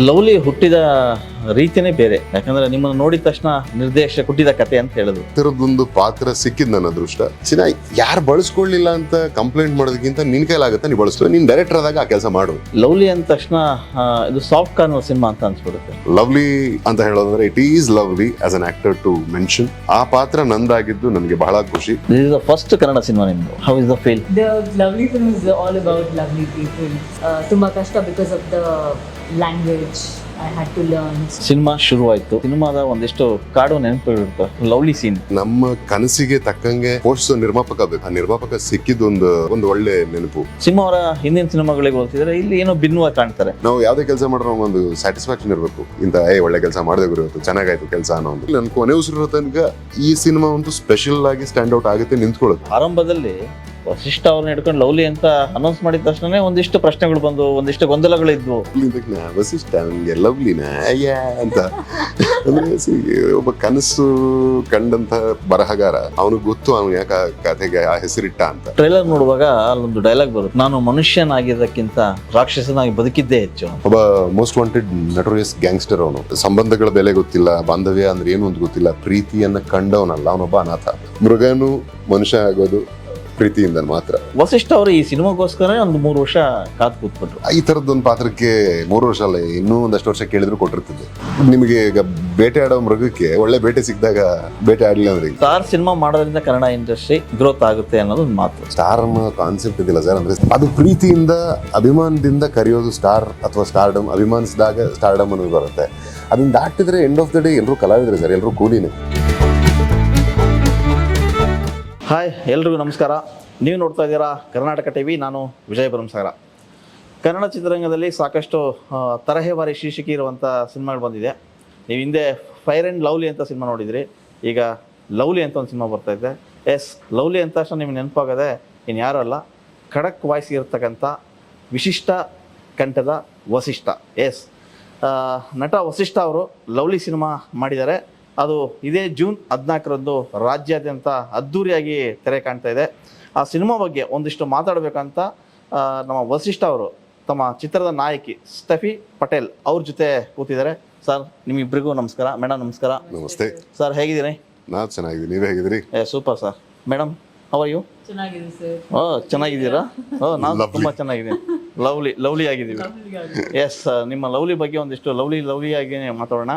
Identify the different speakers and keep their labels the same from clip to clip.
Speaker 1: Lovely ಹುಟ್ಟಿದ ರೀತಿನೇ ಬೇರೆ, ಯಾಕಂದ್ರೆ ನಿಮ್ಮನ್ನು ನೋಡಿದ ತಕ್ಷಣ ನಿರ್ದೇಶಕ ಹುಟ್ಟಿದ ಕತೆ ಅಂತ ಹೇಳಿದ್ರು.
Speaker 2: ಥರದೊಂದು ಪಾತ್ರ ಸಿಕ್ಕಿದ್ ನನ್ನ ಅದೃಷ್ಟ. ಚೆನ್ನಾಗಿ ಯಾರು ಬಳಸ್ಕೊಳ್ಳಿಲ್ಲ ಅಂತ ಕಂಪ್ಲೇಂಟ್ ಮಾಡೋದಕ್ಕಿಂತ ನಿನ್ ಕೈಲಾಗತ್ತೆ ನೀ ಬಳಸ್ಕೊ, ನೀನ್ ಡೈರೆಕ್ಟರ್ ಆದಾಗ ಆ ಕೆಲಸ ಮಾಡು.
Speaker 1: ಲವ್ಲಿ ಅಂದ ತಕ್ಷಣ ಇದು ಸಾಫ್ಟ್ ಕಾರ್ನರ್ ಸಿನಿಮಾ ಅಂತ ಅನ್ಸ್ಬಿಡುತ್ತೆ.
Speaker 2: ಲವ್ಲಿ ಅಂತ ಹೇಳೋದಂದ್ರೆ it is lovely as an actor to mention. ಆ ಪಾತ್ರ ನಂದಾಗಿದ್ದು ನನಗೆ ಬಹಳ ಖುಷಿ.
Speaker 1: This is the first Kannada cinema ನಿಮ್ದು. How is the feel?
Speaker 3: The Lovely film is all about lovely people. ತುಂಬಾ ಕಷ್ಟ because of the language I had to learn.
Speaker 1: Cinema ಶುರುವಾಯ್ತು, ಸಿನಿಮಾದ ಒಂದಿಷ್ಟು ಕಾಡು ನೆನಪುಗಳಿರುತ್ತೆ. ಲವ್ಲಿ ಸೀನ್
Speaker 2: ನಮ್ಮ ಕನಸಿಗೆ ತಕ್ಕಂಗೆ ಪೋಷಿಸೋ ನಿರ್ಮಾಪಕ ಬೇಕು. ಆ ನಿರ್ಮಾಪಕ ಸಿಕ್ಕಿದ್ದೊಂದು ಒಂದು ಒಳ್ಳೆ ನೆನಪು.
Speaker 1: ಸಿನಿಮಾ ಅವರ ಹಿಂದಿನ ಸಿನಿಮಾಗಳಿಗೆ ಹೋಲ್ಸಿದ್ರೆ ಇಲ್ಲಿ ಏನೋ ಭಿನ್ನವಾಗಿ ಕಾಣ್ತಾರೆ.
Speaker 2: ನಾವು ಯಾವ್ದೇ ಕೆಲಸ ಮಾಡಿರೋ ಒಂದು ಸ್ಯಾಟಿಸ್ಫ್ಯಾಕ್ಷನ್ ಇರಬೇಕು. ಇಂತ ಒಳ್ಳೆ ಕೆಲಸ ಮಾಡಿದೆ ಗುರು, ಇವತ್ತು ಚೆನ್ನಾಗಾಯ್ತು ಕೆಲಸ ಅನ್ನೋ ಒಂದು. ನನ್ ಕೊನೆ ಉಸಿರಿರೋ ತನಕ ಈ ಸಿನಿಮಾ ಒಂದು ಸ್ಪೆಷಲ್ ಆಗಿ ಸ್ಟ್ಯಾಂಡ್ ಔಟ್ ಆಗುತ್ತೆ, ನಿಂತ್ಕೊಳ್ಳುತ್ತೆ.
Speaker 1: ಆರಂಭದಲ್ಲಿ ವಸಿಷ್ಠ ಅವ್ರನ್ನ ಹಿಡ್ಕೊಂಡು ಲವ್ಲಿ ಅಂತ ಅನೌನ್ಸ್ ಮಾಡಿದ ತಕ್ಷಣ ಒಂದಿಷ್ಟು ಪ್ರಶ್ನೆಗಳು ಬಂದು, ಒಂದಿಷ್ಟು ಗೊಂದಲಗಳಿದ್ವು.
Speaker 2: ವಸಿಷ್ಠ ನನಗೆ ಲವ್ಲಿನ ಅಂತ ಅಂದ್ರೆ ಒಬ್ಬ ಕನಸು ಕಂಡಂತ ಬರಹಗಾರ, ಅವನಿಗೆ ಗೊತ್ತು ಅವನು ಯಾಕೆ ಆ ಕಥೆಗೆ ಆ ಹೆಸರಿಟ್ಟ ಅಂತ.
Speaker 1: ಟ್ರೈಲರ್ ನೋಡುವಾಗ ಅಲ್ಲೊಂದು ಡೈಲಾಗ್ ಬರುತ್ತೆ, ನಾನು ಮನುಷ್ಯನಾಗಿದ್ದಕ್ಕಿಂತ ರಾಕ್ಷಸನಾಗಿ ಬದುಕಿದ್ದೇ ಹೆಚ್ಚು.
Speaker 2: ಒಬ್ಬ ಮೋಸ್ಟ್ ವಾಂಟೆಡ್ ನಟೋರಿಯಸ್ ಗ್ಯಾಂಗ್ಸ್ಟರ್ ಅವನು. ಸಂಬಂಧಗಳ ಬೆಲೆ ಗೊತ್ತಿಲ್ಲ, ಬಾಂಧವ್ಯ ಅಂದ್ರೆ ಏನು ಅಂತ ಗೊತ್ತಿಲ್ಲ, ಪ್ರೀತಿಯನ್ನ ಕಂಡವನಲ್ಲ, ಅವನೊಬ್ಬ ಅನಾಥ. ಮೃಗನು ಮನುಷ್ಯ ಆಗೋದು ಪ್ರೀತಿಯಿಂದ ಮಾತ್ರ.
Speaker 1: ವಸಿಷ್ಠ ಅವರು ಈ ಸಿನಿಮಾಗೋಸ್ಕರ ಒಂದು 3 ವರ್ಷ ಕಾದು ಕೂತ್ಬಿಟ್ರು.
Speaker 2: ಈ ತರದೊಂದು ಪಾತ್ರಕ್ಕೆ 3 ವರ್ಷ ಅಲ್ಲ, ಇನ್ನೂ ಒಂದಷ್ಟು ವರ್ಷ ಕೇಳಿದ್ರು ಕೊಟ್ಟಿರ್ತಿದ್ದೆ. ನಿಮಗೆ ಈಗ ಬೇಟೆ ಆಡೋ ಮೃಗಕ್ಕೆ ಒಳ್ಳೆ ಬೇಟೆ ಸಿಕ್ಕಿದಾಗ ಬೇಟೆ ಆಡ್ಲಿಲ್ಲ ಅಂದ್ರೆ
Speaker 1: ಸ್ಟಾರ್ ಸಿನಿಮಾ ಮಾಡೋದ್ರಿಂದ ಕನ್ನಡ ಇಂಡಸ್ಟ್ರಿ ಗ್ರೋತ್ ಆಗುತ್ತೆ ಅನ್ನೋದು ಒಂದು ಮಾತು.
Speaker 2: ಸ್ಟಾರ್ ಕಾನ್ಸೆಪ್ಟ್ ಇದಿಲ್ಲ ಸರ್. ಅಂದ್ರೆ ಅದು ಪ್ರೀತಿಯಿಂದ ಅಭಿಮಾನದಿಂದ ಕರೆಯೋದು ಸ್ಟಾರ್ ಅಥವಾ ಸ್ಟಾರ್ಡಮ್. ಅಭಿಮಾನಿಸಿದಾಗ ಸ್ಟಾರ್ಡಮ್ ಅನ್ನೋದು ಬರುತ್ತೆ. ಅದನ್ನ ದಾಟಿದ್ರೆ ಎಂಡ್ ಆಫ್ ದ ಡೇ ಎಲ್ಲರೂ ಕಲಾವಿದ್ರೆ ಸರ್, ಎಲ್ಲರೂ ಕೂಲಿನೇ.
Speaker 1: ಹಾಯ್, ಎಲ್ರಿಗೂ ನಮಸ್ಕಾರ. ನೀವು ನೋಡ್ತಾ ಇದ್ದೀರಾ ಕರ್ನಾಟಕ ಟಿವಿ. ನಾನು ವಿಜಯ ಭರಮಸಾಗರ. ಕನ್ನಡ ಚಿತ್ರರಂಗದಲ್ಲಿ ಸಾಕಷ್ಟು ತರಹೇವಾರಿ ಶೀರ್ಷಿಕೆ ಇರುವಂಥ ಸಿನಿಮಾಗಳು ಬಂದಿದೆ. ನೀವು ಹಿಂದೆ ಫೈರ್ ಆ್ಯಂಡ್ ಲವ್ಲಿ ಅಂತ ಸಿನಿಮಾ ನೋಡಿದ್ರಿ, ಈಗ ಲವ್ಲಿ ಅಂತ ಒಂದು ಸಿನಿಮಾ ಬರ್ತಾಯಿದೆ. ಎಸ್, ಲವ್ಲಿ ಅಂತ ತಕ್ಷಣ ನಿಮ್ಗೆ ನೆನಪಾಗದೆ ಇನ್ನು ಯಾರೂ ಅಲ್ಲ, ಖಡಕ್ ವಾಯ್ಸ್ ಇರತಕ್ಕಂಥ ವಿಶಿಷ್ಟ ಕಂಠದ ವಸಿಷ್ಠ. ಎಸ್, ನಟ ವಸಿಷ್ಠ ಅವರು ಲವ್ಲಿ ಸಿನಿಮಾ ಮಾಡಿದ್ದಾರೆ. ಅದು ಇದೇ ಜೂನ್ 14ರಂದು ರಾಜ್ಯಾದ್ಯಂತ ಅದ್ಧೂರಿಯಾಗಿ ತೆರೆ ಕಾಣ್ತಾ ಇದೆ. ಆ ಸಿನಿಮಾ ಬಗ್ಗೆ ಒಂದಿಷ್ಟು ಮಾತಾಡಬೇಕಂತ ನಮ್ಮ ವಸಿಷ್ಠ ಅವರು ತಮ್ಮ ಚಿತ್ರದ ನಾಯಕಿ ಸ್ಟೆಫಿ ಪಟೇಲ್ ಅವ್ರ ಜೊತೆ ಕೂತಿದ್ದಾರೆ. ಸರ್, ನಿಮ್ಮಿಬ್ಬರಿಗೂ ನಮಸ್ಕಾರ. ಮೇಡಮ್ ನಮಸ್ಕಾರ.
Speaker 2: ನಮಸ್ತೆ
Speaker 1: ಸರ್, ಹೇಗಿದ್ದೀರಿ?
Speaker 2: ನಾವು ಚೆನ್ನಾಗಿದ್ದೀವಿ, ನೀವೇ ಹೇಗಿದ್ದೀರಿ?
Speaker 1: Super sir. Madam, how are you?
Speaker 3: ಚೆನ್ನಾಗಿದೆ ಸರ್.
Speaker 1: ಚೆನ್ನಾಗಿದ್ದೀರಾ? ನಾನು ತುಂಬ ಚೆನ್ನಾಗಿದ್ದೀನಿ. ಲವ್ಲಿ ಆಗಿದ್ದೀವಿ. ಎಸ್, ನಿಮ್ಮ ಲವ್ಲಿ ಬಗ್ಗೆ ಒಂದಿಷ್ಟು ಲವ್ಲಿ ಆಗಿ ಮಾತಾಡೋಣ.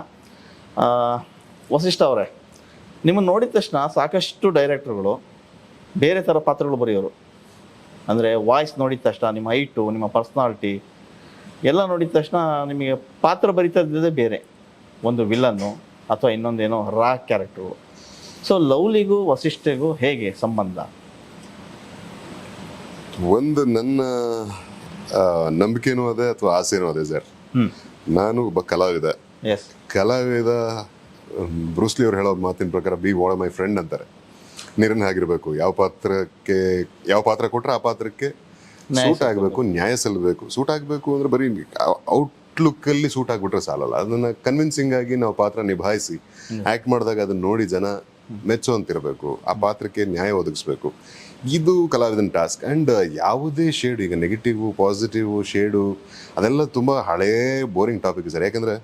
Speaker 1: ವಸಿಷ್ಠ ಅವರೇ, ನಿಮ್ಮನ್ನು ನೋಡಿದ ತಕ್ಷಣ ಸಾಕಷ್ಟು ಡೈರೆಕ್ಟರ್ಗಳು ಬೇರೆ ಥರ ಪಾತ್ರಗಳು ಬರೆಯೋರು. ಅಂದರೆ ವಾಯ್ಸ್ ನೋಡಿದ ತಕ್ಷಣ, ನಿಮ್ಮ ಹೈಟು, ನಿಮ್ಮ ಪರ್ಸ್ನಾಲಿಟಿ ಎಲ್ಲ ನೋಡಿದ ತಕ್ಷಣ ನಿಮಗೆ ಪಾತ್ರ ಬರಿತಾ ಇದ್ದದೇ ಬೇರೆ, ಒಂದು ವಿಲನ್ನು ಅಥವಾ ಇನ್ನೊಂದೇನೋ ರಾ ಕ್ಯಾರೆಕ್ಟರು. ಸೊ ಲವ್ಲಿಗೂ ವಸಿಷ್ಠಿಗೂ ಹೇಗೆ ಸಂಬಂಧ?
Speaker 2: ಒಂದು ನನ್ನ ನಂಬಿಕೆನೂ ಅದೇ ಅಥವಾ ಆಸೆನೂ ಅದೇ ಸರ್. ನಾನು ಒಬ್ಬ ಕಲಾವಿದ.
Speaker 1: ಎಸ್,
Speaker 2: ಕಲಾವಿದ ಬ್ರೂಸ್ಲಿ ಅವ್ರು ಹೇಳೋ ಮಾತಿನ ಪ್ರಕಾರ ಬಿ ವಾಟ್ ಮೈ ಫ್ರೆಂಡ್ ಅಂತಾರೆ. ನೀರನ್ನ ಆಗಿರ್ಬೇಕು, ಯಾವ ಪಾತ್ರ ಕೊಟ್ರೆ ಆ ಪಾತ್ರಕ್ಕೆ ಸೂಟ್ ಆಗಬೇಕು, ನ್ಯಾಯ ಸಲ್ಲಬೇಕು. ಸೂಟ್ ಆಗಬೇಕು ಅಂದ್ರೆ ಬರೀ ಔಟ್ಲುಕ್ ಅಲ್ಲಿ ಸೂಟ್ ಆಗ್ಬಿಟ್ರೆ ಸಾಲಲ್ಲ, ಅದನ್ನ ಕನ್ವಿನ್ಸಿಂಗ್ ಆಗಿ ನಾವು ಪಾತ್ರ ನಿಭಾಯಿಸಿ ಆಕ್ಟ್ ಮಾಡಿದಾಗ ಅದನ್ನ ನೋಡಿ ಜನ ಮೆಚ್ಚುವಂತಿರಬೇಕು, ಆ ಪಾತ್ರಕ್ಕೆ ನ್ಯಾಯ ಒದಗಿಸ್ಬೇಕು. ಇದು ಕಲಾವಿದನ ಟಾಸ್ಕ್. ಆ್ಯಂಡ್ ಯಾವುದೇ ಶೇಡು, ಈಗ ನೆಗೆಟಿವ್ ಪಾಸಿಟಿವ್ ಶೇಡು ಅದೆಲ್ಲ ತುಂಬ ಹಳೇ ಬೋರಿಂಗ್ ಟಾಪಿಕ್ ಸರ್. ಯಾಕಂದರೆ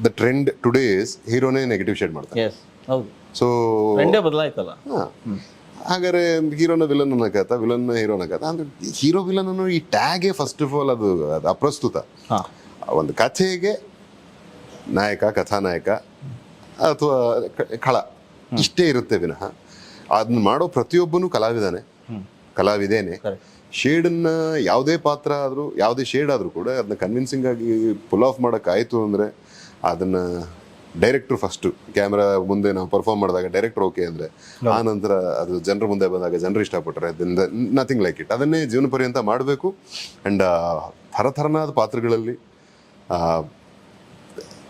Speaker 2: ದ ಟ್ರೆಂಡ್ ಟುಡೇ ಇಸ್ ಹೀರೋನೇ ನೆಗೆಟಿವ್ ಶೇಡ್ ಮಾಡ್ತಾರೆ.
Speaker 1: ಹೌದು.
Speaker 2: ಸೊ
Speaker 1: ಬದಲಾಯ್ತಲ್ಲ.
Speaker 2: ಹಾಗಾದ್ರೆ ಹೀರೋನ ವಿಲನ್ ಅನ್ನಕತ್ತ, ವಿಲನ್ ಹೀರೋನ ಕಥ ಅಂದ್ರೆ ಹೀರೋ ವಿಲನ್ ಅನ್ನೋ ಈ ಟ್ಯಾಗೇ ಫಸ್ಟ್ ಆಫ್ ಆಲ್ ಅದು ಅಪ್ರಸ್ತುತ. ಒಂದು ಕಥೆಗೆ ನಾಯಕ, ಕಥಾನಾಯಕ ಅಥವಾ ಖಳ ಇಷ್ಟೇ ಇರುತ್ತೆ ವಿನಃ ಅದನ್ನ ಮಾಡೋ ಪ್ರತಿಯೊಬ್ಬನೂ ಕಲಾವಿದೇನೆ. ಶೇಡನ್ನ ಯಾವುದೇ ಪಾತ್ರ ಆದರೂ, ಯಾವುದೇ ಶೇಡ್ ಆದರೂ ಕೂಡ ಅದನ್ನ ಕನ್ವಿನ್ಸಿಂಗ್ ಆಗಿ ಪುಲ್ ಆಫ್ ಮಾಡೋಕ್ಕಾಯಿತು ಅಂದರೆ ಅದನ್ನ ಡೈರೆಕ್ಟ್ರು ಫಸ್ಟು ಕ್ಯಾಮ್ರಾ ಮುಂದೆ ನಾವು ಪರ್ಫಾರ್ಮ್ ಮಾಡಿದಾಗ ಡೈರೆಕ್ಟರ್ ಓಕೆ ಅಂದರೆ, ಆ ನಂತರ ಅದು ಜನರ ಮುಂದೆ ಬಂದಾಗ ಜನರು ಇಷ್ಟಪಟ್ಟರೆ ಅದರಿಂದ ನಥಿಂಗ್ ಲೈಕ್ ಇಟ್. ಅದನ್ನೇ ಜೀವನ ಪರ್ಯಂತ ಮಾಡಬೇಕು. ಆ್ಯಂಡ್ ಥರನಾದ ಪಾತ್ರಗಳಲ್ಲಿ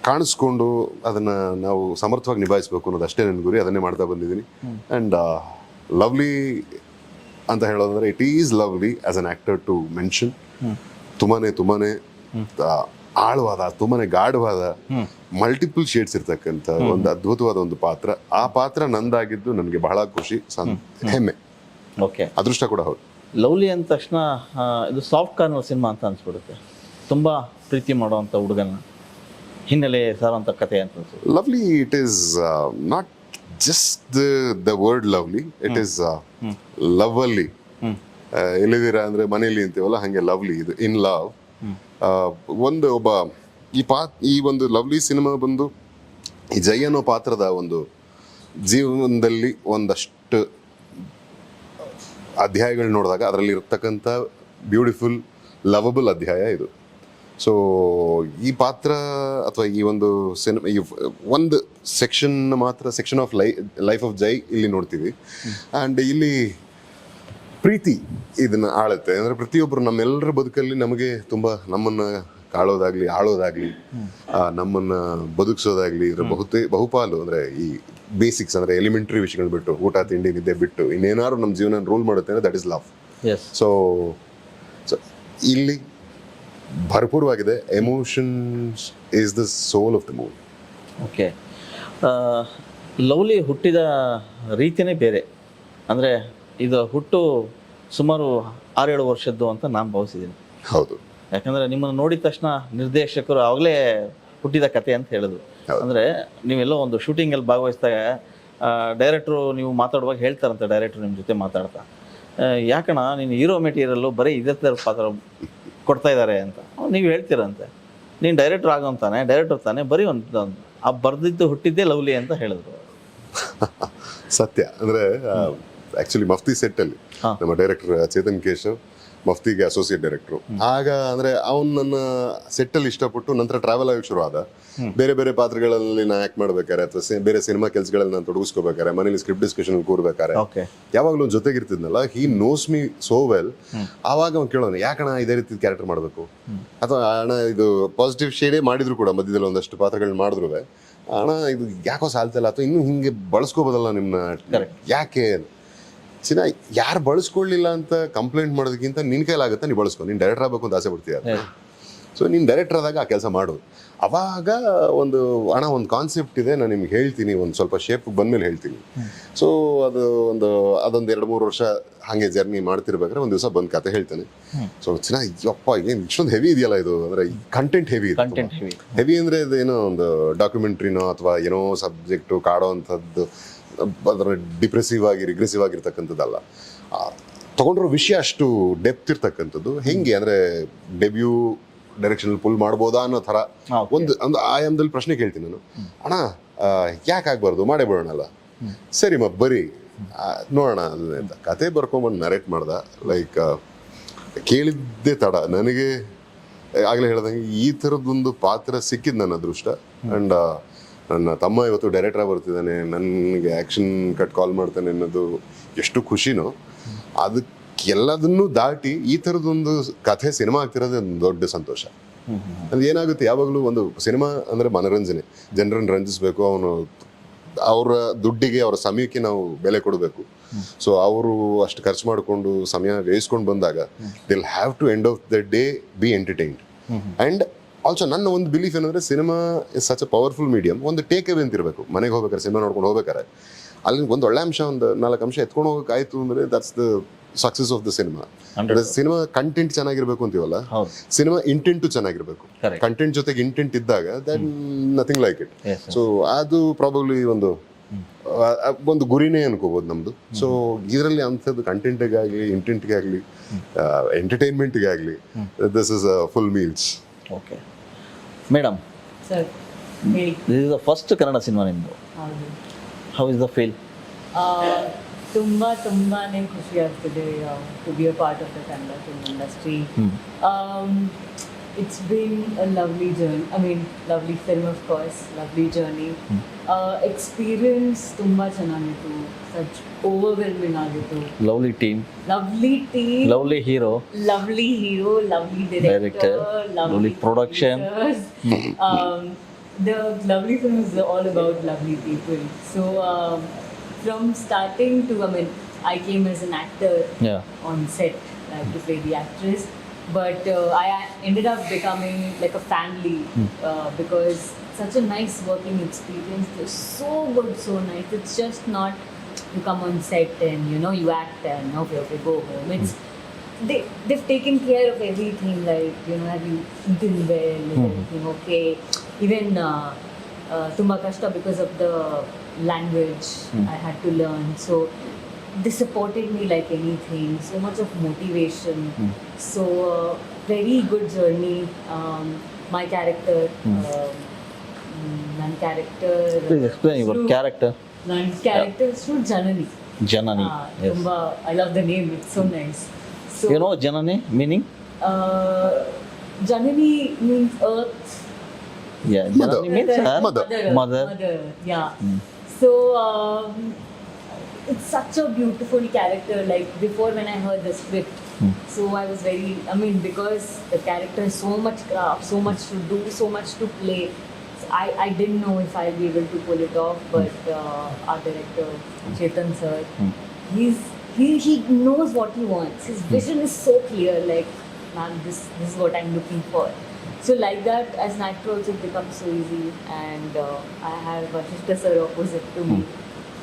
Speaker 2: ಕಾಣಿಸ್ಕೊಂಡು ಅದನ್ನು ನಾವು ಸಮರ್ಥವಾಗಿ ನಿಭಾಯಿಸಬೇಕು ಅನ್ನೋದು ಅಷ್ಟೇ ನನ್ನ ಗುರಿ. ಅದನ್ನೇ ಮಾಡ್ತಾ ಬಂದಿದ್ದೀನಿ. ಆ್ಯಂಡ್ ಲವ್ಲಿ ಅಂತ ಹೇಳೋದಂದ್ರೆ it is lovely as an actor to mention. ತುಂಬಾನೇ ಆಳವಾದ, ತುಂಬಾನೇ ಗಾಢವಾದ, ಮಲ್ಟಿಪಲ್ ಶೇಡ್ಸ್ ಇರ್ತಕ್ಕಂಥ ಒಂದು ಅದ್ಭುತವಾದ ಒಂದು ಪಾತ್ರ. ಆ ಪಾತ್ರ ನಂದಾಗಿದ್ದು ನನಗೆ ಬಹಳ ಖುಷಿ, ಹೆಮ್ಮೆ, ಅದೃಷ್ಟ ಕೂಡ ಹೌದು.
Speaker 1: ಲವ್ಲಿ ಅಂದ ತಕ್ಷಣ ಇದು ಸಾಫ್ಟ್ ಕಾರ್ನರ್ ಸಿನಿಮಾ ಅಂತ ಅನ್ಸ್ಬಿಡುತ್ತೆ. ತುಂಬ ಪ್ರೀತಿ ಮಾಡೋವಂಥ ಹುಡುಗನ ಹಿನ್ನೆಲೆ ಸಾರುವಂಥ ಕಥೆ ಅಂತ ಅನ್ಸುತ್ತೆ.
Speaker 2: Lovely it is not just the word lovely, it is lovely. ಎಲ್ಲಿದ್ದೀರಾ ಅಂದ್ರೆ ಮನೇಲಿ ಅಂತೀವಲ್ಲ, ಹಂಗೆ ಲವ್ಲಿ ಇದು ಇನ್ ಲವ್. ಒಬ್ಬ ಈ ಒಂದು ಲವ್ಲಿ ಸಿನಿಮಾ ಬಂದು ಈ ಜೈ ಅನ್ನೋ ಪಾತ್ರದ ಒಂದು ಜೀವನದಲ್ಲಿ ಒಂದಷ್ಟು ಅಧ್ಯಾಯಗಳು ನೋಡಿದಾಗ ಅದರಲ್ಲಿ ಇರ್ತಕ್ಕಂಥ ಬ್ಯೂಟಿಫುಲ್ ಲವಬಲ್ ಅಧ್ಯಾಯ ಇದು. ಸೊ ಈ ಪಾತ್ರ ಅಥವಾ ಈ ಒಂದು ಸಿನಿಮಾ ಈ ಒಂದು ಸೆಕ್ಷನ್ ಆಫ್ ಲೈಫ್ ಆಫ್ ಜೈ ಇಲ್ಲಿ ನೋಡ್ತೀವಿ. ಆ್ಯಂಡ್ ಇಲ್ಲಿ ಪ್ರೀತಿ ಇದನ್ನ ಆಳುತ್ತೆ. ಅಂದರೆ ಪ್ರತಿಯೊಬ್ಬರು ನಮ್ಮೆಲ್ಲರ ಬದುಕಲ್ಲಿ ನಮಗೆ ತುಂಬ ನಮ್ಮನ್ನು ಕಾಳೋದಾಗ್ಲಿ ಆಳೋದಾಗ್ಲಿ ನಮ್ಮನ್ನ ಬದುಕಿಸೋದಾಗ್ಲಿ ಇದ್ರ ಬಹುಪಾಲು ಅಂದರೆ ಈ ಬೇಸಿಕ್ಸ್ ಅಂದರೆ ಎಲಿಮೆಂಟ್ರಿ ವಿಷಯಗಳು ಬಿಟ್ಟು, ಊಟ ತಿಂಡಿ ನಿದ್ದೆ ಬಿಟ್ಟು ಇನ್ನೇನಾದ್ರು ನಮ್ಮ ಜೀವನ ರೂಲ್ ಮಾಡುತ್ತೆ ಅಂದರೆ ದಟ್ ಇಸ್ ಲವ್. ಸೊ ಇಲ್ಲಿ ಭರ್ಪೂರವಾಗಿದೆ. Emotions is the soul of the movie.
Speaker 1: Okay, lovely ಹುಟ್ಟಿದ ರೀತಿಯೇ ಬೇರೆ. ಅಂದರೆ ಇದು ಹುಟ್ಟು ಸುಮಾರು 6-7 ವರ್ಷದ್ದು ಅಂತ ನಾನು ಭಾವಿಸಿದ್ದೀನಿ.
Speaker 2: ಹೌದು,
Speaker 1: ಯಾಕಂದರೆ ನಿಮ್ಮನ್ನು ನೋಡಿದ ತಕ್ಷಣ ನಿರ್ದೇಶಕರು ಆವಾಗಲೇ ಹುಟ್ಟಿದ ಕತೆ ಅಂತ ಹೇಳಿದ್ರು. ಅಂದರೆ ನೀವೆಲ್ಲೋ ಒಂದು ಶೂಟಿಂಗಲ್ಲಿ ಭಾಗವಹಿಸಿದಾಗ ಡೈರೆಕ್ಟ್ರು ನೀವು ಮಾತಾಡುವಾಗ ಹೇಳ್ತಾರಂತೆ, ಡೈರೆಕ್ಟ್ರು ನಿಮ್ಮ ಜೊತೆ ಮಾತಾಡ್ತಾ, ಯಾಕಣ್ಣ ನೀನು ಹೀರೋ ಮೆಟೀರಿಯಲ್ಲು ಬರೀ ಇದೇ ಥರ ಪಾತ್ರ ಕೊಡ್ತಾ ಇದ್ದಾರೆ ಅಂತ ನೀವು ಹೇಳ್ತೀರಂತೆ. ನೀನು ಡೈರೆಕ್ಟ್ರ್ ಆಗೋಂತಾನೆ, ಡೈರೆಕ್ಟರ್ ತಾನೆ, ಬರೀ ಒಂದು ಆ ಬರೆದಿದ್ದು ಹುಟ್ಟಿದ್ದೇ ಲವ್ಲಿ ಅಂತ ಹೇಳಿದ್ರು.
Speaker 2: ಸತ್ಯ. ಅಂದರೆ ಆ್ಯಕ್ಚುಲಿ ಮಫ್ತಿ ಸೆಟ್ಟಲ್ಲಿ ನಮ್ಮ ಡೈರೆಕ್ಟರ್ ಚೇತನ್ ಕೇಶವ್ ಮಫ್ತಿಗೆ ಅಸೋಸಿಯೇಟ್ ಡೈರೆಕ್ಟ್ರು. ಆಗ ಅಂದರೆ ಅವ್ನು ನನ್ನ ಸೆಟ್ಟಲ್ಲಿ ಇಷ್ಟಪಟ್ಟು ನಂತರ ಟ್ರಾವೆಲ್ ಆಗೋಕ್ಕೆ ಶುರು ಆದ. ಬೇರೆ ಬೇರೆ ಪಾತ್ರಗಳಲ್ಲಿ ನಾನು ಆ್ಯಕ್ಟ್ ಮಾಡ್ಬೇಕಾರೆ ಅಥವಾ ಬೇರೆ ಸಿನಿಮಾ ಕೆಲಸಗಳಲ್ಲಿ ನಾನು ತೊಡಗಿಸ್ಕೋಬೇಕಾರೆ, ಮನೇಲಿ ಸ್ಕ್ರಿಪ್ಟ್ ಡಿಸ್ಕಷನ್ ಕೂರ್ಬೇಕಾರೆ ಯಾವಾಗಲೂ ಜೊತೆಗಿರ್ತಿದ್ನಲ್ಲ, he knows me so well. ಆವಾಗ ಅವ್ನು ಕೇಳೋನು, ಯಾಕಣ್ಣ ಇದೇ ರೀತಿ ಕ್ಯಾರೆಕ್ಟರ್ ಮಾಡಬೇಕು, ಅಥವಾ ಅಣ್ಣ ಇದು ಪಾಸಿಟಿವ್ ಶೇಡೇ ಮಾಡಿದ್ರು ಕೂಡ ಮಧ್ಯದಲ್ಲಿ ಒಂದಷ್ಟು ಪಾತ್ರಗಳನ್ನ ಮಾಡಿದ್ರು, ಅಣ್ಣ ಇದು ಯಾಕೋ ಸಾಲ್ತಲ್ಲ, ಅಥವಾ ಇನ್ನೂ ಹಿಂಗೆ ಬಳಸ್ಕೋಬೋದಲ್ಲ ನಿಮ್ಮನ್ನ, ಯಾಕೆ ಚಿನ್ನ ಯಾರು ಬಳಸ್ಕೊಳ್ಳಿಲ್ಲ ಅಂತ ಕಂಪ್ಲೇಂಟ್ ಮಾಡೋದಕ್ಕಿಂತ ನಿನ್ನ ಕೈಲಾಗುತ್ತೆ, ನೀವು ಬಳಸ್ಕೊ. ನೀನು ಡೈರೆಕ್ಟರ್ ಆಗಬೇಕು ಅಂತ ಆಸೆ ಪಡ್ತೀಯ. ಸೊ ನೀನು ಡೈರೆಕ್ಟರ್ ಆದಾಗ ಆ ಕೆಲಸ ಮಾಡು. ಅವಾಗ ಒಂದು ಒಂದು ಕಾನ್ಸೆಪ್ಟ್ ಇದೆ, ನಾನು ನಿಮ್ಗೆ ಹೇಳ್ತೀನಿ, ಒಂದು ಸ್ವಲ್ಪ ಶೇಪ್ ಬಂದಮೇಲೆ ಹೇಳ್ತೀನಿ. ಸೊ ಅದೊಂದು 2-3 ವರ್ಷ ಹಾಗೆ ಜರ್ನಿ ಮಾಡ್ತಿರ್ಬೇಕಾದ್ರೆ ಒಂದು ದಿವಸ ಬಂದು ಕತೆ ಹೇಳ್ತಾನೆ. ಸೊ ಚೆನ್ನಾಗಿ ಅಪ್ಪ ಏನು ಇಷ್ಟೊಂದು ಹೆವಿ ಇದೆಯಲ್ಲ ಇದು, ಅಂದರೆ ಕಂಟೆಂಟ್ ಹೆವಿ ಹೆವಿ ಅಂದರೆ ಇದೇನೋ ಒಂದು ಡಾಕ್ಯುಮೆಂಟ್ರಿನೋ ಅಥವಾ ಏನೋ ಸಬ್ಜೆಕ್ಟು ಕಾಡೋ ಅಂಥದ್ದು, ಅದರ ರಿಗ್ರೆಸಿವ್ ಆಗಿರ್ತಕ್ಕಂಥದ್ದಲ್ಲ. ತಗೊಂಡಿರೋ ವಿಷಯ ಅಷ್ಟು ಡೆಪ್ತ್ ಇರ್ತಕ್ಕಂಥದ್ದು. ಹೆಂಗೆ ಅಂದರೆ ಡೆಬ್ಯೂ ಡೈರೆಕ್ಷನಲ್ಲಿ ಪುಲ್ ಮಾಡ್ಬೋದಾ ಅನ್ನೋ ಥರ ಒಂದು ಆಯಾಮದಲ್ಲಿ ಪ್ರಶ್ನೆ ಕೇಳ್ತೀನಿ ನಾನು. ಅಣ್ಣ ಯಾಕೆ ಆಗ್ಬಾರ್ದು, ಮಾಡೇ ಬಿಡೋಣಲ್ಲ, ಸರಿ ಬರೀ ನೋಡೋಣ ಅಂತ ಕತೆ ಬರ್ಕೊಂಬಂದು ನರೇಟ್ ಮಾಡ್ದ. ಲೈಕ್ ಕೇಳಿದ್ದೇ ತಡ ನನಗೆ ಆಗಲೇ ಹೇಳ್ದಂಗೆ ಈ ಥರದ್ದೊಂದು ಪಾತ್ರ ಸಿಕ್ಕಿದ್ದು ನನ್ನ ಅದೃಷ್ಟ. ಆ್ಯಂಡ್ ನನ್ನ ತಮ್ಮ ಇವತ್ತು ಡೈರೆಕ್ಟರ್ ಬರ್ತಿದ್ದಾನೆ, ನನಗೆ ಆ್ಯಕ್ಷನ್ ಕಟ್ ಕಾಲ್ ಮಾಡ್ತಾನೆ ಅನ್ನೋದು ಎಷ್ಟು ಖುಷಿನೋ, ಅದಕ್ಕೆಲ್ಲದನ್ನೂ ದಾಟಿ ಈ ಥರದೊಂದು ಕಥೆ ಸಿನಿಮಾ ಆಗ್ತಿರೋದೇ ಒಂದು ದೊಡ್ಡ ಸಂತೋಷ. ಅದು ಏನಾಗುತ್ತೆ, ಯಾವಾಗಲೂ ಒಂದು ಸಿನಿಮಾ ಅಂದರೆ ಮನೋರಂಜನೆ, ಜನರನ್ನು ರಂಜಿಸಬೇಕು, ಅವರ ದುಡ್ಡಿಗೆ ಅವರ ಸಮಯಕ್ಕೆ ನಾವು ಬೆಲೆ ಕೊಡಬೇಕು. ಸೊ ಅವರು ಅಷ್ಟು ಖರ್ಚು ಮಾಡಿಕೊಂಡು ಸಮಯ ಬೇಯಿಸ್ಕೊಂಡು ಬಂದಾಗ they'll have to end of the day be entertained. And also ನನ್ನ ಒಂದು ಬಿಲೀಫ್ ಏನಂದರೆ cinema is such a powerful medium. ಒಂದು ಟೇಕ್ ಅವೇ ಅಂತ ಇರಬೇಕು. ಮನೆಗೆ ಹೋಗ್ಬೇಕಾರೆ, ಸಿನಿಮಾ ನೋಡ್ಕೊಂಡು ಹೋಗ್ಬೇಕಾರೆ ಅಲ್ಲಿ ಒಂದು ಒಳ್ಳೆ ಅಂಶ, ಒಂದು 4 ಅಂಶ ಎತ್ಕೊಂಡು ಹೋಗೋಕ್ಕಾಯ್ತು ಅಂದರೆ that's the success of the cinema. Cinema content ಚೆನ್ನಾಗಿರ್ಬೇಕು ಅಂತೀವಲ್ಲ, ಸಿನಿಮಾ ಇಂಟೆಂಟು ಚೆನ್ನಾಗಿರ್ಬೇಕು. ಕಂಟೆಂಟ್ ಜೊತೆಗೆ ಇಂಟೆಂಟ್ ಇದ್ದಾಗ that nothing like it. So ಅದು ಪ್ರಾಬಬ್ಲಿ ಒಂದು ಗುರಿನೇ ಅನ್ಕೋಬೋದು ನಮ್ದು. ಸೊ ಇದರಲ್ಲಿ ಅಂಥದ್ದು ಕಂಟೆಂಟಿಗಾಗಲಿ ಇಂಟೆಂಟ್ಗಾಗಲಿ ಎಂಟರ್ಟೈನ್ಮೆಂಟ್ಗಾಗಲಿ this is a full meals.
Speaker 1: Okay madam, this is the first Kannada cinema ನಿಮ್ಮದು. How is the feel?
Speaker 3: ತುಂಬಾನೇ ಖುಷಿ ಆಗ್ತಿದೆ to be a part of the Kannada film industry. It's been a lovely journey. I mean, lovely film, of course. Lovely journey. Experience ತುಂಬಾ ಚೆನ್ನಾಗಿತ್ತು. Such overwhelming ಆಗಿತ್ತು.
Speaker 1: Lovely team.
Speaker 3: Lovely team.
Speaker 1: Lovely hero.
Speaker 3: Lovely hero. Lovely director.
Speaker 1: Lovely production.
Speaker 3: The lovely film is all about lovely people. So from starting to, I mean, I came as an actor on set, like to play the actress. But I ended up becoming like a family because such a nice working experience. They're so good, so nice. It's just not you come on set and you act and okay, go home. It's they've taken care of everything, like, you know, have you eaten well, is everything okay, even tumba kashta because of the language I had to learn, so they supported me like anything, so much of motivation, so very good journey. My character, ನನ್ನ character,
Speaker 1: Please explain your character.
Speaker 3: ನನ್ನ character is Janani.
Speaker 1: Janani. Yes.
Speaker 3: Tumba, I love the name, it's so nice. So
Speaker 1: You know Janani meaning?
Speaker 3: Janani means earth.
Speaker 1: Yeah.
Speaker 2: Mother.
Speaker 1: Janani means her
Speaker 2: Mother.
Speaker 1: Mother.
Speaker 3: Yeah. So it's such a beautiful character. Like before, when I heard the script, so I was very. I mean, because the character has so much craft, so much to do, so much to play. So I didn't know if I'll be able to pull it off. But our director Chetan sir, he knows what he wants. His vision is so clear. Like, man, this is what I'm looking for. So like that, as an actor also it becomes so easy, and I have Vashishta sir opposite to me,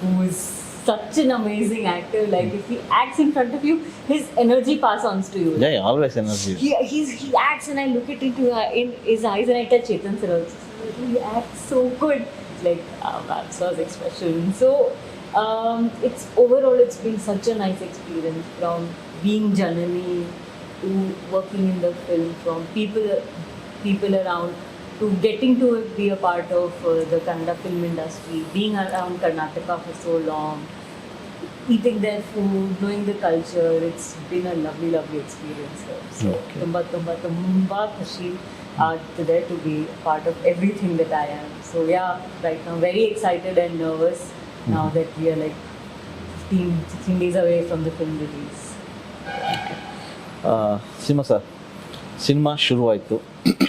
Speaker 3: who is such an amazing actor. Like if he acts in front of you, his energy pass on to you.
Speaker 1: Yeah, always energy.
Speaker 3: He acts, and I look it into in his eyes, and I tell Chetan sir also, he acts so good. It's like, that's his expression. So it's overall, it's been such a nice experience, from being Janani to working in the film, from people around to getting to be a part of the Kannada film industry, being around Karnataka for so long, eating their food, knowing the culture. It's been a lovely, lovely experience. So tumba khushi there to be part of everything that I am. So yeah, right now very excited and nervous now that we are like 16 days away from the film release.
Speaker 1: Cinema sir, cinema ಶುರುವಾಯಿತು.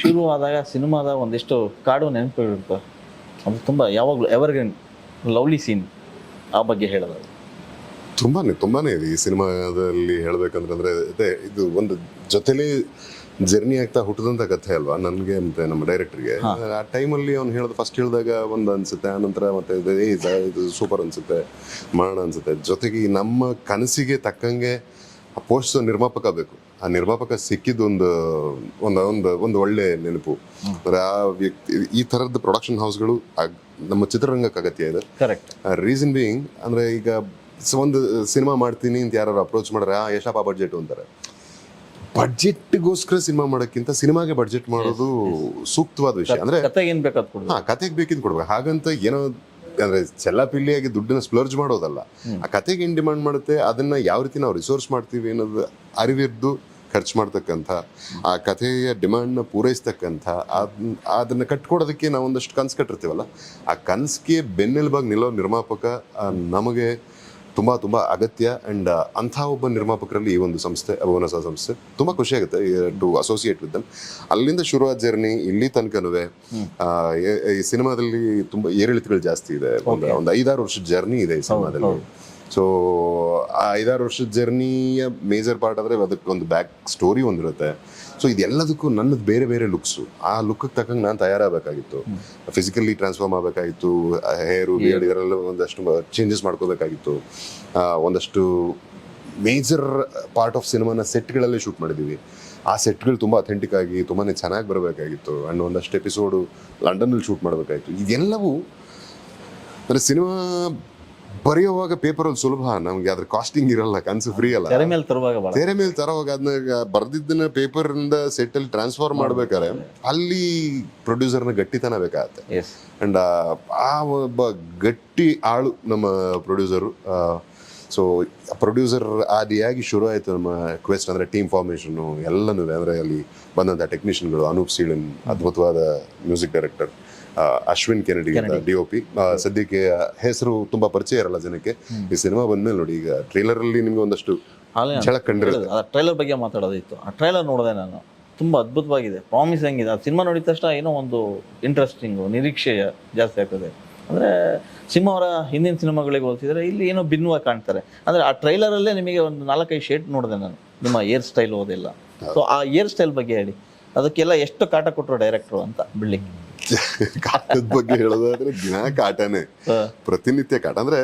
Speaker 1: ಶುರುವಾದಾಗ ಸಿನಿಮಾದ ಒಂದಿಷ್ಟು ಕಾಡು ನೆನಪುಗಳಿರ್ತವೆ. ಅದು ತುಂಬ ಯಾವಾಗಲೂ evergreen lovely scene, ಆ ಬಗ್ಗೆ ಹೇಳೋದು.
Speaker 2: ತುಂಬಾನೇ ಇದೆ ಈ ಸಿನಿಮಾದಲ್ಲಿ ಹೇಳ್ಬೇಕಂದ್ರೆ. ಅಂದರೆ ಅದೇ ಇದು ಒಂದು ಜೊತೆಲೇ ಜರ್ನಿ ಆಗ್ತಾ ಹುಟ್ಟಿದಂಥ ಕಥೆ ಅಲ್ವಾ ನನಗೆ ಮತ್ತೆ ನಮ್ಮ ಡೈರೆಕ್ಟರ್ಗೆ. ಆ ಟೈಮಲ್ಲಿ ಅವ್ನು ಫಸ್ಟ್ ಹೇಳಿದಾಗ ಒಂದು ಅನ್ಸುತ್ತೆ, ಆನಂತರ ಮತ್ತೆ ಇದು ಸೂಪರ್ ಅನ್ಸುತ್ತೆ, ಮಾಡೋಣ ಅನ್ಸುತ್ತೆ. ಜೊತೆಗೆ ನಮ್ಮ ಕನಸಿಗೆ ತಕ್ಕಂಗೆ ಆ ಪೋಸ್ಟ್ ನಿರ್ಮಾಪಕ ಬೇಕು. ಆ ನಿರ್ಮಾಪಕ ಸಿಕ್ಕಿದ್ದು ಒಂದು ಒಳ್ಳೆ ನೆನಪು. ಅಂದರೆ ಆ ವ್ಯಕ್ತಿ, ಈ ಥರದ ಪ್ರೊಡಕ್ಷನ್ ಹೌಸ್ಗಳು ನಮ್ಮ ಚಿತ್ರರಂಗಕ್ಕೆ ಅಗತ್ಯ ಇದೆ.
Speaker 1: ಕರೆಕ್ಟ್.
Speaker 2: ರೀಸನ್ ಬೀಯಿಂಗ್ ಅಂದರೆ ಈಗ ಒಂದು ಸಿನಿಮಾ ಮಾಡ್ತೀನಿ ಅಂತ ಯಾರು ಅಪ್ರೋಚ್ ಮಾಡಿದ್ರೆ ಎಷ್ಟಪ್ಪ ಬಡ್ಜೆಟ್ ಅಂತಾರೆ. ಬಡ್ಜೆಟ್ಗೋಸ್ಕರ ಸಿನಿಮಾ ಮಾಡೋಕ್ಕಿಂತ ಸಿನಿಮಾಗೆ ಬಡ್ಜೆಟ್ ಮಾಡೋದು ಸೂಕ್ತವಾದ ವಿಷಯ. ಅಂದರೆ
Speaker 1: ಕತೆಗೆ ಏನು ಬೇಕಾದ್ ಕೊಡು.
Speaker 2: ಕತೆಗೆ ಬೇಕಿದ್ ಕೊಡ್ಬೇಕು. ಹಾಗಂತ ಏನೋ ಅಂದರೆ ಚೆಲ್ಲಾಪಿಲ್ಲಿಯಾಗಿ ದುಡ್ಡನ್ನ ಸ್ಪ್ಲರ್ಜ್ ಮಾಡೋದಲ್ಲ. ಆ ಕತೆಗೆ ಏನು ಡಿಮಾಂಡ್ ಮಾಡುತ್ತೆ ಅದನ್ನ ಯಾವ ರೀತಿ ನಾವು ರಿಸೋರ್ಸ್ ಮಾಡ್ತೀವಿ ಅನ್ನೋದು ಅರಿವಿದ್ದು ಖರ್ಚು ಮಾಡ್ತಕ್ಕಂಥ, ಆ ಕಥೆಯ ಡಿಮಾಂಡ್ನ ಪೂರೈಸ್ತಕ್ಕಂಥ, ಅದನ್ನ ಕಟ್ಕೊಡೋದಕ್ಕೆ ನಾವು ಒಂದಷ್ಟು ಕನ್ಸು ಕಟ್ಟಿರ್ತೀವಲ್ಲ, ಆ ಕನಸಿಗೆ ಬೆನ್ನೆಲುಬಾಗಿ ನಿಲ್ಲೋ ನಿರ್ಮಾಪಕ ನಮಗೆ ತುಂಬ ತುಂಬ ಅಗತ್ಯ. ಆ್ಯಂಡ್ ಅಂಥ ಒಬ್ಬ ನಿರ್ಮಾಪಕರಲ್ಲಿ ಈ ಒಂದು ಸಂಸ್ಥೆ, ಭುವನಸ ಸಂಸ್ಥೆ, ತುಂಬ ಖುಷಿಯಾಗುತ್ತೆ ಟು ಅಸೋಸಿಯೇಟ್ ವಿತ್ ದಮ್. ಅಲ್ಲಿಂದ ಶುರುವಾದ ಜರ್ನಿ ಇಲ್ಲಿ ತನಕನೂ ಈ ಸಿನಿಮಾದಲ್ಲಿ ತುಂಬ ಏರಿಳಿತಗಳು ಜಾಸ್ತಿ ಇದೆ. ಒಂದು 5-6 ವರ್ಷದ ಜರ್ನಿ ಇದೆ ಈ ಸಿನಿಮಾದಲ್ಲಿ. ಸೊ ಆ 5-6 ವರ್ಷದ ಜರ್ನಿಯ ಮೇಜರ್ ಪಾರ್ಟ್ ಅಂದರೆ ಅದಕ್ಕೆ ಒಂದು ಬ್ಯಾಕ್ ಸ್ಟೋರಿ ಒಂದಿರುತ್ತೆ. ಸೊ ಇದೆಲ್ಲದಕ್ಕೂ ನನ್ನದು ಬೇರೆ ಬೇರೆ ಲುಕ್ಸು. ಆ ಲುಕ್ಗೆ ತಕ್ಕಂಗೆ ನಾನು ತಯಾರಾಗಬೇಕಾಗಿತ್ತು, ಫಿಸಿಕಲಿ ಟ್ರಾನ್ಸ್ಫಾರ್ಮ್ ಆಗಬೇಕಾಗಿತ್ತು, ಹೇರು ಬಿಯರ್ಡ್ ಇದರೆಲ್ಲ ಒಂದಷ್ಟು ಚೇಂಜಸ್ ಮಾಡ್ಕೋಬೇಕಾಗಿತ್ತು. ಒಂದಷ್ಟು ಮೇಜರ್ ಪಾರ್ಟ್ ಆಫ್ ಸಿನಿಮಾನ ಸೆಟ್ಗಳಲ್ಲೇ ಶೂಟ್ ಮಾಡಿದ್ದೀವಿ. ಆ ಸೆಟ್ಗಳು ತುಂಬ ಅಥೆಂಟಿಕ್ ಆಗಿ ತುಂಬಾ ಚೆನ್ನಾಗಿ ಬರಬೇಕಾಗಿತ್ತು. ಆ್ಯಂಡ್ ಒಂದಷ್ಟು ಎಪಿಸೋಡು ಲಂಡನ್ನಲ್ಲಿ ಶೂಟ್ ಮಾಡಬೇಕಾಗಿತ್ತು. ಇದೆಲ್ಲವೂ ಅಂದರೆ ಸಿನಿಮಾ ಬರೆಯುವಾಗ ಪೇಪರಲ್ಲಿ ಸುಲಭ, ನಮ್ಗೆ ಅದ್ರ ಕಾಸ್ಟಿಂಗ್ ಇರಲ್ಲ, ಕನಸು ಫ್ರೀ ಅಲ್ಲ.
Speaker 1: ತೆರೆ ಮೇಲೆ
Speaker 2: ತರುವಾಗ ಅದನ್ನ ಬರ್ದಿದ್ದನ್ನ ಪೇಪರಿಂದ ಸೆಟ್ಟಲ್ಲಿ ಟ್ರಾನ್ಸ್ಫರ್ ಮಾಡ್ಬೇಕಾದ್ರೆ ಅಲ್ಲಿ ಪ್ರೊಡ್ಯೂಸರ್ನ ಗಟ್ಟಿತನ ಬೇಕಾಗತ್ತೆ. ಅಂಡ್ ಆ ಒಬ್ಬ ಗಟ್ಟಿ ಆಳು ನಮ್ಮ ಪ್ರೊಡ್ಯೂಸರು. ಸೊ ಪ್ರೊಡ್ಯೂಸರ್ ಆದಿಯಾಗಿ ಶುರು ಆಯಿತು ನಮ್ಮ ಕ್ವೆಸ್ಟ್. ಅಂದರೆ ಟೀಮ್ ಫಾರ್ಮೇಷನ್ನು ಎಲ್ಲನೂ, ಅಂದರೆ ಅಲ್ಲಿ ಬಂದಂಥ ಟೆಕ್ನಿಷಿಯನ್ಗಳು, ಅನೂಪ್ ಸೀಳನ್ ಅದ್ಭುತವಾದ music director, Ashwin Kennedy DOP. ಸದ್ಯಕ್ಕೆ ಹೆಸರು ತುಂಬಾ ಪರಿಚಯ ಇರಲ್ಲ ಜನಕ್ಕೆ. ಈ ಸಿನಿಮಾ ಬಂದ್ಮೇಲೆ ನೋಡಿ, ಈಗ ಟ್ರೈಲರ್ ಅಲ್ಲಿ ನಿಮ್ಗೆ ಒಂದಷ್ಟು ಝಳಕ್ ಕಂಡಿರುತ್ತೆ.
Speaker 1: ಟ್ರೈಲರ್ ಬಗ್ಗೆ ಮಾತಾಡೋದಿತ್ತು. ಆ ಟ್ರೈಲರ್ ನೋಡಿದೆ ನಾನು, ತುಂಬಾ ಅದ್ಭುತವಾಗಿದೆ, ಪ್ರಾಮಿಸಿಂಗ್ ಇದೆ. ಆ ಸಿನಿಮಾ ನೋಡಿದ ತಕ್ಷಣ ಏನೋ ಒಂದು ಇಂಟ್ರೆಸ್ಟಿಂಗು, ನಿರೀಕ್ಷೆ ಜಾಸ್ತಿ ಆಗ್ತದೆ. ಅಂದರೆ ಸಿಂಹ ಅವರ ಹಿಂದಿನ ಸಿನಿಮಾಗಳಿಗೆ ಹೋಲಿಸಿದರೆ ಇಲ್ಲಿ ಏನೋ ಭಿನ್ನವಾಗಿ ಕಾಣ್ತಾರೆ. ಅಂದರೆ ಆ ಟ್ರೈಲರಲ್ಲೇ ನಿಮಗೆ ಒಂದು 4-5 ಶೇಡ್ ನೋಡಿದೆ ನಾನು, ನಿಮ್ಮ ಏರ್ ಸ್ಟೈಲ್ ಓದಿಲ್ಲ. ಸೊ ಆ ಏರ್ ಸ್ಟೈಲ್ ಬಗ್ಗೆ ಹೇಳಿ, ಅದಕ್ಕೆಲ್ಲ ಎಷ್ಟು ಕಾಟ ಕೊಟ್ಟರು ಡೈರೆಕ್ಟ್ರು ಅಂತ ಬಿಡ್ಲಿಕ್ಕೆ.
Speaker 2: ಕಾಟದ ಬಗ್ಗೆ ಹೇಳೋದಾದ್ರೆ ದಿನ ಕಾಟನೇ, ಪ್ರತಿನಿತ್ಯ ಕಾಟ. ಅಂದ್ರೆ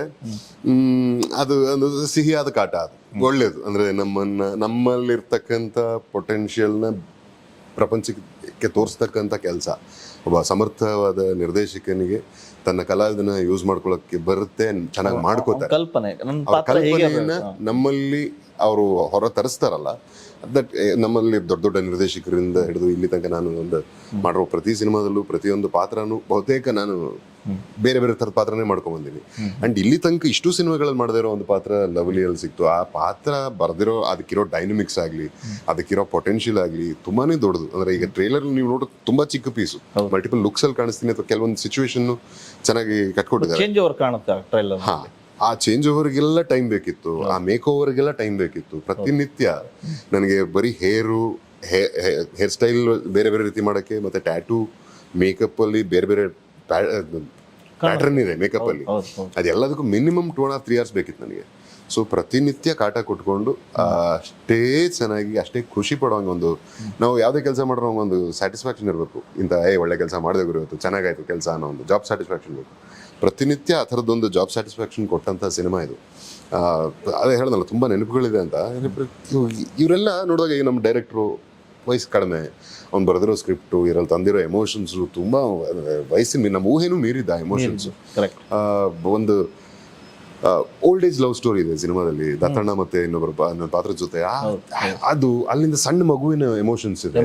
Speaker 2: ಅದು ಒಂದು ಸಿಹಿಯಾದ ಕಾಟ, ಅದು ಒಳ್ಳೇದು. ಅಂದ್ರೆ ನಮ್ಮಲ್ಲಿರ್ತಕ್ಕಂಥ ಪೊಟೆನ್ಷಿಯಲ್ನ ಪ್ರಪಂಚಕ್ಕೆ ತೋರಿಸ್ತಕ್ಕಂಥ ಕೆಲಸ. ಒಬ್ಬ ಸಮರ್ಥವಾದ ನಿರ್ದೇಶಕನಿಗೆ ತನ್ನ ಕಲಾವಿದನ ಯೂಸ್ ಮಾಡ್ಕೊಳಕ್ಕೆ ಬರುತ್ತೆ, ಚೆನ್ನಾಗಿ ಮಾಡ್ಕೋತಾರೆ. ಕಲ್ಪನೆಯನ್ನ ನಮ್ಮಲ್ಲಿ ಅವರು ಹೊರ ತರಿಸ್ತಾರಲ್ಲ, ದಟ್ ನಮ್ಮಲ್ಲಿ ದೊಡ್ಡ ದೊಡ್ಡ ನಿರ್ದೇಶಕರಿಂದ ಹಿಡಿದು ಇಲ್ಲಿ ತನಕ ನಾನು ಒಂದು ಮಾಡಿರೋ ಪ್ರತಿ ಸಿನಿಮಾದಲ್ಲೂ ಪ್ರತಿಯೊಂದು ಪಾತ್ರನೂ ಬಹುತೇಕ ನಾನು ಬೇರೆ ಬೇರೆ ಥರದ ಪಾತ್ರನೇ ಮಾಡ್ಕೊಂಡ್ ಬಂದೀನಿ. ಅಂಡ್ ಇಲ್ಲಿ ತನಕ ಇಷ್ಟು ಸಿನಿಮಾಗಳಲ್ಲಿ ಮಾಡದಿರೋ ಒಂದು ಪಾತ್ರ ಲವ್ಲಿಯಲ್ಲಿ ಸಿಕ್ತು. ಆ ಪಾತ್ರ ಬರ್ದಿರೋ ಅದಕ್ಕಿರೋ ಡೈನಮಿಕ್ಸ್ ಆಗಲಿ, ಅದಕ್ಕಿರೋ ಪೊಟೆನ್ಷಿಯಲ್ ಆಗಲಿ ತುಂಬಾನೇ ದೊಡ್ಡದು. ಅಂದ್ರೆ ಈಗ ಟ್ರೈಲರ್ ನೀವು ನೋಡೋ ತುಂಬಾ ಚಿಕ್ಕ ಪೀಸು, ಮಲ್ಟಿಪಲ್ ಲುಕ್ಸ್ ಅಲ್ಲಿ ಕಾಣಿಸ್ತೀನಿ, ಅಥವಾ ಕೆಲವೊಂದು ಸಿಚುವೇಶನ್ ಚೆನ್ನಾಗಿ ಕಟ್ಕೊಟ್ಟಿದ್ದಾರೆ. ಹಾ, ಆ ಚೇಂಜ್ ಓವರ್ಗೆಲ್ಲ ಟೈಮ್ ಬೇಕಿತ್ತು, ಆ ಮೇಕ್ ಓವರ್ಗೆಲ್ಲ ಟೈಮ್ ಬೇಕಿತ್ತು. ಪ್ರತಿನಿತ್ಯ ನನಗೆ ಬರೀ ಹೇರ್ ಸ್ಟೈಲ್ ಬೇರೆ ಬೇರೆ ರೀತಿ ಮಾಡೋಕ್ಕೆ, ಮತ್ತೆ ಟ್ಯಾಟೂ, ಮೇಕಪ್ ಅಲ್ಲಿ ಬೇರೆ ಬೇರೆ ಪ್ಯಾಟರ್ನ್ ಇದೆ ಮೇಕಪ್ ಅಲ್ಲಿ, ಅದೆಲ್ಲದಕ್ಕೂ ಮಿನಿಮಮ್ 2.5-3 hours ಬೇಕಿತ್ತು ನನಗೆ. ಸೊ ಪ್ರತಿನಿತ್ಯ ಕಾಟ ಕೊಟ್ಕೊಂಡು ಅಷ್ಟೇ ಚೆನ್ನಾಗಿ, ಅಷ್ಟೇ ಖುಷಿ ಪಡೋಂಗೆ ಒಂದು, ನಾವು ಯಾವುದೇ ಕೆಲಸ ಮಾಡಿರೋ ಒಂದು ಸ್ಯಾಟಿಸ್ಫ್ಯಾಕ್ಷನ್ ಇರಬೇಕು. ಇಂಥ ಒಳ್ಳೆ ಕೆಲಸ ಮಾಡಿದೆ ಗುರು, ಇವತ್ತು ಚೆನ್ನಾಗಾಯ್ತು ಕೆಲಸ ಅನ್ನೋ ಒಂದು ಜಾಬ್ ಸ್ಯಾಟಿಸ್ಫ್ಯಾಕ್ಷನ್ ಬೇಕು. ಪ್ರತಿನಿತ್ಯ ಆ ಥರದ್ದೊಂದು ಜಾಬ್ ಸ್ಯಾಟಿಸ್ಫ್ಯಾಕ್ಷನ್ ಕೊಟ್ಟಂಥ ಸಿನಿಮಾ ಇದು. ಅದೇ ಹೇಳ್ದಲ್ಲ, ತುಂಬ ನೆನಪುಗಳಿದೆ ಅಂತ. ಇವರೆಲ್ಲ ನೋಡುವಾಗ ಈಗ ನಮ್ಮ ಡೈರೆಕ್ಟ್ರು ವಯಸ್ಸು ಕಡಿಮೆ, ಅವ್ನು ಬರೆದಿರೋ ಸ್ಕ್ರಿಪ್ಟು, ಇದ್ರಲ್ಲಿ ತಂದಿರೋ ಎಮೋಷನ್ಸು ತುಂಬ ವಯಸ್ಸಿನ ನಮ್ಮ ಊಹೆನೂ ಮೀರಿದ್ದ ಎಮೋಷನ್ಸು. ಒಂದು ಓಲ್ಡ್ ಏಜ್ ಲವ್ ಸ್ಟೋರಿ ಇದೆ ಸಿನಿಮಾದಲ್ಲಿ, ದತ್ತಣ್ಣ ಮತ್ತೆ ಇನ್ನೊಬ್ಬರ ಪಾತ್ರದ ಜೊತೆ. ಅದು ಅಲ್ಲಿಂದ ಸಣ್ಣ ಮಗುವಿನ ಎಮೋಷನ್ಸ್ ಇದೆ,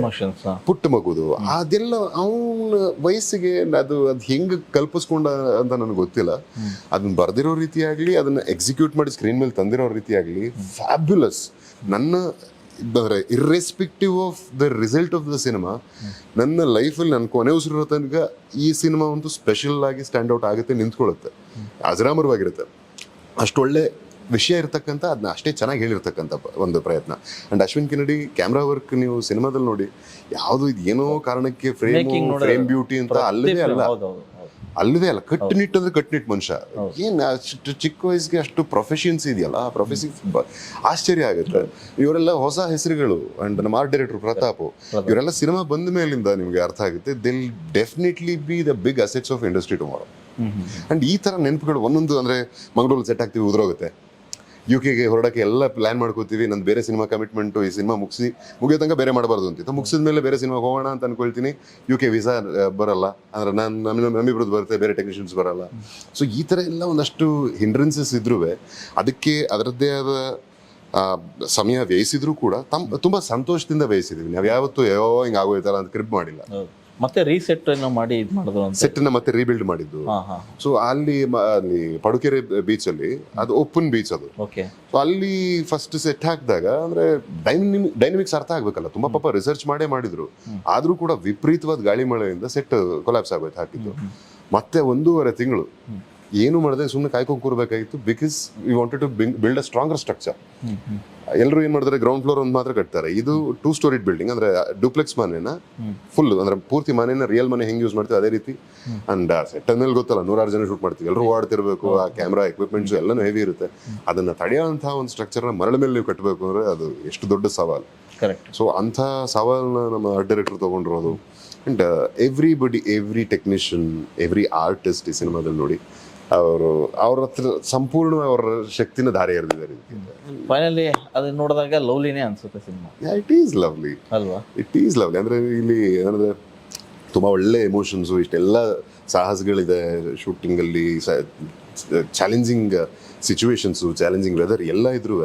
Speaker 2: ಪುಟ್ಟ ಮಗುದು. ಅದೆಲ್ಲ ಅವನ ವಯಸ್ಸಿಗೆ ಅದು ಹೆಂಗ್ ಕಲ್ಪಿಸ್ಕೊಂಡ ಅಂತ ನನಗೆ ಗೊತ್ತಿಲ್ಲ. ಅದನ್ನ ಬರ್ದಿರೋ ರೀತಿ ಆಗ್ಲಿ, ಅದನ್ನ ಎಕ್ಸಿಕ್ಯೂಟ್ ಮಾಡಿ ಸ್ಕ್ರೀನ್ ಮೇಲೆ ತಂದಿರೋ ರೀತಿ ಆಗ್ಲಿ, ಫ್ಯಾಬ್ಯುಲಸ್. ನನ್ನ irrespective of the result of the cinema, ನನ್ನ ಲೈಫಲ್ಲಿ ನನ್ನ ಕೊನೆ ಉಸಿರಿರೋ ತನಕ ಈ ಸಿನಿಮಾ ಒಂದು ಸ್ಪೆಷಲ್ ಆಗಿ ಸ್ಟ್ಯಾಂಡ್ ಔಟ್ ಆಗುತ್ತೆ, ನಿಂತ್ಕೊಳ್ಳುತ್ತೆ, ಅಜರಾಮರವಾಗಿರುತ್ತೆ. ಅಷ್ಟೊಳ್ಳೆ ವಿಷಯ ಇರ್ತಕ್ಕಂಥ, ಅದನ್ನ ಅಷ್ಟೇ ಚೆನ್ನಾಗಿ ಹೇಳಿರ್ತಕ್ಕಂಥ ಒಂದು ಪ್ರಯತ್ನ. And Ashwin Kennedy camera work ನೀವು ಸಿನಿಮಾದಲ್ಲಿ ನೋಡಿ, ಯಾವುದು ಇದು ಏನೋ ಕಾರಣಕ್ಕೆ ಫ್ರೇಮ್ ಬ್ಯೂಟಿ ಅಂತ ಅಲ್ಲವೇ ಅಲ್ಲ. ಕಟ್ಟುನಿಟ್ಟು ಅಂದ್ರೆ ಕಟ್ಟುನಿಟ್ಟು ಮನುಷ್ಯ. ಏನ್ ಅಷ್ಟು ಚಿಕ್ಕ ವಯಸ್ಸಿಗೆ ಅಷ್ಟು ಪ್ರೊಫೆಷನ್ಸ್ ಇದೆಯಲ್ಲ, ಆ ಪ್ರೊಫೆಷನ್ ಆಶ್ಚರ್ಯ ಆಗುತ್ತೆ. ಇವರೆಲ್ಲ ಹೊಸ ಹೆಸರುಗಳು. ಅಂಡ್ ನಮ್ಮ ಆರ್ಟ್ ಡೈರೆಕ್ಟರ್ ಪ್ರತಾಪ್, ಇವರೆಲ್ಲ ಸಿನಿಮಾ ಬಂದ ಮೇಲಿಂದ ನಿಮ್ಗೆ ಅರ್ಥ ಆಗುತ್ತೆ, they'll definitely be the big assets of industry tomorrow. And ಈ ತರ ನೆನಪುಗಳು ಒಂದೊಂದು, ಅಂದ್ರೆ ಮಂಗಳೂರು ಸೆಟ್ ಆಗ್ತೀವಿ, ಉದುರೋಗುತ್ತೆ, UK ಹೊರಡಕ್ಕೆ ಎಲ್ಲ ಪ್ಲಾನ್ ಮಾಡ್ಕೋತೀವಿ. ನಂದು ಬೇರೆ ಸಿನಿಮಾ ಕಮಿಟ್ಮೆಂಟು, ಈ ಸಿನಿಮಾ ಮುಗಿಯೋ ತನಕ ಬೇರೆ ಮಾಡಬಾರ್ದು ಅಂತಿತ್ತು. ಮುಗಿಸಿದ ಮೇಲೆ ಬೇರೆ ಸಿನಿಮಾಗೆ ಹೋಗೋಣ ಅಂತ ಅನ್ಕೊಳ್ತೀನಿ, UK ವೀಸಾ ಬರಲ್ಲ, ಅಂದ್ರೆ ನಮ್ಮಿಬ್ರದ್ದು ಬರುತ್ತೆ, ಬೇರೆ ಟೆಕ್ನಿಷಿಯನ್ಸ್ ಬರಲ್ಲ. ಸೊ ಈ ಥರ ಎಲ್ಲ ಒಂದಷ್ಟು ಹಿಂಡ್ರೆನ್ಸಸ್ ಇದ್ರೂ ಅದಕ್ಕೆ ಅದರದ್ದೇ ಆದ ಸಮಯ ವ್ಯಯಿಸಿದ್ರು ಕೂಡ ತುಂಬಾ ಸಂತೋಷದಿಂದ ವ್ಯಯಿಸಿದೀವಿ. ನಾವು ಯಾವತ್ತೂ ಹಿಂಗೆ ಆಗೋಯ್ತಲ್ಲ ಅಂತ ಕ್ರಿಬ್ ಮಾಡಿಲ್ಲ.
Speaker 1: ಮತ್ತೆ ರೀಸೆಟ್ ಮಾಡಿ ಇದು ಮಾಡಿದ್ರು,
Speaker 2: ಸೆಟ್ನ ಮತ್ತೆ ರೀಬಿಲ್ಡ್ ಮಾಡಿದ್ದು. ಸೊ ಅಲ್ಲಿ ಪಡುಕೆರೆ ಬೀಚ್ ಅಲ್ಲಿ, ಅದು ಓಪನ್ ಬೀಚ್ ಅದು. ಸೊ ಅಲ್ಲಿ ಫಸ್ಟ್ ಸೆಟ್ ಹಾಕಿದಾಗ ಅಂದ್ರೆ ಡೈನಮಿಕ್ಸ್ ಅರ್ಥ ಆಗ್ಬೇಕಲ್ಲ, ತುಂಬಾ ಪಾಪ ರಿಸರ್ಚ್ ಮಾಡೇ ಮಾಡಿದ್ರು. ಆದ್ರೂ ಕೂಡ ವಿಪರೀತವಾದ ಗಾಳಿ ಮಳೆಯಿಂದ ಸೆಟ್ ಕೊಲಾಪ್ಸ್ ಆಗೋಯ್ತು ಹಾಕಿದ್ದು. ಮತ್ತೆ 1.5 ತಿಂಗಳು ಏನು ಮಾಡಿದೆ, ಸುಮ್ಮನೆ ಕಾಯ್ಕೊಂಡು ಕೂರ್ಬೇಕಾಗಿತ್ತು. Because we wanted to build a stronger structure. ಎಲ್ಲರೂ ಏನ್ ಮಾಡಿದ್ರೆ ಗ್ರೌಂಡ್ ಫ್ಲೋರ್ ಒಂದು ಮಾತ್ರ ಕಟ್ತಾರೆ. ಇದು 2 ಸ್ಟೋರಿ ಬಿಲ್ಡಿಂಗ್, ಅಂದ್ರೆ ಡೂಪ್ಲೆಕ್ಸ್ ಮನೆನ ಫುಲ್, ಅಂದ್ರೆ ಪೂರ್ತಿ ಮನೆನ ರಿಯಲ್ ಮನೆ ಹೆಂಗ್ ಯೂಸ್ ಮಾಡ್ತೀವಿ ಅದೇ ರೀತಿ. ಅಂಡ್ ಸೆಟ್ ಮೇಲೆ ಗೊತ್ತಲ್ಲ, 100 ಜನ ಶೂಟ್ ಮಾಡ್ತೀವಿ, ಎಲ್ಲರೂ ಓಡಾಡ್ತಿರ್ಬೇಕು, ಆ ಕ್ಯಾಮ್ರಾ ಎಕ್ವಿಪ್ಮೆಂಟ್ಸ್ ಎಲ್ಲಾನು ಹೆವಿ ಇರುತ್ತೆ. ಅದನ್ನ ತಡೆಯುವಂತಹ ಒಂದು ಸ್ಟ್ರಕ್ಚರ್ನ ಮರಳ ಮೇಲೆ ನೀವು ಕಟ್ಟಬೇಕು ಅಂದ್ರೆ ಅದು ಎಷ್ಟು ದೊಡ್ಡ ಸವಾಲು. ಸೊ ಅಂಥ ಸವಾಲನ್ನ ನಮ್ಮ ಆರ್ಟ್ ಡೈರೆಕ್ಟರ್ ತಗೊಂಡಿರೋದು. And every technician, every artist ಈ ಸಿನಿಮಾದಲ್ಲಿ ನೋಡಿ ಅವ್ರ ಹತ್ರ ಸಂಪೂರ್ಣ ಅವರ ಶಕ್ತಿನ ದಾರಿ ಎರೆದಿದ್ದಾರೆ.
Speaker 1: ಫೈನಲಿ ಅದನ್ನ ನೋಡಿದಾಗ ಲವ್ಲಿನೇ ಅನ್ಸುತ್ತೆ ಸಿನಿಮಾ.
Speaker 2: ಇಟ್ ಈಸ್ ಲವ್ಲಿ
Speaker 1: ಅಲ್ವಾ?
Speaker 2: It is lovely. ಅಂದ್ರೆ ಇಲ್ಲಿ ಏನಂದ್ರೆ ತುಂಬಾ ಒಳ್ಳೆ ಎಮೋಷನ್ಸು, ಇಷ್ಟೆಲ್ಲ ಸಾಹಸಗಳಿದೆ ಶೂಟಿಂಗ್ ಅಲ್ಲಿ, ಚಾಲೆಂಜಿಂಗ್ ಸಿಚುವೇಶನ್ಸು, ಚಾಲೆಂಜಿಂಗ್ ವೆದರ್ ಎಲ್ಲ ಇದ್ರೂ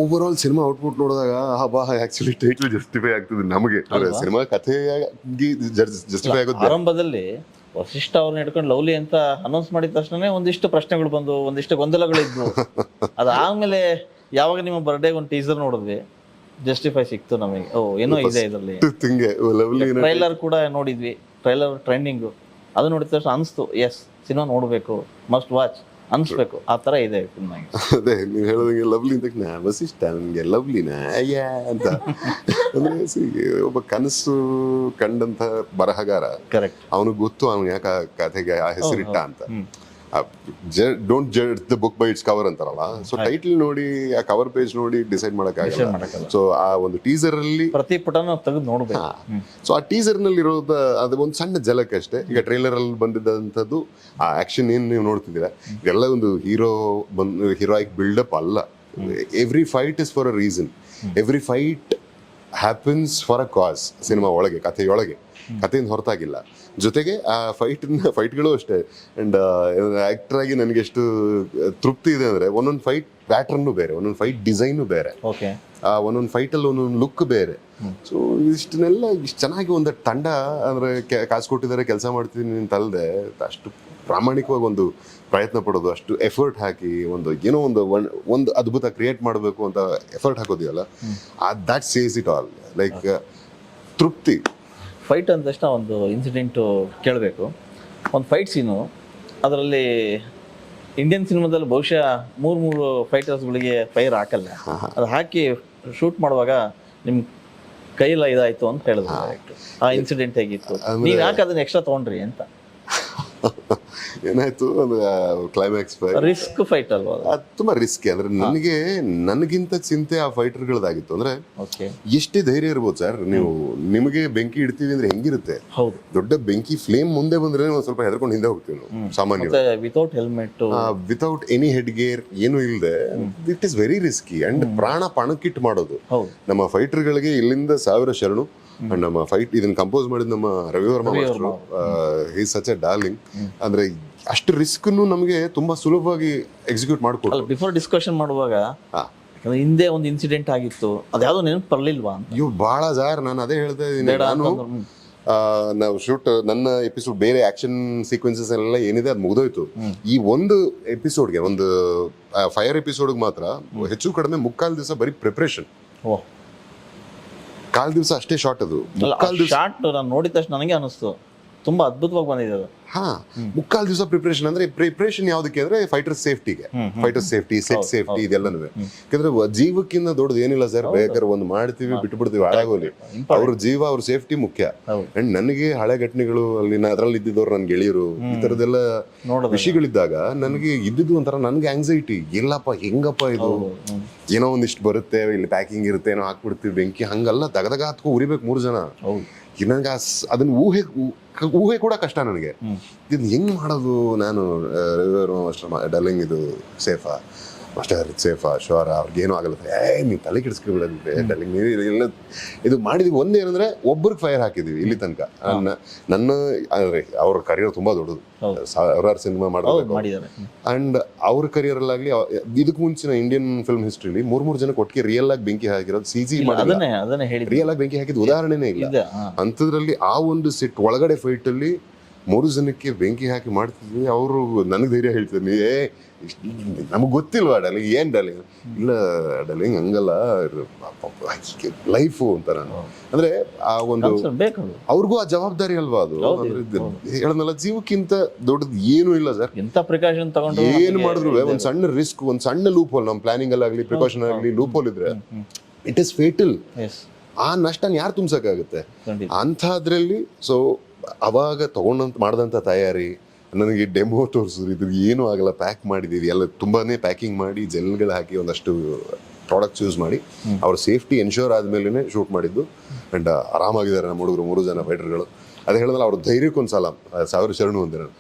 Speaker 2: ಓವರ್ ಆಲ್ ಸಿನಿಮಾ ಔಟ್ಪುಟ್ ನೋಡಿದಾಗ ಆಕ್ಚುಲಿ ಟೈಟ್ಲ್ ಜಸ್ಟಿಫೈ ಆಗ್ತದೆ ನಮಗೆ. ಸಿನಿಮಾ ಕಥೆ ಜಸ್ಟಿಫೈ ಆಗೋದು.
Speaker 1: ಆರಂಭದಲ್ಲಿ ವಸಿಷ್ಠ ಅವ್ರನ್ನ ಹಿಡ್ಕೊಂಡು ಲವ್ಲಿ ಅಂತ ಅನೌನ್ಸ್ ಮಾಡಿದ ತಕ್ಷಣ ಒಂದಿಷ್ಟು ಪ್ರಶ್ನೆಗಳು ಬಂದು, ಒಂದಿಷ್ಟು ಗೊಂದಲಗಳಿದ್ವು. ಅದಾದ್ಮೇಲೆ ಯಾವಾಗ ನಿಮ್ಮ ಬರ್ಡೇಗೆ ಒಂದು ಟೀಸರ್ ನೋಡಿದ್ವಿ, ಜಸ್ಟಿಫೈ ಸಿಕ್ತು ನಮಗೆ. ಏನೋ ಇದೆ ಇದರಲ್ಲಿ. ಟ್ರೈಲರ್ ಕೂಡ ನೋಡಿದ್ವಿ, ಟ್ರೈಲರ್ ಟ್ರೆಂಡಿಂಗ್, ಅದು ನೋಡಿದ ತಕ್ಷಣ ಅನಿಸ್ತು, ಎಸ್ ಸಿನಿಮಾ ನೋಡ್ಬೇಕು, ಮಸ್ಟ್ ವಾಚ್ ಅನ್ಸ್ಬೇಕು. ಆ ತರ ಇದೆ ಸಿನಿಮಾ.
Speaker 2: ಅದೇ ನೀವು ಹೇಳೋದಂಗೆ ಲವ್ಲಿ ಅಂತ, ವಸಿಷ್ಠ ನನಗೆ ಲವ್ಲಿನ ಅಯ್ಯ ಅಂತ. ಅಂದ್ರೆ ಒಬ್ಬ ಕನಸು ಕಂಡಂತ ಬರಹಗಾರ,
Speaker 1: ಕರೆಕ್ಟ್.
Speaker 2: ಅವನಿಗೆ ಗೊತ್ತು ಅವ್ನು ಯಾಕೆ ಕಥೆಗೆ ಆ ಹೆಸರಿಟ್ಟ ಅಂತ. Don't judge the book by it's cover ಅಂತಾರಲ್ಲ, ಸೊ ಟೈಟಲ್ ನೋಡಿ ಆ ಕವರ್ ಪೇಜ್ ನೋಡಿ ಡಿಸೈಡ್ ಮಾಡಕ್ಕಾಗಲ್ಲ. ಸೊ ಆ ಒಂದು ಟೀಸರ್ ಅಲ್ಲಿ
Speaker 1: ಪ್ರತಿ ಪುಟನೂ ತೆಗೆದು ನೋಡ್ಬೇಕು.
Speaker 2: ಸೊ ಆ ಟೀಸರ್ ನಲ್ಲಿ ಇರೋದು ಅದು ಒಂದು ಸಣ್ಣ ಝಲಕ್ ಅಷ್ಟೇ. ಈಗ ಟ್ರೈಲರ್ ಅಲ್ಲಿ ಬಂದಿದ್ದಂಥದ್ದು ಆ ಆಕ್ಷನ್ ಏನ್ ನೀವು ನೋಡ್ತಿದ್ದೀರಾ, ಇದೆಲ್ಲ ಒಂದು ಹೀರೋಯಿಕ್ ಬಿಲ್ಡಪ್ ಅಲ್ಲ. Every fight is for a reason, every fight happens for a cause. Cinema ಒಳಗೆ, ಕಥೆಯೊಳಗೆ, ಕಥೆಯಿಂದ ಹೊರತಾಗಿಲ್ಲ. ಜೊತೆಗೆ ಆ ಫೈಟ್ಗಳು ಅಷ್ಟೇ. ಅಂಡ್ ಆಕ್ಟರ್ ಆಗಿ ನನಗೆ ಎಷ್ಟು ತೃಪ್ತಿ ಇದೆ ಅಂದ್ರೆ, ಒಂದೊಂದು ಫೈಟ್ ಪ್ಯಾಟರ್ನು ಬೇರೆ, ಒಂದೊಂದು ಫೈಟ್ ಡಿಸೈನು ಬೇರೆ, ಒಂದೊಂದು ಫೈಟಲ್ಲಿ ಒಂದೊಂದು ಲುಕ್ ಬೇರೆ. ಸೊ ಇಷ್ಟನ್ನೆಲ್ಲ ಇಷ್ಟು ಚೆನ್ನಾಗಿ ಒಂದು ತಂಡ ಅಂದ್ರೆ ಕಾಸು ಕೊಟ್ಟಿದ್ದಾರೆ ಕೆಲಸ ಮಾಡ್ತೀನಿ ಅಂತ ಅಲ್ಲದೆ, ಅಷ್ಟು ಪ್ರಾಮಾಣಿಕವಾಗಿ ಒಂದು ಪ್ರಯತ್ನ ಪಡೋದು, ಅಷ್ಟು ಎಫರ್ಟ್ ಹಾಕಿ ಏನೋ ಒಂದು ಅದ್ಭುತ ಕ್ರಿಯೇಟ್ ಮಾಡಬೇಕು ಅಂತ ಎಫರ್ಟ್ ಹಾಕೋದಿಲ್ಲ, that says it all. Like ತೃಪ್ತಿ.
Speaker 1: ಫೈಟ್ ಅಂದ ತಕ್ಷಣ ಒಂದು ಇನ್ಸಿಡೆಂಟು ಕೇಳಬೇಕು. ಒಂದು ಫೈಟ್ ಸೀನು, ಅದರಲ್ಲಿ ಇಂಡಿಯನ್ ಸಿನಿಮಾದಲ್ಲಿ ಬಹುಶಃ ಮೂರು ಫೈಟರ್ಸ್ಗಳಿಗೆ ಫೈರ್ ಹಾಕಲ್ಲ, ಅದು ಹಾಕಿ ಶೂಟ್ ಮಾಡುವಾಗ ನಿಮ್ಮ ಕೈಯೆಲ್ಲ ಇದಾಯಿತು ಅಂತ ಹೇಳಿದ್ರು. ಆ ಇನ್ಸಿಡೆಂಟ್ ಹೇಗಿತ್ತು, ನೀವು ಯಾಕೆ ಅದನ್ನ ಎಕ್ಸ್ಟ್ರಾ ತೊಗೊಂಡ್ರಿ ಅಂತ?
Speaker 2: ಏನಾಯ್ತು ಅಂದ್ರೆ ಕ್ಲೈಮ್ಯಾಕ್ಸ್
Speaker 1: ರಿಸ್ಕ್ ಫೈಟ್ ಅಲ್ವಾ
Speaker 2: ಅದು? ತುಂಬಾ ರಿಸ್ಕಿ. ಅಂದ್ರೆ ನನಗಿಂತ ಚಿಂತೆ ಆ ಫೈಟರ್ಗಳದಾಗಿತ್ತು. ಅಂದ್ರೆ ಎಷ್ಟೇ ಧೈರ್ಯ ಇರ್ಬೋದು ಸರ್, ನಿಮಗೆ ಬೆಂಕಿ ಇಡ್ತೀವಿ ಅಂದ್ರೆ ಹೆಂಗಿರುತ್ತೆ?
Speaker 1: ಹೌದು,
Speaker 2: ದೊಡ್ಡ ಬೆಂಕಿ ಫ್ಲೇಮ್ ಮುಂದೆ ಬಂದ್ರೆ ಒಂದ್ ಸ್ವಲ್ಪ ಹೆದರ್ಕೊಂಡು ಹಿಂದೆ ಹೋಗ್ತೀವಿ ನಾವು ಸಾಮಾನ್ಯವಾಗಿ.
Speaker 1: Without helmet,
Speaker 2: without any head gear, ಏನು ಇಲ್ಲದೆ, it is very risky. And ಪ್ರಾಣ ಪಣಕ್ಕಿಟ್ಟು ಮಾಡೋದು. ನಮ್ಮ ಫೈಟರ್ಗಳಿಗೆ ಇಲ್ಲಿಂದ 1000 ಶರಣು. ನಮ್ಮ ಫೈಟ್ ಇದನ್ನ ಕಂಪೋಸ್ ಮಾಡಿದ ನಮ್ಮ Ravivarma master, he such a darling. ಅಂದ್ರೆ ಅಷ್ಟು ರಿಸ್ಕ್ ನಮಗೆ ತುಂಬಾ ಸುಲಭವಾಗಿ ಎಕ್ಸಿಕ್ಯೂಟ್ ಮಾಡ್ಕೊಡ್ತಾರೆ.
Speaker 1: ಬಿಫೋರ್ ಡಿಸ್ಕಷನ್ ಮಾಡುವಾಗ ಹಿಂದೆ ಒಂದು ಇನ್ಸಿಡೆಂಟ್ ಆಗಿತ್ತು, ಅದ್ಯಾವುದೋ ನೆನಪು ಬರ್ಲಿಲ್ವಾ ಅಂತ.
Speaker 2: ಇವು ಬಹಳ ಜಾರ್, ನಾನು ಅದೇ ಹೇಳ್ತಾ ಇದ್ದೀನಿ. ನಾವು ಶೂಟ್ ನನ್ನ ಎಪಿಸೋಡ್ ಬೇರೆ ಆಕ್ಷನ್ ಸೀಕ್ವೆನ್ಸಸ್ ಎಲ್ಲ ಏನಿದೆ ಅದು ಮುಗಿದೋಯ್ತು. ಈ ಒಂದು ಎಪಿಸೋಡ್ಗೆ, ಒಂದು ಫೈರ್ ಎಪಿಸೋಡ್ಗೆ ಮಾತ್ರ ಹೆಚ್ಚು ಕಡಿಮೆ 3/4 ದಿವಸ ಬರೀ ಪ್ರಿಪ್ರೇಷನ್. ಕಾಲ್ ದಿವಸ ಅಷ್ಟೇ ಶಾರ್ಟ್. ಅದು
Speaker 1: ಶಾರ್ಟ್ ನಾನು ನೋಡಿದ ತಕ್ಷಣ ನನಗೆ ಅನಿಸ್ತು ತುಂಬಾ ಅದ್ಭುತವಾಗಿ ಬಂದಿದೆ ಅದು.
Speaker 2: 3/4 ದಿವಸ ಪ್ರಿಪರೇಷನ್. ಅಂದ್ರೆ ಪ್ರಿಪರೇಷನ್ ಯಾವ್ದಕ್ಕೆ ಅಂದ್ರೆ ಫೈಟರ್ ಸೇಫ್ಟಿಗೆ, ಫೈಟರ್ ಸೇಫ್ಟಿ, ಸೆಟ್ ಸೇಫ್ಟಿ, ಇದೆಲ್ಲನೂ. ಯಾಕಂದ್ರೆ ಜೀವಕ್ಕಿಂತ ದೊಡ್ಡದು ಏನಿಲ್ಲ ಸರ್. ಬೇಕಾದ್ರೆ ಒಂದು ಮಾಡ್ತೀವಿ, ಬಿಟ್ಬಿಡ್ತೀವಿ, ಹಾಳಾಗೋಲಿ. ಅವ್ರ ಜೀವ, ಅವ್ರ ಸೇಫ್ಟಿ ಮುಖ್ಯ. ಅಂಡ್ ನನಗೆ ಹಳೆ ಘಟನೆಗಳು ಅಲ್ಲಿ ಅದ್ರಲ್ಲಿ ಇದ್ದಿದ್ದವ್ರು ನನ್ನ ಗೆಳೆಯರು, ಈ ತರದೆಲ್ಲ ವಿಷಯಗಳಿದ್ದಾಗ ನನಗೆ ಇದ್ದಿದ್ದು ಒಂಥರ ನನ್ಗೆ ಆಂಗ್ಸೈಟಿ. ಎಲ್ಲಪ್ಪ ಹೆಂಗಪ್ಪ ಇದು, ಏನೋ ಒಂದಿಷ್ಟು ಬರುತ್ತೆ, ಇಲ್ಲಿ ಪ್ಯಾಕಿಂಗ್ ಇರುತ್ತೆ, ಏನೋ ಹಾಕ್ಬಿಡ್ತೀವಿ ಬೆಂಕಿ, ಹಂಗಲ್ಲ ದಗದಗ ಹತ್ಕೊ ಉರಿಬೇಕು 3 ಜನ. ನನಗೆ ಅದನ್ನ ಊಹೆ ಕೂಡ ಕಷ್ಟ ನನಗೆ. ಇದನ್ನ ಹೆಂಗ್ ಮಾಡೋದು? ನಾನು ಡಲ್ಲಿಂಗ್ ಇದು ಸೇಫಾ ಮಾಸ್ಟರ್, ಸೇಫಾ ಶೋರ, ಅವ್ರಿಗೇನು ಆಗಲ್ಲ, ನೀವು ತಲೆ ಕೆಡಿಸ್ಕೊಬಿಡೋದಿದೆ ಡಲ್ಲಿಂಗ್ ಎಲ್ಲ ಇದು ಮಾಡಿದ್ವಿ. ಒಂದೇನಂದ್ರೆ ಒಬ್ಬರಿಗೆ ಫೈರ್ ಹಾಕಿದ್ವಿ ಇಲ್ಲಿ ತನಕ. ನನ್ನ ಅವ್ರ ಕರಿಯರ್ ತುಂಬಾ ದೊಡ್ಡದು, 1000 ಸಿನಿಮಾ ಮಾಡಿದ್ದಾರೆ. ಅಂಡ್ ಅವ್ರ ಕರಿಯರ್ ಅಲ್ಲಾಗ್ಲಿ, ಇದಕ್ಕೆ ಮುಂಚಿನ ಇಂಡಿಯನ್ ಫಿಲ್ಮ್ ಹಿಸ್ಟ್ರಿಲಿ 3 ಜನಕ್ಕೆ ಒಟ್ಟಿಗೆ ರಿಯಲ್ ಆಗಿ ಬೆಂಕಿ ಹಾಕಿರೋದು, CG ರಿಯಲ್ ಆಗಿ ಬೆಂಕಿ ಹಾಕಿದ ಉದಾಹರಣೆನೇ ಇಲ್ಲ. ಅಂಥದ್ರಲ್ಲಿ ಆ ಒಂದು ಸೆಟ್ ಒಳಗಡೆ ಫೈಟ್ ಅಲ್ಲಿ 3 ಜನಕ್ಕೆ ಬೆಂಕಿ ಹಾಕಿ ಮಾಡ್ತಿದ್ವಿ. ಅವರು ನನಗೆ ಧೈರ್ಯ ಹೇಳ್ತೀನಿ, ನಮಗ್ ಗೊತ್ತಿಲ್ವಾ ಡಲಿಂಗ್ ಏನ್ ಡಲಿಂಗ್? ಇಲ್ಲ ಡಲಿಂಗ್ ಹಂಗಲ್ಲ, ಲೈಫು ಅಂತ. ನಾನು ಅಂದ್ರೆ ಆ ಒಂದು ಅವ್ರಿಗೂ ಆ ಜವಾಬ್ದಾರಿ ಅಲ್ವಾ ಅದು. ಹೇಳದ್ನಲ್ಲ, ಜೀವಕ್ಕಿಂತ ದೊಡ್ಡದು ಏನು ಇಲ್ಲ ಸರ್.
Speaker 1: ಎಂತ ಪ್ರಿಕಾಷನ್ ತಗೊಂಡು
Speaker 2: ಏನು ಮಾಡಿದ್ರು ಒಂದ್ ಸಣ್ಣ ರಿಸ್ಕ್, ಒಂದ್ ಸಣ್ಣ ಲೂಪ್ ಹೋಲ್, ನಮ್ ಪ್ಲಾನಿಂಗ್ ಅಲ್ಲಾಗ್ಲಿ, ಪ್ರಿಕಾಷನ್ ಆಗ್ಲಿ, ಲೂಪ್ ಹೋಲ್ ಇದ್ರೆ ಇಟ್ ಇಸ್ ಫೇಟಲ್. ಆ ನಷ್ಟನ ಯಾರು ತುಂಬ್ಸಕ್ಕಾಗುತ್ತೆ ಅಂಥದ್ರಲ್ಲಿ? ಸೊ ಅವಾಗ ತಗೊಂಡಂತ ಮಾಡಿದಂಥ ತಯಾರಿ, ನನಗೆ ಡೆಮೋ ತೋರಿಸಿದ್ರು, ಇದು ಏನೂ ಆಗಲ್ಲ, ಪ್ಯಾಕ್ ಮಾಡಿದ್ದೀವಿ ಎಲ್ಲ, ತುಂಬಾನೇ ಪ್ಯಾಕಿಂಗ್ ಮಾಡಿ ಜೆಲ್ಗಳು ಹಾಕಿ ಒಂದಷ್ಟು ಪ್ರಾಡಕ್ಟ್ಸ್ ಯೂಸ್ ಮಾಡಿ ಅವ್ರ ಸೇಫ್ಟಿ ಎನ್ಶೋರ್ ಆದ್ಮೇಲೆ ಶೂಟ್ ಮಾಡಿದ್ದು. ಅಂಡ್ ಆರಾಮಾಗಿದ್ದಾರೆ ನಮ್ಮ ಹುಡುಗರು 3 ಜನ ಫೈಟರ್ಗಳು. ಅದೇ ಹೇಳಿದ್ರೆ ಅವ್ರ ಧೈರ್ಯಕ್ಕೊಂದ್ಸಲ 1000 ಶರಣು ಅಂದೆ ನಾನು.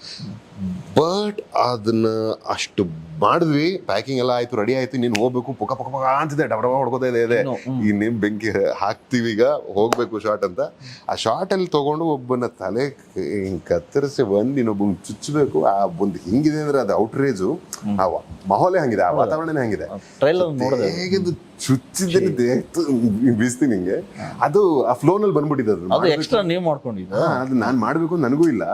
Speaker 2: ಬಟ್ ಅದನ್ನ ಅಷ್ಟು ಮಾಡಿದ್ವಿ, ಪ್ಯಾಕಿಂಗ್ ಎಲ್ಲ ಆಯ್ತು, ರೆಡಿ ಆಯ್ತು, ನೀನು ಹೋಗ್ಬೇಕು, ಪುಕ ಪುಕ ಪುಕ ಅಂತಿದೆ, ಡಬ ಹೊಡ್ಕೋತಾ ಇದೆ. ಈ ನಿಮ್ ಬೆಂಕಿ ಹಾಕ್ತಿವಿ, ಈಗ ಹೋಗ್ಬೇಕು ಶಾರ್ಟ್ ಅಂತ. ಆ ಶಾರ್ಟ್ ಅಲ್ಲಿ ತಗೊಂಡು ಒಬ್ಬನ ತಲೆ ಹಿಂಗ್ ಕತ್ತರಿಸಿ ಬಂದು ಇನ್ನೊಬ್ಬ ಚುಚ್ಚಬೇಕು. ಆ ಒಂದು ಹಿಂಗಿದೆ ಅಂದ್ರೆ ಅದು ಔಟ್ರೇಜು, ಆ ಮಾಹೋಲೆ ಹಂಗಿದೆ, ಆ ವಾತಾವರಣನೇ ಹಂಗಿದೆ. ಹೇಗೆ ಚುಚ್ಚಿದ್ರೆ ಬೀಸ್ತೀನಿ ಹಿಂಗೆ. ಅದು ಆ ಫ್ಲೋನಲ್ಲಿ ಬಂದ್ಬಿಟ್ಟಿದೆ. ಅದು ನಾನ್ ಮಾಡ್ಬೇಕು ನನಗೂ ಇಲ್ಲ,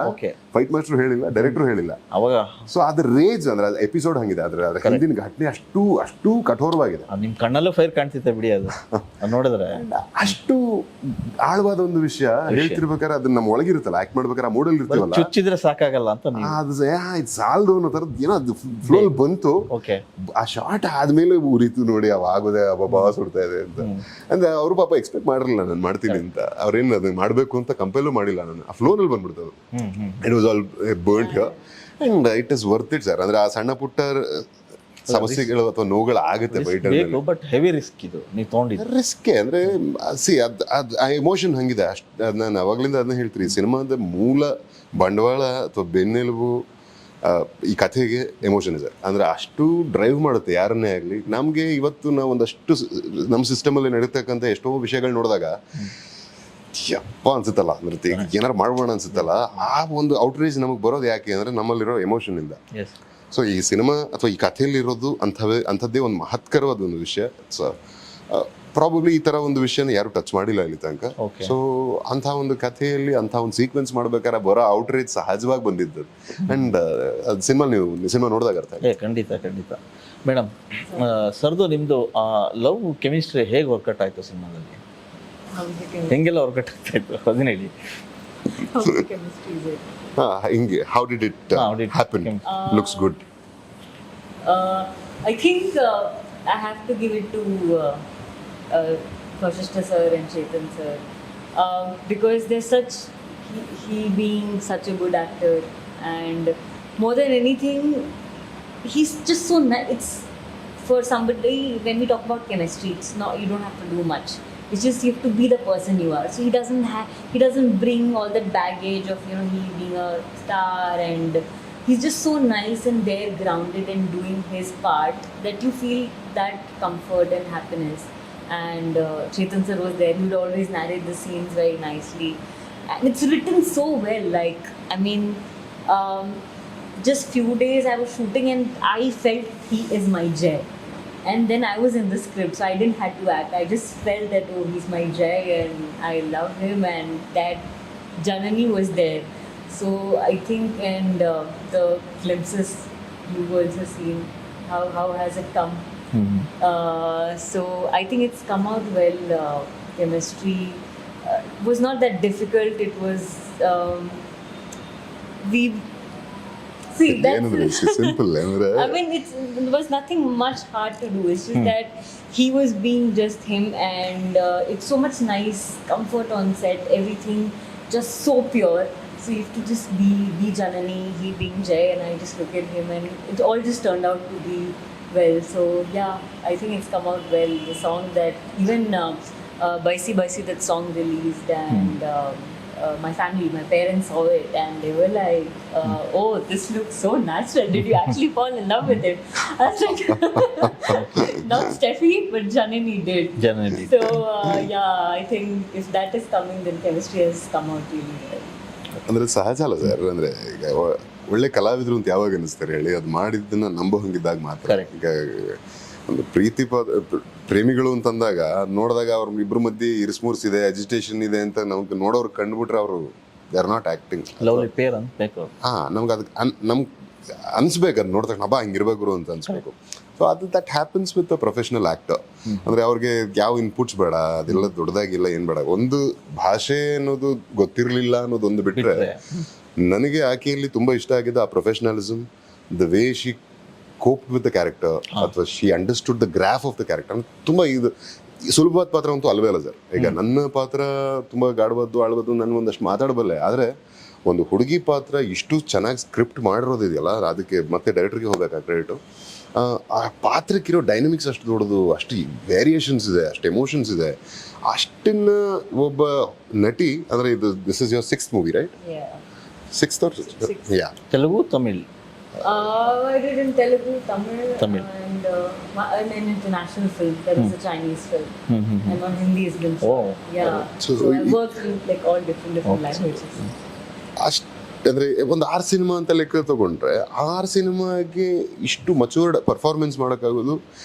Speaker 2: ಫೈಟ್ ಮಾಸ್ಟರ್ ಹೇಳಿಲ್ಲ, ಡೈರೆಕ್ಟರ್ ಹೇಳಿಲ್ಲ ಅವಾಗ. ಸೊ ಅದ್ರ ರೇಜ್ ಅಂದ್ರೆ ಎಪಿಸೋಡ್ ಹಂಗಿದೆ, ಅದ್ರ ಹಿಂದಿನ ಘಟನೆ ಅಷ್ಟು ಕಠೋರವಾಗಿದೆ.
Speaker 1: ನಿಮ್ ಕಣ್ಣಲ್ಲೂ ಫೈರ್ ಕಾಣ್ತಿತ್ತೆ ಬಿಡಿ, ಅದು ನೋಡಿದ್ರೆ
Speaker 2: ಅಷ್ಟು ಆಳವಾದ ಒಂದು ವಿಷಯ ಹೇಳ್ತಿರ್ಬೇಕಾದ್ರೆ ಅದನ್ನ ನಮ್ಮ ಒಳಗಿರುತ್ತಲ್ಲ, ಆಕ್ಟ್ ಮಾಡ್ಬೇಕಾದ್ರೆ ಆ ಮೂಡಲ್ಲಿ ಇರ್ತೀವಲ್ಲ,
Speaker 1: ಚುಚ್ಚಿದ್ರೆ ಸಾಕಾಗಲ್ಲ ಅಂತ
Speaker 2: ಅದು ಇದು ಸಾಲದು ಅನ್ನೋ ತರದ್ ಏನೋ ಅದು ಫ್ಲೋ ಬಂತು. ಆ ಶಾರ್ಟ್ ಆದ್ಮೇಲೆ ಉರಿತು ನೋಡಿ, ಅವ ಆಗೋದೇ ಬಾಬಾ ಸುಡ್ತಾ ಇದೆ ಅಂತ. ಅಂದ್ರೆ ಅವ್ರು ಪಾಪ ಎಕ್ಸ್ಪೆಕ್ಟ್ ಮಾಡಿರಲಿಲ್ಲ ನಾನು ಮಾಡ್ತೀನಿ ಅಂತ. ಅವ್ರೇನು ಅದನ್ನ ಮಾಡ್ಬೇಕು ಅಂತ ಕಂಪೇಲೂ ಮಾಡಿಲ್ಲ. ನಾನು ಆ ಫ್ಲೋನಲ್ಲಿ ಬಂದ್ಬಿಡ್ತದೆ. It was all burned here. And it is worth it sir. ಅಂದ್ರೆ ಆ ಸಣ್ಣ ಪುಟ್ಟ ಸಮಸ್ಯೆಗಳು ಅಥವಾ ನೋವುಗಳು ಆಗುತ್ತೆ ಫೈಟರ್
Speaker 1: ಬೇಕು, ಬಟ್ ಹೆವಿ ರಿಸ್ಕ್ ಇದು ನೀವು ತೊಗೊಂಡಿದ್ದು.
Speaker 2: ರಿಸ್ಕೆ ಅಂದ್ರೆ ಆ ಎಮೋಷನ್ ಹಂಗಿದೆ ಅಷ್ಟು. ನಾನು ಅವಾಗ್ಲಿಂದ ಅದನ್ನ ಹೇಳ್ತೀನಿ, ಸಿನಿಮಾದ ಮೂಲ ಬಂಡವಾಳ ಅಥವಾ ಬೆನ್ನೆಲುಬು ಈ ಕಥೆಗೆ ಎಮೋಷನ್ ಇದೆ. ಅಂದ್ರೆ ಅಷ್ಟು ಡ್ರೈವ್ ಮಾಡುತ್ತೆ ಯಾರನ್ನೇ ಆಗಲಿ. ನಮಗೆ ಇವತ್ತು ನಾವು ಒಂದಷ್ಟು ನಮ್ಮ ಸಿಸ್ಟಮಲ್ಲಿ ನಡೀತಕ್ಕಂಥ ಎಷ್ಟೋ ವಿಷಯಗಳು ನೋಡಿದಾಗ ಯಪ್ಪ ಅನ್ಸುತ್ತಲ್ಲ, ಅಂದ್ರೆ ಏನಾರು ಮಾಡ್ಬೋಣ ಅನ್ಸುತ್ತಲ್ಲ. ಆ ಒಂದು ಔಟ್ರೇಜ್ ನಮಗೆ ಬರೋದು ಯಾಕೆ ಅಂದ್ರೆ ನಮ್ಮಲ್ಲಿರೋ ಎಮೋಷನ್ ಇಂದ. ಸೊ ಈ ಸಿನಿಮಾ ಅಥವಾ ಈ ಕಥೆಯಲ್ಲಿರೋದು ಅಂಥದ್ದೇ ಒಂದು ಮಹತ್ಕರವಾದ ಒಂದು ವಿಷಯ. ಸೊ ಪ್ರಾಬಬ್ಲಿ ಈ ತರ ಒಂದು ವಿಷಯನ ಯಾರು ಟಚ್ ಮಾಡಿಲ್ಲ ಇಲ್ಲಿ ತನಕ. ಸೊ ಅಂಥ ಒಂದು ಕಥೆಯಲ್ಲಿ ಅಂಥ ಒಂದು ಸೀಕ್ವೆನ್ಸ್ ಮಾಡ್ಬೇಕಾದ್ರೆ ಬರೋ ಔಟ್ರೇಜ್ ಸಹಜವಾಗಿ ಬಂದಿದ್ದು. ಅಂಡ್ ಅದು ಸಿನಿಮಾ ನೋಡಿದಾಗ ಅರ್ಥ ಆಯ್ತು.
Speaker 1: ಖಂಡಿತ ಮೇಡಮ್. ಸರ್ದು ನಿಮ್ದು ಲವ್ ಕೆಮಿಸ್ಟ್ರಿ ಹೇಗೆ ವರ್ಕೌಟ್ ಆಯ್ತು ಸಿನಿಮಾದಲ್ಲಿ? ಹೆಂಗೆಲ್ಲ ವರ್ಕೌಟ್ ಆಗ್ತಾ ಇತ್ತು ಅದನ್ನ ಹೇಳಿ.
Speaker 2: ಹಿಂಗೆ how did it happen? Looks good.
Speaker 3: I think I have to give it to Kaushishta sir and Chetan sir, because they're such, he being such a good actor, and more than anything, he's just so nice. It's for somebody, when we talk about chemistry, it's not, you don't have to do much. It's just you have to be the person you are. So he doesn't bring all that baggage of, you know, he being a star, and he's just so nice and there, grounded and doing his part, that you feel that comfort and happiness. And Chetan sir was there. He would always narrate the scenes very nicely, and it's written so well. Like, I mean, just few days I was shooting and I felt he is my Jay. And then I was in the script, so I didn't have to act. I just felt that, oh, he's my Jay and I love him, and that Janani was there. So I think, and the glimpses you've also seen, how has it come? So I think it's come out well. Chemistry was not that difficult. It was we see that's
Speaker 2: simple.
Speaker 3: I mean, it was nothing much hard to do. It's just that he was being just him, and it's so much nice comfort on set. Everything just so pure. So you have to just be Janani, he being Jay, and I just look at him, and it all just turned out to be well. So yeah, I think it's come out well. The song that even Baisi Baisi, that song released, and my family, my parents saw it, and they were like, "Oh, this looks so natural. Did you actually fall in love with it?" I was like, "Not Steffi, but Janani did." So yeah, I think if that is coming, then chemistry has come out really well.
Speaker 2: ಅಂದ್ರೆ ಸಹಜ ಅಲ್ಲ sir. ಅಂದ್ರೆ ಈಗ ಒಳ್ಳೆ ಕಲಾವಿದರು ಅಂತ ಯಾವಾಗ ಅನಿಸ್ತಾರೆ ಹೇಳಿ, ಅದು ಮಾಡಿದ್ದನ್ನ ನಂಬೋ ಹಂಗಿದ್ದಾಗ ಮಾತ್ರ. ಈಗ ಒಂದು ಪ್ರೇಮಿಗಳು ಅಂತಂದಾಗ ನೋಡಿದಾಗ ಅವ್ರ ಇಬ್ರ ಮಧ್ಯೆ ಇರಿಸ್ಮೂರ್ಸ್ ಇದೆ, ಅಜಿಟೇಷನ್ ಇದೆ ಅಂತ ನಮ್ಗೆ ನೋಡೋರು ಕಂಡುಬಿಟ್ರೆ ಅವರು ದೇ ಆರ್ ನಾಟ್ ಆಕ್ಟಿಂಗ್. ನಮ್ಗೆ ಅದಕ್ಕೆ ನಮ್ಗೆ ಅನ್ಸ್ಬೇಕು, ಅದು ನೋಡಿದಾಗ ಹಬ್ಬ ಹಿಂಗಿರ್ಬೇಕು ಅಂತ ಅನ್ಸ್ಬೇಕು. ಸೊ ಅದು that happens with a professional actor. ಅಂದ್ರೆ ಅವ್ರಿಗೆ ಯಾವ ಇನ್ಪುಟ್ಸ್ ಬೇಡ, ಅದೆಲ್ಲ ದೊಡ್ಡದಾಗಿಲ್ಲ, ಏನ್ ಬೇಡ. ಒಂದು ಭಾಷೆ ಅನ್ನೋದು ಗೊತ್ತಿರಲಿಲ್ಲ ಅನ್ನೋದೊಂದು ಬಿಟ್ರೆ, ನನಗೆ ಆಕೆಯಲ್ಲಿ ತುಂಬಾ ಇಷ್ಟ ಆಗಿದ್ದು ಆ professionalism, the way she cope with the character, ಅಥವಾ she understood the graph of the character. ತುಂಬಾ ಇದು ಸುಲಭವಾದ ಪಾತ್ರ ಅಂತೂ ಅಲ್ವೇ ಅಲ್ಲ ಸರ್. ಈಗ ನನ್ನ ಪಾತ್ರ ತುಂಬಾ ಗಾಡಬದ್ದು ಆಳ್ಬದ್ದು, ನನ್ಗೆ ಒಂದಷ್ಟು ಮಾತಾಡಬಲ್ಲೆ. ಆದ್ರೆ ಒಂದು ಹುಡುಗಿ ಪಾತ್ರ ಇಷ್ಟು ಚೆನ್ನಾಗಿ ಸ್ಕ್ರಿಪ್ಟ್ ಮಾಡಿರೋದಿದೆಯಲ್ಲ, ಅದಕ್ಕೆ ಮತ್ತೆ ಡೈರೆಕ್ಟರ್ಗೆ ಹೋಗ್ಬೇಕಾ ಕ್ರೆಡಿಟು. ಆ ಪಾತ್ರಕ್ಕಿರೋ ಡೈನಮಿಕ್ಸ್ ಅಷ್ಟು ದೊಡ್ಡದು, ಅಷ್ಟು ವೇರಿಯೇಷನ್ಸ್ ಇದೆ, ಅಷ್ಟು ಎಮೋಷನ್ಸ್ ಇದೆ. ಅಷ್ಟನ್ನ ಒಬ್ಬ ನಟಿ, ಅಂದ್ರೆ ಇದು this is your 6th movie, right? Sixth or yeah.
Speaker 1: Telugu, Tamil.
Speaker 3: I did in Telugu, Tamil. And an international film. That is a Chinese film. And on Hindi has been.
Speaker 1: Oh.
Speaker 3: Yeah. So I worked in like all different languages.
Speaker 2: ಅಂದ್ರೆ ಒಂದು 6 cinema ಅಂತ ಲೆಕ್ಕ ತಗೊಂಡ್ರೆ, 6 ಸಿನಿಮಾಗೆ ಇಷ್ಟು matured performance ಮಾಡೋಕ್ಕಾಗೋದು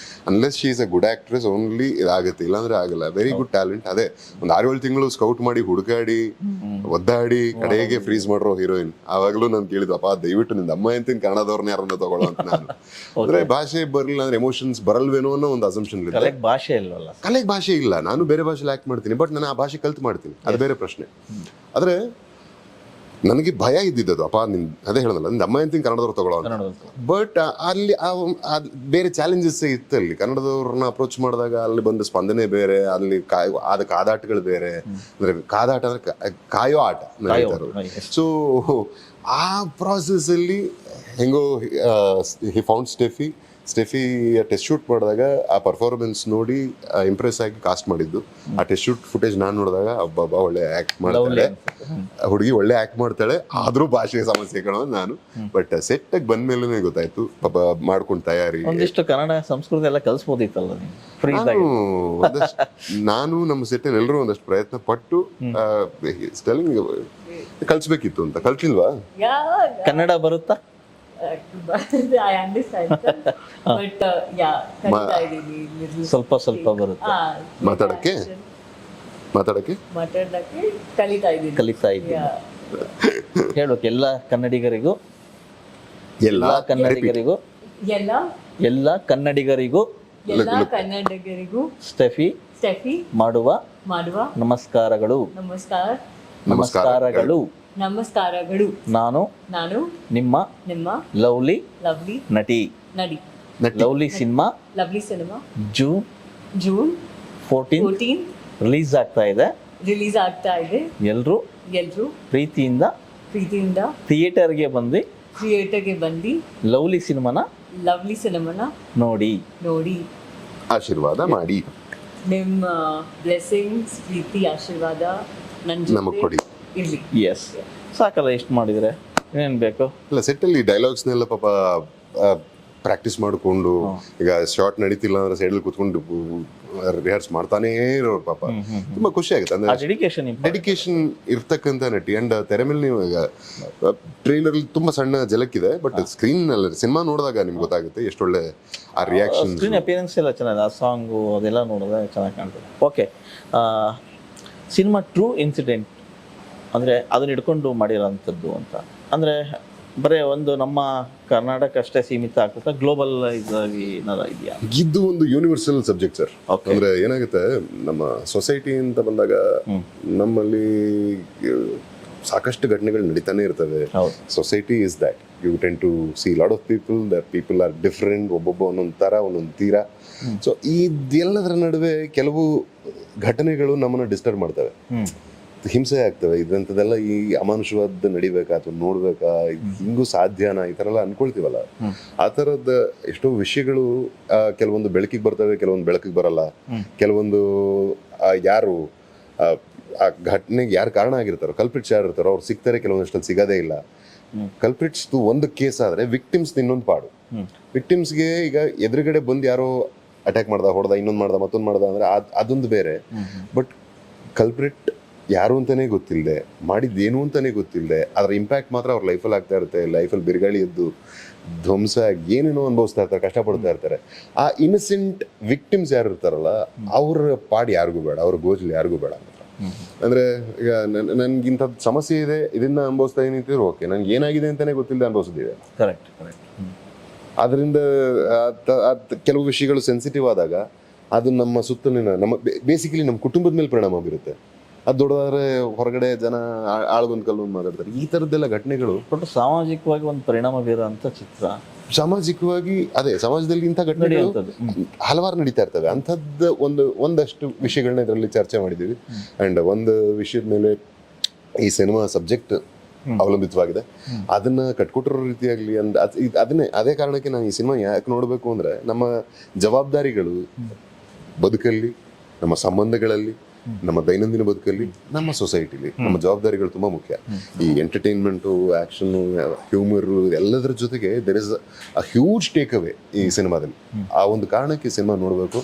Speaker 2: unless she is a good actress only ಇದಾಗುತ್ತೆ, ಇಲ್ಲಾಂದ್ರೆ ಆಗಲ್ಲ. Very good talent. ಅದೇ ಒಂದು 6-7 ತಿಂಗಳು ಸ್ಕೌಟ್ ಮಾಡಿ, ಹುಡುಕಾಡಿ, ಒದ್ದಾಡಿ, ಕಡೆಗೆ ಫ್ರೀಸ್ ಮಾಡಿರೋ ಹೀರೋಯಿನ್. ಆವಾಗಲೂ ನಾನು ಕೇಳಿದ್ವಪ್ಪ, ದಯವಿಟ್ಟು ನಿಂದ ಅಮ್ಮ ಅಂತೀನಿ ಕನ್ನಡದವ್ರನ್ನ ಯಾರನ್ನ ತಗೊಳ್ಳೋ ಅಂತ. ನಾನು ಅಂದ್ರೆ ಭಾಷೆ ಬರಲಿಲ್ಲ ಅಂದ್ರೆ ಎಮೋಷನ್ಸ್ ಬರಲ್ವೇನೋ ಅನ್ನೋ ಒಂದು ಅಸಂಪ್ಷನ್ ಇದೆ.
Speaker 1: ಕಲೆಗೆ ಭಾಷೆ ಇಲ್ಲ. ನಾನು ಬೇರೆ ಭಾಷೆಲಿ ಆಕ್ಟ್ ಮಾಡ್ತೀನಿ, ಬಟ್ ನಾನು ಆ ಭಾಷೆ ಕಲ್ತು ಮಾಡ್ತೀನಿ, ಅದು ಬೇರೆ ಪ್ರಶ್ನೆ. ಆದ್ರೆ
Speaker 2: ನನಗೆ ಭಯ ಇದ್ದಿದ್ದು ಅಪ್ಪ ನಿನ್ ಅದೇ ಹೇಳೋದಲ್ಲ ನಿಂದ ಅಮ್ಮ ಅಂತೀನಿ ಕನ್ನಡದವ್ರು ತಗೊಳ್ಳೋ
Speaker 1: ಕನ್ನಡದಲ್ಲಿ
Speaker 2: ಬಟ್ ಅಲ್ಲಿ ಬೇರೆ ಚಾಲೆಂಜಸ್ ಇತ್ತು ಅಲ್ಲಿ ಕನ್ನಡದವ್ರನ್ನ ಅಪ್ರೋಚ್ ಮಾಡಿದಾಗ ಅಲ್ಲಿ ಬಂದ ಸ್ಪಂದನೆ ಬೇರೆ ಅಲ್ಲಿ ಆದ ಕಾದಾಟಗಳು ಬೇರೆ ಅಂದ್ರೆ ಕಾದಾಟ ಅಂದ್ರೆ ಕಾಯೋ ಆಟ ಸೊ ಆ ಪ್ರಾಸೆಸ್ ಅಲ್ಲಿ ಹೆಂಗೋ he found Steffi test shoot ಮಾಡಿದಾಗ ಆ ಪರ್ಫಾರ್ಮೆನ್ಸ್ ನೋಡಿ ಇಂಪ್ರೆಸ್ ಆಗಿ ಕಾಸ್ಟ್ ಮಾಡಿದ್ದು ಆ ಟೆಸ್ಟ್ ಶೂಟ್ ಫುಟೇಜ್ ನಾನು ನೋಡಿದಾಗ ಅಬ್ಬಬ್ಬಾ ಒಳ್ಳೆ ಆಕ್ಟ್ ಮಾಡ್ತಾಳೆ ಹುಡುಗಿ ಒಳ್ಳೆ ಆಕ್ಟ್ ಮಾಡ್ತಾಳೆ ಆದ್ರೂ ಭಾಷೆಗೆ ಸಮಸ್ಯೆ ಕಾಣೋದು ನಾನು ಬಟ್ ಸೆಟ್ ಆಗಿ ಬಂದ್ಮೇಲೆ ಗೊತ್ತಾಯ್ತು ಪಾಪ ಮಾಡ್ಕೊಂಡು ತಯಾರಿ
Speaker 1: ಒಂದಿಷ್ಟು ಕನ್ನಡ ಸಂಸ್ಕೃತಿ ಎಲ್ಲ ಕಲಿಸ್ಬೋದಿತ್ತಲ್ಲ
Speaker 2: ನಾನು ನಮ್ಮ ಸೆಟ್ ಎಲ್ಲರೂ ಒಂದಷ್ಟು ಪ್ರಯತ್ನ ಪಟ್ಟು ಕಲ್ಸ್ಬೇಕಿತ್ತು ಅಂತ ಕಲ್ತಿಲ್ವಾ
Speaker 1: ಕನ್ನಡ ಬರುತ್ತಾ
Speaker 3: I understand, but yeah, ಕಲಿತಾ ಇದ್ದೀನಿ
Speaker 1: ಸ್ವಲ್ಪ ಬರುತ್ತೆ
Speaker 2: ಮಾತಾಡಕ್ಕೆ
Speaker 3: ಕಲಿತಾ ಇದ್ದೀನಿ.
Speaker 1: ಕಲಿತಾ ಇದ್ದೀನಿ ಹೇಳ್ಬೇಕು ಎಲ್ಲ ಕನ್ನಡಿಗರಿಗೂ
Speaker 2: ಎಲ್ಲ
Speaker 1: ಎಲ್ಲ ಕನ್ನಡಿಗರಿಗೂ ಸ್ಟೆಫಿ ಮಾಡುವ ನಮಸ್ಕಾರಗಳು. ನಾನು ನಿಮ್ಮ ಲವ್ಲಿ ನಟಿ. ಲವ್ಲಿ ಸಿನಿಮಾ ಜೂನ್ 14 ರಿಲೀಸ್ ಆಗ್ತಾ ಇದೆ. ಎಲ್ರೂ ಪ್ರೀತಿಯಿಂದ ಥಿಯೇಟರ್ಗೆ ಬಂದು ಲವ್ಲಿ ಸಿನಿಮಾನ ನೋಡಿ
Speaker 2: ಆಶೀರ್ವಾದ ಮಾಡಿ
Speaker 3: ನಿಮ್ಮ ಬ್ಲೆಸ್ಸಿಂಗ್ಸ್ ಪ್ರೀತಿ ಆಶೀರ್ವಾದ
Speaker 2: ನಮಗ್ ಕೊಡಿ.
Speaker 3: ಇರ್ಲಿ.
Speaker 1: ಎಸ್ ಸಾಕಲ್ಲ ಎಷ್ಟು ಮಾಡಿದ್ರೆ ಏನೇನು ಬೇಕು.
Speaker 2: ಇಲ್ಲ ಸೆಟ್ಟಲ್ಲಿ ಡೈಲಾಗ್ಸ್ನೆಲ್ಲ ಪಾಪ ಪ್ರಾಕ್ಟೀಸ್ ಮಾಡಿಕೊಂಡು ಈಗ ಶಾರ್ಟ್ ನಡೀತಿಲ್ಲ ಅಂದ್ರೆ ಸೈಡಲ್ಲಿ ಕೂತ್ಕೊಂಡು ರಿಹರ್ಸ್ ಮಾಡ್ತಾನೇ ಇರೋರು ಪಾಪ ತುಂಬಾ ಖುಷಿ ಆಗುತ್ತೆ. ಅಂದ್ರೆ ಡೆಡಿಕೇಶನ್ ಇರ್ತಕ್ಕಂಥ ನಟಿ ಅಂಡ್ ತೆರೆ ಮೇಲೆ ನೀವು ಈಗ ಟ್ರೈಲರ್ ತುಂಬಾ ಸಣ್ಣ ಜಲಕ್ಕಿದೆ ಬಟ್ ಸ್ಕ್ರೀನ್ ನಲ್ಲಿ ಸಿನಿಮಾ ನೋಡಿದಾಗ ನಿಮ್ಗೆ ಗೊತ್ತಾಗುತ್ತೆ ಎಷ್ಟೊಳ್ಳೆ ಆ ರಿಯಾಕ್ಷನ್
Speaker 1: ಸ್ಕ್ರೀನ್ ಅಪಿಯರೆನ್ಸ್ ಎಲ್ಲ ಚೆನ್ನಾಗಿದೆ. ಆ ಸಾಂಗು ಅದೆಲ್ಲ ನೋಡಿದ್ರೆ ಚೆನ್ನಾಗಿ ಕಾಣ್ತದೆ. ಓಕೆ, ಸಿನಿಮಾ ಟ್ರೂ ಇನ್ಸಿಡೆಂಟ್ ಅಂದರೆ ಅದನ್ನ ಹಿಡ್ಕೊಂಡು ಮಾಡಿರೋಂಥದ್ದು ಅಂತ ಅಂದರೆ ಬರೀ ಒಂದು ನಮ್ಮ ಕರ್ನಾಟಕ ಅಷ್ಟೇ ಸೀಮಿತ ಆಗ್ತದೆ, ಗ್ಲೋಬಲ್ ಇದಾಗಿ ಏನಾರ ಇದೆಯಾ?
Speaker 2: ಇದು ಒಂದು ಯೂನಿವರ್ಸಲ್ ಸಬ್ಜೆಕ್ಟ್ ಸರ್. ಅಂದ್ರೆ ಏನಾಗುತ್ತೆ, ನಮ್ಮ ಸೊಸೈಟಿ ಅಂತ ಬಂದಾಗ ನಮ್ಮಲ್ಲಿ ಸಾಕಷ್ಟು ಘಟನೆಗಳು ನಡೀತಾನೆ ಇರ್ತವೆ. Society is that you tend to see lot of people are different, ಒಬ್ಬೊಬ್ಬ ಒಂದೊಂದು ಥರ ಒಂದೊಂದು ತೀರ. ಸೊ ಇದೆಲ್ಲದರ ನಡುವೆ ಕೆಲವು ಘಟನೆಗಳು ನಮ್ಮನ್ನು ಡಿಸ್ಟರ್ಬ್ ಮಾಡ್ತವೆ, ಹಿಂಸೆ ಆಗ್ತವೆ. ಇದಂಥದ್ದೆಲ್ಲ ಈ ಅಮಾನುಷವಾದ ನಡಿಬೇಕಾ ಅಥವಾ ನೋಡ್ಬೇಕಾ, ಹಿಂಗೂ ಸಾಧ್ಯನಾ, ಈ ಥರ ಎಲ್ಲ ಅನ್ಕೊಳ್ತೀವಲ್ಲ. ಆ ಥರದ ಎಷ್ಟೋ ವಿಷಯಗಳು ಕೆಲವೊಂದು ಬೆಳಕಿಗೆ ಬರ್ತವೆ, ಕೆಲವೊಂದು ಬೆಳಕಿಗೆ ಬರಲ್ಲ. ಕೆಲವೊಂದು ಯಾರು ಆ ಘಟನೆಗೆ ಯಾರು ಕಾರಣ ಆಗಿರ್ತಾರೋ, ಕಲ್ಪ್ರಿಟ್ಸ್ ಯಾರು ಇರ್ತಾರೋ ಅವ್ರು ಸಿಗ್ತಾರೆ, ಕೆಲವೊಂದಷ್ಟಲ್ಲಿ ಸಿಗೋದೇ ಇಲ್ಲ. ಕಲ್ಪ್ರಿಟ್ಸ್ ಒಂದು ಕೇಸ್ ಆದರೆ ವಿಕ್ಟಿಮ್ಸ್ ಇನ್ನೊಂದು ಪಾಡು. ವಿಕ್ಟಿಮ್ಸ್ಗೆ ಈಗ ಎದುರುಗಡೆ ಬಂದು ಯಾರೋ ಅಟ್ಯಾಕ್ ಹೊಡೆದ, ಇನ್ನೊಂದು ಮಾಡ್ದ, ಮತ್ತೊಂದು ಮಾಡ್ದ ಅಂದ್ರೆ ಅದೊಂದು ಬೇರೆ. ಬಟ್ ಕಲ್ಪ್ರಿಟ್ ಯಾರು ಅಂತಾನೆ ಗೊತ್ತಿಲ್ಲದೆ, ಮಾಡಿದ್ದೇನು ಅಂತಾನೆ ಗೊತ್ತಿಲ್ಲದೆ, ಅದರ ಇಂಪ್ಯಾಕ್ಟ್ ಮಾತ್ರ ಅವ್ರ ಲೈಫಲ್ಲಿ ಆಗ್ತಾ ಇರುತ್ತೆ. ಲೈಫಲ್ಲಿ ಬಿರುಗಾಳಿ ಎದ್ದು ಧ್ವಂಸ ಏನೇನೋ ಅನುಭವಿಸ್ತಾ ಇರ್ತಾರೆ, ಕಷ್ಟಪಡ್ತಾ ಇರ್ತಾರೆ. ಆ ಇನ್ನಸೆಂಟ್ ವಿಕ್ಟಿಮ್ಸ್ ಯಾರು ಇರ್ತಾರಲ್ಲ ಅವ್ರ ಪಾಡು ಯಾರಿಗೂ ಬೇಡ, ಅವ್ರ ಗೋಜಲು ಯಾರಿಗೂ ಬೇಡ. ಅಂದ್ರೆ ಈಗ ನನ್ಗಿಂಥದ್ದು ಸಮಸ್ಯೆ ಇದೆ, ಇದನ್ನ ಅನುಭವಿಸ್ತಾ ಇದೀನಿ, ಓಕೆ, ನನ್ಗೆ ಏನಾಗಿದೆ ಅಂತಾನೆ ಗೊತ್ತಿಲ್ಲದೆ ಅನುಭವಿಸಿದ್ದೀವಿ.
Speaker 1: ಕರೆಕ್ಟ್.
Speaker 2: ಅದರಿಂದ ಕೆಲವು ವಿಷಯಗಳು ಸೆನ್ಸಿಟಿವ್ ಆದಾಗ ಅದು ನಮ್ಮ ಸುತ್ತಲಿನ ಬೇಸಿಕಲಿ ನಮ್ಮ ಕುಟುಂಬದ ಮೇಲೆ ಪರಿಣಾಮ ಬೀರುತ್ತೆ. ಅದು ದೊಡ್ಡದಾದ್ರೆ ಹೊರಗಡೆ ಜನ ಆಳ್ಗೊಂದು ಕಲ್ಲು ಮಾತಾಡ್ತಾರೆ. ಈ ಥರದ್ದೆಲ್ಲ ಘಟನೆಗಳು
Speaker 1: ಸಾಮಾಜಿಕವಾಗಿ ಒಂದು ಪರಿಣಾಮ ಬೀರುವಂಥ ಚಿತ್ರ.
Speaker 2: ಸಾಮಾಜಿಕವಾಗಿ ಅದೇ ಸಮಾಜದಲ್ಲಿ ಇಂಥ ಘಟನೆಗಳು ಹಲವಾರು ನಡೀತಾ ಇರ್ತವೆ. ಅಂಥದ್ದು ಒಂದಷ್ಟು ವಿಷಯಗಳನ್ನ ಇದರಲ್ಲಿ ಚರ್ಚೆ ಮಾಡಿದ್ದೀವಿ. ಆ್ಯಂಡ್ ಒಂದು ವಿಷಯದ ಮೇಲೆ ಈ ಸಿನಿಮಾ ಸಬ್ಜೆಕ್ಟ್ ಅವಲಂಬಿತವಾಗಿದೆ. ಅದನ್ನ ಕಟ್ಕೊಟ್ಟಿರೋ ರೀತಿಯಾಗಲಿ ಅದೇ ಕಾರಣಕ್ಕೆ ನಾನು ಈ ಸಿನಿಮಾ ಯಾಕೆ ನೋಡಬೇಕು ಅಂದ್ರೆ, ನಮ್ಮ ಜವಾಬ್ದಾರಿಗಳು ಬದುಕಲ್ಲಿ, ನಮ್ಮ ಸಂಬಂಧಗಳಲ್ಲಿ, ನಮ್ಮ ದೈನಂದಿನ ಬದುಕಲ್ಲಿ, ನಮ್ಮ ಸೊಸೈಟಿಲಿ ನಮ್ಮ ಜವಾಬ್ದಾರಿಗಳು ತುಂಬಾ ಮುಖ್ಯ. ಈ ಎಂಟರ್ಟೈನ್ಮೆಂಟು, ಆಕ್ಷನ್, ಹ್ಯೂಮರ್ ಎಲ್ಲದರ ಜೊತೆಗೆ there is a huge takeaway ಈ ಸಿನಿಮಾದಲ್ಲಿ. ಆ ಒಂದು ಕಾರಣಕ್ಕೆ ಸಿನಿಮಾ ನೋಡಬೇಕು.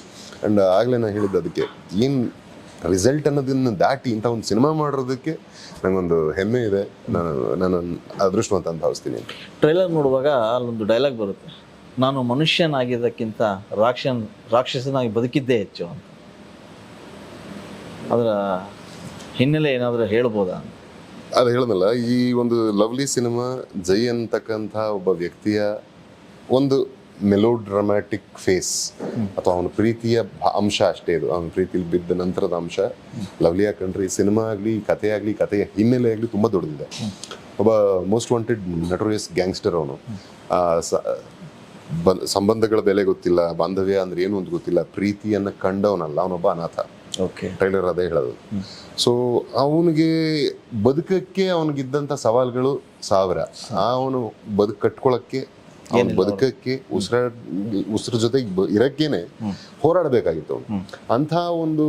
Speaker 2: ಅಂಡ್ ಆಗ್ಲೇ ನಾನು ಹೇಳಿದ್ದು, ಅದಕ್ಕೆ ಏನ್ ರಿಸಲ್ಟ್ ಅನ್ನೋದನ್ನ ದಾಟಿ ಇಂಥ ಒಂದು ಸಿನಿಮಾ ಮಾಡಿರೋದಕ್ಕೆ ನಂಗೊಂದು ಹೆಮ್ಮೆ ಇದೆ. ನಾನು ಅದೃಷ್ಟವಂತ ಅಂತ ಭಾವಿಸ್ತೀನಿ.
Speaker 1: ಟ್ರೈಲರ್ ನೋಡುವಾಗ ಅಲ್ಲೊಂದು ಡೈಲಾಗ್ ಬರುತ್ತೆ, ನಾನು ಮನುಷ್ಯನಾಗಿದ್ದಕ್ಕಿಂತ ರಾಕ್ಷಸನಾಗಿ ಬದುಕಿದ್ದೇ ಹೆಚ್ಚು ಅಂತ. ಅದರ ಹಿನ್ನೆಲೆ ಏನಾದರೂ ಹೇಳ್ಬೋದಾ?
Speaker 2: ಅದು ಹೇಳೋದಲ್ಲ, ಈ ಒಂದು ಲವ್ಲಿ ಸಿನಿಮಾ ಜೈ ಅಂತಕ್ಕಂಥ ಒಬ್ಬ ವ್ಯಕ್ತಿಯ ಒಂದು ಮೆಲೋ ಡ್ರಾಮ್ಯಾಟಿಕ್ ಫೇಸ್ ಅಥವಾ ಅವನ ಪ್ರೀತಿಯ ಅಂಶ ಅಷ್ಟೇ. ಇದು ಅವನ ಪ್ರೀತಿಲಿ ಬಿದ್ದ ನಂತರದ ಅಂಶ. ಲವ್ಲಿ ಯಾಕಂದ್ರೆ ಈ ಸಿನಿಮಾ ಆಗಲಿ, ಕಥೆ ಆಗಲಿ, ಕಥೆಯ ಹಿನ್ನೆಲೆ ಆಗಲಿ ತುಂಬ ದೊಡ್ಡದಿದೆ. ಒಬ್ಬ ಮೋಸ್ಟ್ ವಾಂಟೆಡ್ ನಟೋರಿಯಸ್ ಗ್ಯಾಂಗ್ಸ್ಟರ್ ಅವನು. ಸಂಬಂಧಗಳ ಬೆಲೆ ಗೊತ್ತಿಲ್ಲ, ಬಾಂಧವ್ಯ ಅಂದ್ರೆ ಏನು ಅಂತ ಗೊತ್ತಿಲ್ಲ, ಪ್ರೀತಿಯನ್ನ ಕಂಡವನಲ್ಲ, ಅವನೊಬ್ಬ ಅನಾಥ.
Speaker 1: ಓಕೆ.
Speaker 2: ಟ್ರೈಲರ್ ಅದೇ ಹೇಳೋದು. ಸೊ ಅವನಿಗೆ ಬದುಕಕ್ಕೆ ಅವನಿಗಿದ್ದಂಥ ಸವಾಲುಗಳು 1000. ಅವನು ಕಟ್ಕೊಳಕ್ಕೆ, ಅವನು ಬದುಕಕ್ಕೆ, ಉಸಿರ ಜೊತೆ ಇರಕ್ಕೇನೆ ಹೋರಾಡಬೇಕಾಗಿತ್ತು ಅವನು. ಅಂಥ ಒಂದು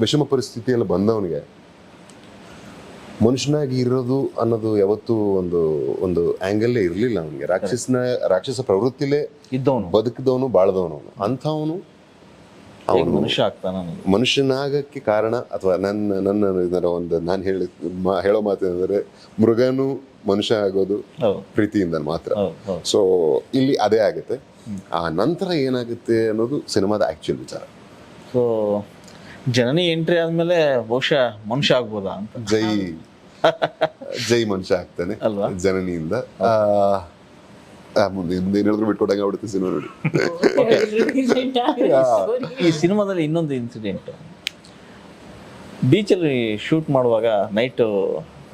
Speaker 2: ವಿಷಮ ಪರಿಸ್ಥಿತಿಯಲ್ಲಿ ಬಂದವನಿಗೆ ಮನುಷ್ಯನಾಗಿ ಇರೋದು ಅನ್ನೋದು ಯಾವತ್ತೂ ಒಂದು ಆಂಗಲ್ಲೇ ಇರಲಿಲ್ಲ ಅವನಿಗೆ. ರಾಕ್ಷಸ ಪ್ರವೃತ್ತಿಲೇ
Speaker 1: ಇದ್ದವನು,
Speaker 2: ಬದುಕಿದವನು, ಬಾಳ್ದವನು ಅವನು. ಅಂಥವನು ಅವನು
Speaker 1: ಮನುಷ್ಯ ಆಗ್ತಾನ.
Speaker 2: ಮನುಷ್ಯನಾಗಕ್ಕೆ ಕಾರಣ, ಅಥವಾ ನಾನು ಹೇಳೋ ಮಾತೇನೆಂದರೆ, ಮೃಗನು ಮನುಷ್ಯ ಆಗೋದು ಪ್ರೀತಿಯಿಂದ ಮಾತ್ರ. ಸೊ ಇಲ್ಲಿ ಅದೇ ಆಗುತ್ತೆ. ಆ ನಂತರ ಏನಾಗುತ್ತೆ ಅನ್ನೋದು ಸಿನಿಮಾದ ಆಕ್ಚುಯಲ್ ವಿಚಾರ.
Speaker 1: ಸೊ ಜನನಿ ಎಂಟ್ರಿ ಆದ್ಮೇಲೆ ಬಹುಶಃ ಮನುಷ್ಯ ಆಗ್ಬೋದಾ ಅಂತ.
Speaker 2: ಜೈ ಮನುಷ್ಯ ಆಗ್ತಾನೆ
Speaker 1: ಅಲ್ವಾ
Speaker 2: ಜನನಿಯಿಂದ. ಮುಂದೆ ಏನಾದ್ರು ಬಿಟ್ಕೊಡಂಗೆ ಆಗ್ಬಿಡುತ್ತೆ ಸಿನಿಮಾ ನೋಡಿ.
Speaker 1: ಈ ಸಿನಿಮಾದಲ್ಲಿ ಇನ್ನೊಂದು ಇನ್ಸಿಡೆಂಟ್, ಬೀಚಲ್ಲಿ ಶೂಟ್ ಮಾಡುವಾಗ ನೈಟ್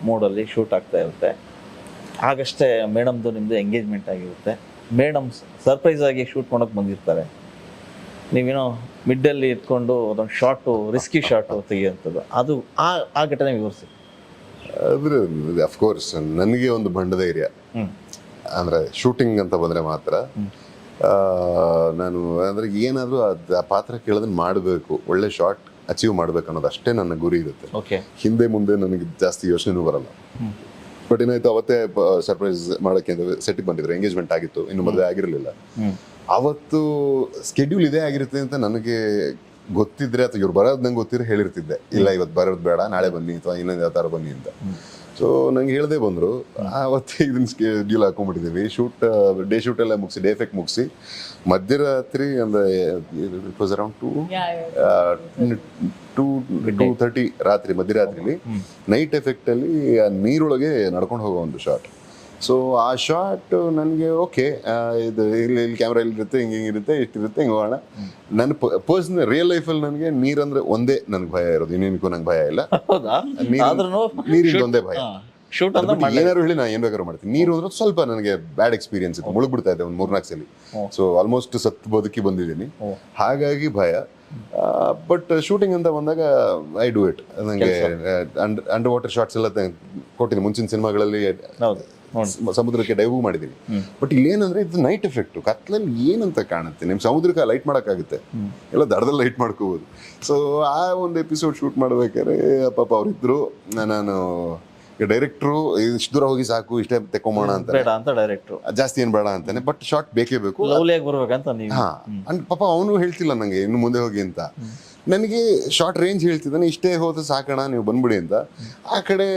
Speaker 1: ಮೋಡಲ್ಲಿ ಶೂಟ್ ಆಗ್ತಾ ಇರುತ್ತೆ. ಆಗಷ್ಟೇ ಮೇಡಮ್ದು ನಿಮ್ಮದು ಎಂಗೇಜ್ಮೆಂಟ್ ಆಗಿರುತ್ತೆ. ಮೇಡಮ್ ಸರ್ಪ್ರೈಸ್ ಆಗಿ ಶೂಟ್ ಮಾಡೋಕೆ ಬಂದಿರ್ತಾರೆ. ನೀವೇನೋ ಮಿಡ್ಡಲ್ಲಿ ಇಟ್ಕೊಂಡು ಅದೊಂದು ಶಾರ್ಟು, ರಿಸ್ಕಿ ಶಾರ್ಟು ತೆಗಿಯುವಂಥದ್ದು, ಅದು ಆ ಘಟನೆ ವಿವರಿಸಿ.
Speaker 2: ಅಂದ್ರೆ ಅಫ್ಕೋರ್ಸ್ ನನಗೆ ಒಂದು ಬಂಡಧೈರ್ಯ, ಅಂದ್ರೆ ಶೂಟಿಂಗ್ ಅಂತ ಬಂದ್ರೆ ಮಾತ್ರ ನಾನು ಅಂದ್ರೆ ಏನಾದರೂ ಆ ಪಾತ್ರ ಕೇಳೋದನ್ನ ಮಾಡಬೇಕು, ಒಳ್ಳೆ ಶಾರ್ಟ್ ಅಚೀವ್ ಮಾಡ್ಬೇಕು ಅನ್ನೋದು ಅಷ್ಟೇ ನನ್ನ ಗುರಿ ಇರುತ್ತೆ.
Speaker 1: ಓಕೆ.
Speaker 2: ಹಿಂದೆ ಮುಂದೆ ನನಗೆ ಜಾಸ್ತಿ ಯೋಚನೆನೂ ಬರಲ್ಲ. ಬಟ್ ಏನಾಯ್ತು, ಅವತ್ತೇ ಸರ್ಪ್ರೈಸ್ ಮಾಡೋಕ್ಕೆ ಅಂತ ಸೆಟ್ಟಿಗೆ ಬಂದಿದ್ರು. ಎಂಗೇಜ್ಮೆಂಟ್ ಆಗಿತ್ತು, ಇನ್ನು ಮದುವೆ ಆಗಿರಲಿಲ್ಲ. ಅವತ್ತು ಸ್ಕೆಡ್ಯೂಲ್ ಇದೇ ಆಗಿರುತ್ತೆ ಅಂತ ನನಗೆ ಗೊತ್ತಿದ್ರೆ, ಅಥವಾ ಇವ್ರು ಬರೋದು ನಂಗೆ ಗೊತ್ತಿದ್ರೆ ಹೇಳಿರ್ತಿದ್ದೆ, ಇಲ್ಲ ಇವತ್ತು ಬರೋದು ಬೇಡ, ನಾಳೆ ಬನ್ನಿ ಅಥವಾ ಇನ್ನೊಂದು ಯಾವ ಥರ ಬನ್ನಿ ಅಂತ. ಸೊ ನಂಗೆ ಹೇಳ್ದೆ ಬಂದರು. ಆವತ್ತೇ ಇದನ್ನ ಸ್ಕೆಡ್ಯೂಲ್ ಹಾಕೊಂಡ್ಬಿಟ್ಟಿದ್ದೀವಿ. ಡೇ ಶೂಟ್ ಎಲ್ಲ ಮುಗಿಸಿ, ಡೇ ಎಫೆಕ್ಟ್ ಮುಗಿಸಿ, ಮಧ್ಯರಾತ್ರಿ ಅಂದರೆ ಇಟ್ ವಾಸ್ ಅರೌಂಡ್ 2:30 ರಾತ್ರಿ, ಮಧ್ಯರಾತ್ರಿಲಿ ನೈಟ್ ಎಫೆಕ್ಟಲ್ಲಿ ಆ ನೀರೊಳಗೆ ನಡ್ಕೊಂಡು ಹೋಗೋ ಒಂದು ಶಾರ್ಟ್. ಸೊ ಆ ಶಾರ್ಟ್ ನನಗೆ ಓಕೆ, ಇದು ಇಲ್ಲಿ ಕ್ಯಾಮ್ರಾ ಇಲ್ಲಿರುತ್ತೆ, ಹಿಂಗಿರುತ್ತೆ, ಇಷ್ಟಿರುತ್ತೆ, ಹಿಂಗೆ ಹೋಗೋಣ. ನನ್ನ ಪರ್ಸನಲ್ ರಿಯಲ್ ಲೈಫಲ್ಲಿ ನನಗೆ ನೀರಂದ್ರೆ ಒಂದೇ ನನಗೆ ಭಯ ಇರೋದು, ಇನ್ನೇನಕ್ಕೂ ನಂಗೆ ಭಯ ಇಲ್ಲ. ನೀರಿಂದ ಒಂದೇ ಭಯ. ಏನಾರು ಹೇಳಿ ನಾನು ಏನ್ ಬೇಕಾದ್ರೂ ಮಾಡ್ತೀನಿ. ನೀರು ಅಂದ್ರೆ ಸ್ವಲ್ಪ ನನಗೆ ಬ್ಯಾಡ್ ಎಕ್ಸ್ಪೀರಿಯನ್ಸ್ ಇತ್ತು, ಮುಳುಗ್ಬಿಡ್ತಾ ಇದೆ ಒಂದು 4-4 ಸಲ. ಸೊ ಆಲ್ಮೋಸ್ಟ್ ಬದುಕಿ ಬಂದಿದ್ದೀನಿ, ಹಾಗಾಗಿ ಭಯ. ಬಟ್ ಶೂಟಿಂಗ್ ಅಂತ ಬಂದಾಗ ಐ ಡೂ ಇಟ್. ನನಗೆ ಅಂಡರ್ ವಾಟರ್ ಶಾರ್ಟ್ಸ್ ಎಲ್ಲ ಕೊಟ್ಟಿದ್ದೀನಿ ಮುಂಚಿನ ಸಿನಿಮಾಗಳಲ್ಲಿ, ಸಮುದ್ರಕ್ಕೆ ಡೈವ್ ಮಾಡಿದ್ದೀನಿ. ಬಟ್ ಇಲ್ಲೇನಂದ್ರೆ ಇದು ನೈಟ್ ಎಫೆಕ್ಟ್, ಕತ್ಲಲ್ಲಿ ಏನಂತ ಕಾಣುತ್ತೆ, ನಿಮ್ ಸಮುದ್ರಕ್ಕೆ ಲೈಟ್ ಮಾಡೋಕ್ಕಾಗುತ್ತೆ, ಎಲ್ಲ ದಡದಲ್ಲಿ ಲೈಟ್ ಮಾಡ್ಕೋಬೋದು. ಸೊ ಆ ಒಂದು ಎಪಿಸೋಡ್ ಶೂಟ್ ಮಾಡ್ಬೇಕಾದ್ರೆ ಪಾಪ ಅವ್ರಿದ್ರು, ನಾನು ಡೈರೆಕ್ಟ್ರು ಇಷ್ಟು ದೂರ ಹೋಗಿ ಸಾಕು, ಇಷ್ಟೇ ತೆಕ್ಕೊಂಬೋಣ ಅಂತ
Speaker 1: ಡೈರೆಕ್ಟ್ರು
Speaker 2: ಜಾಸ್ತಿ ಏನ್ ಬೇಡ ಅಂತಾನೆ. ಬಟ್ ಶಾರ್ಟ್ ಬೇಕೇ ಬೇಕು, ಅಂಡ್ ಪಾಪ ಅವನು ಹೇಳ್ತಿಲ್ಲ ನಂಗೆ ಇನ್ನು ಮುಂದೆ ಹೋಗಿ ಅಂತ. ನನಗೆ ಶಾರ್ಟ್ ರೇಂಜ್ ಹೇಳ್ತಿದ್ದಾನೆ, ಇಷ್ಟೇ ಹೋದ್ರೆ ಸಾಕಣ, ನೀವು ಬಂದ್ಬಿಡಿ ಅಂತ. ಆ ಕಡೆ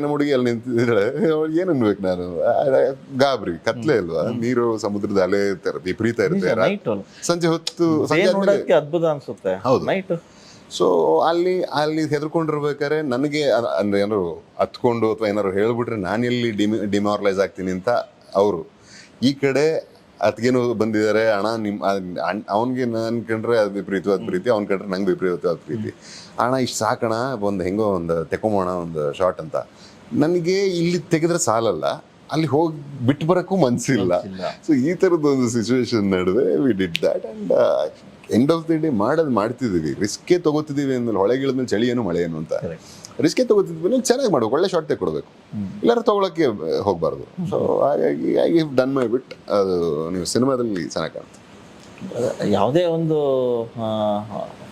Speaker 2: ನಮ್ಮ ಹುಡುಗಿ ಅಲ್ಲಿ ನಿಂತಿದ್ದಾಳೆ, ಏನ್ ಅನ್ಬೇಕು ನಾನು, ಗಾಬರಿ, ಕತ್ಲೆ ಅಲ್ವಾ, ನೀರು ಸಮುದ್ರದ ಅಲೆ ವಿಪರೀತ ಇರುತ್ತೆ, ಸಂಜೆ ಹೊತ್ತು
Speaker 1: ಅದ್ಭುತ ಅನ್ಸುತ್ತೆ.
Speaker 2: ಹೌದು. ಸೊ ಅಲ್ಲಿ ಹೆದರ್ಕೊಂಡಿರ್ಬೇಕಾದ್ರೆ ನನಗೆ ಅಂದ್ರೆ ಏನಾರು ಹತ್ಕೊಂಡು ಅಥವಾ ಏನಾರು ಹೇಳ್ಬಿಟ್ರೆ ನಾನು ಎಲ್ಲಿ ಡಿಮಾರಲೈಸ್ ಆಗ್ತೀನಿ ಅಂತ ಅವರು ಈ ಕಡೆ ಅತ್ಗೇನು ಬಂದಿದ್ದಾರೆ, ಅಣ್ಣ ಅವ್ನಿಗೆ ನನ್ ಕಂಡ್ರೆ ಅದು ವಿಪರೀತವಾದ ಪ್ರೀತಿ, ಅವ್ನ ಕಂಡ್ರೆ ನಂಗೆ ವಿಪರೀತವಾದ ಪ್ರೀತಿ, ಅಣ್ಣ ಇಷ್ಟು ಸಾಕಣ, ಹೆಂಗೋ ಒಂದು ತೆಕೊಂಬೋಣ ಒಂದು ಶಾರ್ಟ್ ಅಂತ. ನನಗೆ ಇಲ್ಲಿ ತೆಗೆದ್ರೆ ಸಾಲಲ್ಲ, ಅಲ್ಲಿ ಹೋಗಿ ಬಿಟ್ಟು ಬರೋಕ್ಕೂ ಮನ್ಸಿಲ್ಲ. ಸೊ ಈ ಥರದ್ದೊಂದು ಸಿಚುವೇಶನ್ ನಡುವೆ we did that. And end of the day ಮಾಡ್ತಿದ್ದೀವಿ, ರಿಸ್ಕೇ ತಗೋತಿದ್ದೀವಿ ಅಂದ್ಮೇಲೆ, ಹೊಳೆಗಿಳಿದ್ಮೇಲೆ ಚಳಿ ಏನು ಮಳೆ ಏನು ಅಂತ ರಿಸ್ಕೇ ತಗೋತಿದ್ವಿ, ಚೆನ್ನಾಗಿ ಮಾಡ್ಬೇಕು, ಒಳ್ಳೆ ಶಾರ್ಟ್ ಕೊಡಬೇಕು, ಎಲ್ಲರೂ ತೊಗೊಳಕ್ಕೆ ಹೋಗಬಾರ್ದು. ಸೊ ಹಾಗಾಗಿ ಐ ಗಿವ್ ಡನ್ ಮೈ ಬಿಟ್. ಅದು ನೀವು ಸಿನಿಮಾದಲ್ಲಿ ಚೆನ್ನಾಗಿ ಕಾಣುತ್ತೆ.
Speaker 1: ಯಾವುದೇ ಒಂದು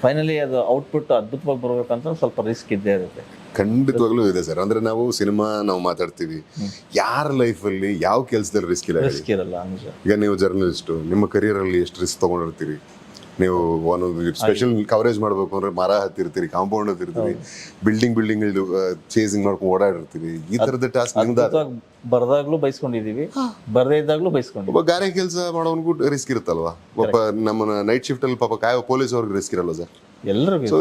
Speaker 1: ಫೈನಲಿ ಅದು ಔಟ್ಪುಟ್ ಅದ್ಭುತವಾಗಿ ಬರ್ಬೇಕಂತ ಸ್ವಲ್ಪ ರಿಸ್ಕ್ ಇದ್ದೇ ಇರುತ್ತೆ.
Speaker 2: ಖಂಡಿತವಾಗ್ಲೂ ಇದೆ ಸರ್. ಅಂದ್ರೆ ನಾವು ಸಿನಿಮಾ ನಾವು ಮಾತಾಡ್ತೀವಿ, ಯಾರ ಲೈಫಲ್ಲಿ ಯಾವ ಕೆಲಸದಲ್ಲಿ ರಿಸ್ಕ್ ಇರಲ್ಲ. ಈಗ ನೀವು ಜರ್ನಲಿಸ್ಟು, ನಿಮ್ಮ ಕರಿಯರಲ್ಲಿ ಎಷ್ಟು ರಿಸ್ಕ್ ತಗೊಂಡಿರ್ತೀರಿ. ನೀವು ಒಂದು ಸ್ಪೆಷಲ್ ಕವರೇಜ್ ಮಾಡ್ಬೇಕು ಅಂದ್ರೆ ಮರ ಹತ್ತಿರ್ತೀರಿ, ಕಾಂಪೌಂಡ್ ಹತ್ತಿರ್ತೀರಿ, ಬಿಲ್ಡಿಂಗ್ ಚೇಸಿಂಗ್ ಮಾಡ್ಕೊಂಡು ಓಡಾಡಿರ್ತೀವಿ. ಈ ತರದ ಟಾಸ್ಕ್
Speaker 1: ಬರ್ದಾಗ್ಲೂ ಬೈಸ್ಕೊಂಡಿದೀವಿ, ಬರ್ದೇ ಇದ್ದಾಗ್ಲೂ ಬೈಸ್ಕೊಂಡು.
Speaker 2: ಒಬ್ಬ ಗಾರೆ ಕೆಲಸ ಮಾಡೋನ್ಗೂ ರಿಸ್ಕ್ ಇರುತ್ತಲ್ವಾ, ಒಬ್ಬ ನಮ್ಮ ನೈಟ್ ಶಿಫ್ಟ್ ಅಲ್ಲಿ ಪಾಪ ಕಾಯೋ ಪೊಲೀಸ್ ಅವ್ರಿಗೆ ರಿಸ್ಕ್ ಇರಲ್ಲ ಸರ್.
Speaker 1: ಎಲ್ಲರಿಗೂ.
Speaker 2: ಸೊ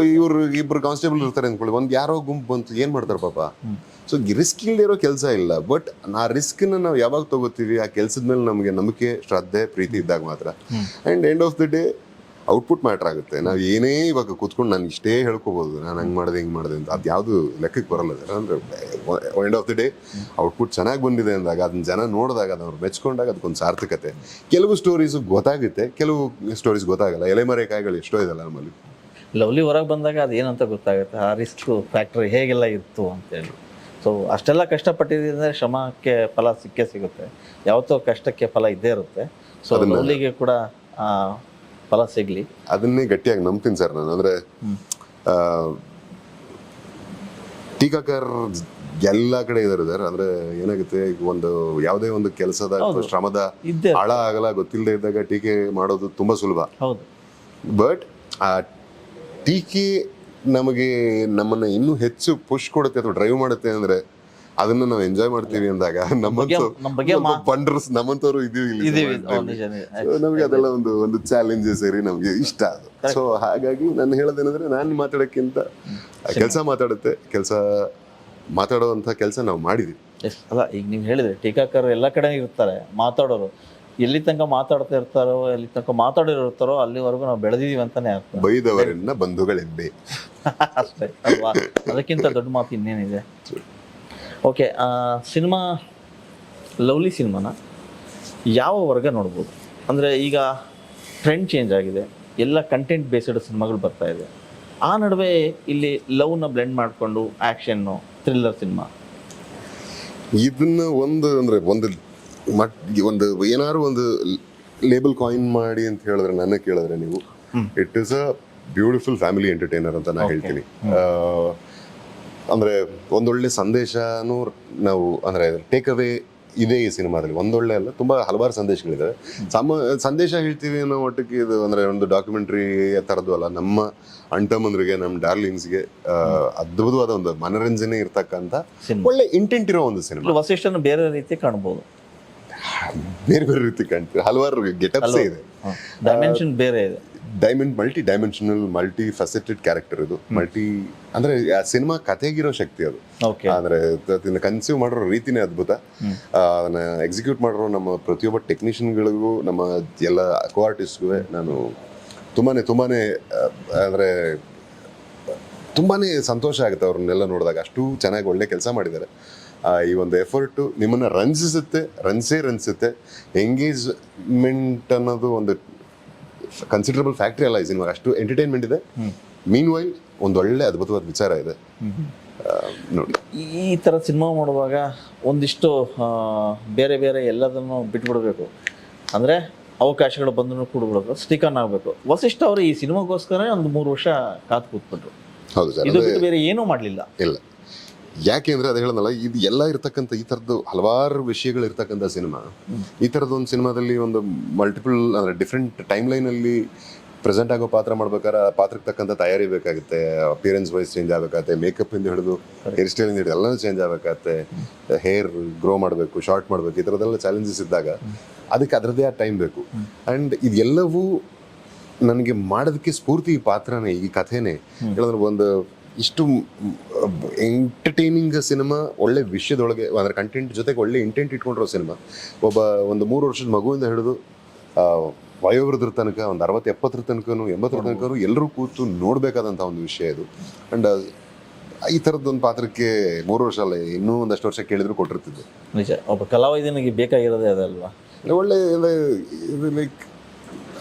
Speaker 2: ಇಬ್ರು ಕಾನ್ಸ್ಟೇಬಲ್ ಇರ್ತಾರೆ ಅಂದ್ಕೊಳ್ಳಿ, ಒಂದ್ ಯಾರೋ ಗುಂಪು ಬಂತು, ಏನ್ ಮಾಡ್ತಾರೆ ಪಾಪ. ಸೊ ರಿಸ್ಕ್ ಇಲ್ಲದೆ ಇರೋ ಕೆಲಸ ಇಲ್ಲ. ಬಟ್ ಆ ರಿಸ್ಕ್ನ ನಾವು ಯಾವಾಗ ತಗೋತೀವಿ, ಆ ಕೆಲಸದ ಮೇಲೆ ನಮಗೆ ನಂಬಿಕೆ, ಶ್ರದ್ಧೆ, ಪ್ರೀತಿ ಇದ್ದಾಗ ಮಾತ್ರ. And end of the day output matter ಆಗುತ್ತೆ. ನಾವು ಏನೇ ಇವಾಗ ಕೂತ್ಕೊಂಡು ನಾನು ಇಷ್ಟೇ ಹೇಳ್ಕೊಬೋದು, ನಾನು ಹಂಗೆ ಮಾಡಿದೆ ಹಿಂಗೆ ಮಾಡಿದೆ ಅಂತ, ಅದು ಯಾವುದು ಲೆಕ್ಕಕ್ಕೆ ಬರಲ್ಲ ಸರ್. ಅಂದರೆ end of the day output ಚೆನ್ನಾಗಿ ಬಂದಿದೆ ಅಂದಾಗ, ಅದನ್ನ ಜನ ನೋಡಿದಾಗ, ಅದನ್ನ ಮೆಚ್ಕೊಂಡಾಗ ಅದಕ್ಕೊಂದು ಸಾರ್ಥಕತೆ. ಕೆಲವು ಸ್ಟೋರೀಸು ಗೊತ್ತಾಗುತ್ತೆ, ಕೆಲವು ಸ್ಟೋರೀಸ್ ಗೊತ್ತಾಗಲ್ಲ. ಎಲೆಮರೆಕಾಯಿಗಳು ಎಷ್ಟೋ ಇದೆಲ್ಲ ನಮ್ಮಲ್ಲಿ.
Speaker 1: ಲವ್ಲಿ ಹೊರಗೆ ಬಂದಾಗ ಅದು ಏನಂತ ಗೊತ್ತಾಗುತ್ತೆ, ಆ ರಿಸ್ಕ್ ಫ್ಯಾಕ್ಟ್ರಿ ಹೇಗೆಲ್ಲ ಇತ್ತು ಅಂತೇಳಿ. ಸೊ ಅಷ್ಟೆಲ್ಲ ಕಷ್ಟಪಟ್ಟಿದ್ರೆ ಶ್ರಮಕ್ಕೆ ಫಲ ಸಿಕ್ಕೇ ಸಿಗುತ್ತೆ, ಯಾವತ್ತೋ ಕಷ್ಟಕ್ಕೆ ಫಲ ಇದ್ದೇ ಇರುತ್ತೆ. ಸೊ ಲವ್ಲಿಗೆ ಕೂಡ ಫಲ ಸಿಗಲಿ,
Speaker 2: ಅದನ್ನೇ ಗಟ್ಟಿಯಾಗಿ ನಂಬ್ತೀನಿ ಸರ್ ನಾನು. ಅಂದರೆ ಟೀಕಾಕರ್ ಎಲ್ಲ ಕಡೆ ಇದ್ದಾರೆ ಸರ್. ಅಂದರೆ ಏನಾಗುತ್ತೆ, ಒಂದು ಯಾವುದೇ ಒಂದು ಕೆಲಸದ ಶ್ರಮದ ಆಳ ಆಗಲ್ಲ ಗೊತ್ತಿಲ್ಲದೆ ಇದ್ದಾಗ ಟೀಕೆ ಮಾಡೋದು ತುಂಬ ಸುಲಭ.
Speaker 1: ಹೌದು.
Speaker 2: ಬಟ್ ಆ ಟೀಕೆ ನಮಗೆ ನಮ್ಮನ್ನ ಇನ್ನೂ ಹೆಚ್ಚು ಪುಷ್ ಕೊಡುತ್ತೆ ಅಥವಾ ಡ್ರೈವ್ ಮಾಡುತ್ತೆ ಅಂದ್ರೆ ಅದನ್ನ ನಾವು ಎಂಜಾಯ್ ಮಾಡ್ತೀವಿ ಅಂದಾಗ ಬಂಡರ್ಸ್ ನಮ್ಮಂತವ್ರು ಇದೀವಿ. ನಮಗೆ ಅದೆಲ್ಲ ಒಂದು ಚಾಲೆಂಜಸ್ ಸೇರಿ ನಮ್ಗೆ ಇಷ್ಟ ಅದು. ಸೊ ಹಾಗಾಗಿ ನಾನು ಹೇಳೋದೇನಂದ್ರೆ, ನಾನು ಮಾತಾಡೋಕ್ಕಿಂತ ಕೆಲಸ ಮಾತಾಡುತ್ತೆ, ಕೆಲಸ ಮಾತಾಡೋವಂಥ ಕೆಲಸ ನಾವು ಮಾಡಿದೀವಿ.
Speaker 1: ಅಲ್ಲ, ಈಗ ನೀವು ಹೇಳಿದ್ರೆ ಟೀಕಾಕರ್ ಎಲ್ಲ ಕಡೆ ಇರ್ತಾರೆ, ಮಾತಾಡೋರು ಎಲ್ಲಿ ತನಕ ಮಾತಾಡ್ತಾ ಇರ್ತಾರೋ, ಎಲ್ಲಿ ತನಕ ಮಾತಾಡಿರ್ತಾರೋ ಅಲ್ಲಿವರೆಗೂ ನಾವು ಬೆಳೆದಿದೀವಿ ಅಂತಾನೆ ಅರ್ಥ.
Speaker 2: ಬೈದವರನ್ನ ಬಂಧುಗಳೆಂಬೆ
Speaker 1: ಅಷ್ಟೇ ಅಲ್ವಾ? ಅದಕ್ಕಿಂತ ದೊಡ್ಡ ಮಾತು ಇನ್ನೇನಿದೆ? ಓಕೆ, ಸಿನಿಮಾ ಲವ್ಲಿ ಸಿನಿಮಾನ ಯಾವ ವರ್ಗ ನೋಡ್ಬೋದು? ಅಂದರೆ ಈಗ ಟ್ರೆಂಡ್ ಚೇಂಜ್ ಆಗಿದೆ, ಎಲ್ಲ ಕಂಟೆಂಟ್ ಬೇಸ್ಡ್ ಸಿನಿಮಾಗಳು ಬರ್ತಾ ಇದೆ. ಆ ನಡುವೆ ಇಲ್ಲಿ ಲವ್ನ ಬ್ಲೆಂಡ್ ಮಾಡಿಕೊಂಡು ಆ್ಯಕ್ಷನ್ನು, ಥ್ರಿಲ್ಲರ್ ಸಿನಿಮಾ,
Speaker 2: ಇದನ್ನ ಒಂದು ಏನಾದ್ರು ಒಂದು ಲೇಬಲ್ ಕಾಯಿನ್ ಮಾಡಿ ಅಂತ ಹೇಳಿದ್ರೆ, ನನ್ನ ಕೇಳಿದ್ರೆ ನೀವು, it is a beautiful family entertainer ಅಂತ ನಾನು ಹೇಳ್ತೀನಿ. ಅಂದ್ರೆ ಒಂದೊಳ್ಳೆ ಸಂದೇಶನೂ ನಾವು, ಅಂದ್ರೆ ಟೇಕ್ ಅವೇ ಇದೆ ಈ ಸಿನಿಮಾದಲ್ಲಿ. ಒಂದೊಳ್ಳೆ ಅಲ್ಲ, ತುಂಬಾ ಹಲವಾರು ಸಂದೇಶಗಳಿದ್ದಾವೆ. ಸಂದೇಶ ಹೇಳ್ತೀವಿ ಅನ್ನೋ ಒಟ್ಟಿಗೆ ಇದು ಅಂದ್ರೆ ಒಂದು ಡಾಕ್ಯುಮೆಂಟ್ರಿ ಥರದ್ದು ಅಲ್ಲ. ನಮ್ಮ ಅಣ್ತಮ್ಮಂದ್ರಿಗೆ, ನಮ್ಮ ಡಾರ್ಲಿಂಗ್ಸ್ಗೆ ಅದ್ಭುತವಾದ ಒಂದು ಮನರಂಜನೆ ಇರ್ತಕ್ಕಂಥ ಒಳ್ಳೆ ಇಂಟೆಂಟ್ ಇರೋ ಒಂದು ಸಿನಿಮಾ.
Speaker 1: ವಸಿಷ್ಠನ ಬೇರೆ ರೀತಿ ಕಾಣ್ಬೋದು,
Speaker 2: ಬೇರೆ ಬೇರೆ ರೀತಿ ಕಾಣ್ತೀವಿ. ಹಲವಾರು ಗೆಟಪ್ಸ್ ಇದೆ,
Speaker 1: ಡೈಮೆನ್ಷನ್ ಬೇರೆ ಇದೆ,
Speaker 2: ಮಲ್ಟಿ ಡೈಮೆನ್ಷನಲ್, ಮಲ್ಟಿ ಫೆಸೆಟೆಡ್ ಕ್ಯಾರೆಕ್ಟರ್ ಇದು. ಅಂದ್ರೆ ಆ ಸಿನಿಮಾ ಕಥೆಗಿರೋ ಶಕ್ತಿ ಅದು. ಅಂದ್ರೆ ಕನ್ಸ್ಯೂಮ್ ಮಾಡಿರೋ ರೀತಿನೇ ಅದ್ಭುತ. ಅದನ್ನ ಎಕ್ಸಿಕ್ಯೂಟ್ ಮಾಡಿರೋ ನಮ್ಮ ಪ್ರತಿಯೊಬ್ಬ ಟೆಕ್ನಿಷಿಯನ್ಗಳಿಗೂ, ನಮ್ಮ ಎಲ್ಲ ಕೋ ಆರ್ಟಿಸ್ಟ್ಗೂ ನಾನು ತುಂಬಾನೇ ಅಂದ್ರೆ ತುಂಬಾನೇ ಸಂತೋಷ ಆಗುತ್ತೆ ಅವ್ರನ್ನೆಲ್ಲ ನೋಡಿದಾಗ. ಅಷ್ಟು ಚೆನ್ನಾಗಿ ಒಳ್ಳೆ ಕೆಲಸ ಮಾಡಿದ್ದಾರೆ. ಈ ಒಂದು ಎಫರ್ಟು ನಿಮ್ಮನ್ನ ರಂಜಿಸುತ್ತೆ. ಎಂಗೇಜ್ಮೆಂಟ್ ಅನ್ನೋದು ಒಂದು ಕನ್ಸಿಡರಬಲ್ ಫ್ಯಾಕ್ಟ್ರಿ ಅಲ್ಲ ಈ ಸಿನಿಮಾ, ಅಷ್ಟು ಎಂಟರ್ಟೈನ್ಮೆಂಟ್ ಇದೆ. ಮೀನ್ ವೈಲ್ ಒಂದು ಒಳ್ಳೆ ಅದ್ಭುತವಾದ ವಿಚಾರ ಇದೆ ನೋಡಿ.
Speaker 1: ಈ ಥರ ಸಿನಿಮಾ ಮಾಡುವಾಗ ಒಂದಿಷ್ಟು ಬೇರೆ ಬೇರೆ ಎಲ್ಲದನ್ನು ಬಿಟ್ಬಿಡ್ಬೇಕು, ಅಂದರೆ ಅವಕಾಶಗಳು ಬಂದರೂ ಕೂಡ್ಬಿಡೋದು, ಸ್ಟಿಕ್ ಆನ್ ಆಗಬೇಕು. ವಸಿಷ್ಠ ಅವರು ಈ ಸಿನಿಮಾಗೋಸ್ಕರ ಒಂದು 3 ವರ್ಷ ಕಾತು ಕೂತ್ಬಿಟ್ರು.
Speaker 2: ಹೌದು ಸರ್,
Speaker 1: ಇದು ಬಿಟ್ಟು ಬೇರೆ ಏನೂ ಮಾಡಲಿಲ್ಲ.
Speaker 2: ಇಲ್ಲ, ಯಾಕೆ ಅಂದ್ರೆ ಅದು ಹೇಳೋದಲ್ಲ, ಇದು ಎಲ್ಲ ಇರ್ತಕ್ಕಂಥ ಈ ಥರದ್ದು ಹಲವಾರು ವಿಷಯಗಳು ಇರ್ತಕ್ಕಂಥ ಸಿನಿಮಾ. ಈ ಥರದ್ದು ಒಂದು ಸಿನಿಮಾದಲ್ಲಿ ಒಂದು ಮಲ್ಟಿಪಲ್ ಅಂದ್ರೆ ಡಿಫ್ರೆಂಟ್ ಟೈಮ್ ಲೈನಲ್ಲಿ ಪ್ರೆಸೆಂಟ್ ಆಗೋ ಪಾತ್ರ ಮಾಡ್ಬೇಕಾದ್ರೆ ಆ ಪಾತ್ರಕ್ಕೆ ತಕ್ಕಂಥ ತಯಾರಿ ಬೇಕಾಗುತ್ತೆ. ಅಪಿಯರೆನ್ಸ್ ವೈಸ್ ಚೇಂಜ್ ಆಗಬೇಕಾಗುತ್ತೆ, ಮೇಕಪ್ ಇಂದ ಹಿಡಿದು ಹೇರ್ ಸ್ಟೈಲ್ ಇಂದ ಹಿಡಿದು ಎಲ್ಲನೂ ಚೇಂಜ್ ಆಗಬೇಕಾಗುತ್ತೆ. ಹೇರ್ ಗ್ರೋ ಮಾಡಬೇಕು, ಶಾರ್ಟ್ ಮಾಡಬೇಕು, ಈ ಥರದ್ದೆಲ್ಲ ಚಾಲೆಂಜಸ್ ಇದ್ದಾಗ ಅದಕ್ಕೆ ಅದರದ್ದೇ ಆ ಟೈಮ್ ಬೇಕು. ಆ್ಯಂಡ್ ಇದೆಲ್ಲವೂ ನನಗೆ ಮಾಡೋದಕ್ಕೆ ಸ್ಫೂರ್ತಿ ಈ ಪಾತ್ರನೇ, ಈ ಕಥೆನೇ. ಹೇಳಿದ್ರೆ ಒಂದು ಇಷ್ಟು ಎಂಟರ್ಟೈನಿಂಗ್ ಸಿನಿಮಾ, ಒಳ್ಳೆ ವಿಷಯದೊಳಗೆ ಅಂದರೆ ಕಂಟೆಂಟ್ ಜೊತೆಗೆ ಒಳ್ಳೆ ಇಂಟೆಂಟ್ ಇಟ್ಕೊಂಡಿರೋ ಸಿನಿಮಾ. ಒಂದು 3 ವರ್ಷದ ಮಗುವಿಂದ ಹಿಡಿದು ವಯೋವೃದ್ಧರ ತನಕ, ಒಂದು 60-70 ತನಕನೂ 80 ತನಕನೂ ಎಲ್ಲರೂ ಕೂತು ನೋಡಬೇಕಾದಂಥ ಒಂದು ವಿಷಯ ಇದು. ಆ್ಯಂಡ್ ಈ ಥರದ್ದೊಂದು ಪಾತ್ರಕ್ಕೆ 3 ವರ್ಷ ಅಲ್ಲ, ಇನ್ನೂ ಒಂದಷ್ಟು ವರ್ಷ ಕೇಳಿದ್ರು ಕೊಟ್ಟಿರ್ತಿದ್ದೆ.
Speaker 1: ನಿಜ, ಒಬ್ಬ ಕಲಾವಿದನಿಗೆ ಬೇಕಾಗಿರೋದೇ ಅದಲ್ವಾ.
Speaker 2: ಒಳ್ಳೆ ಇದು ಲೈಕ್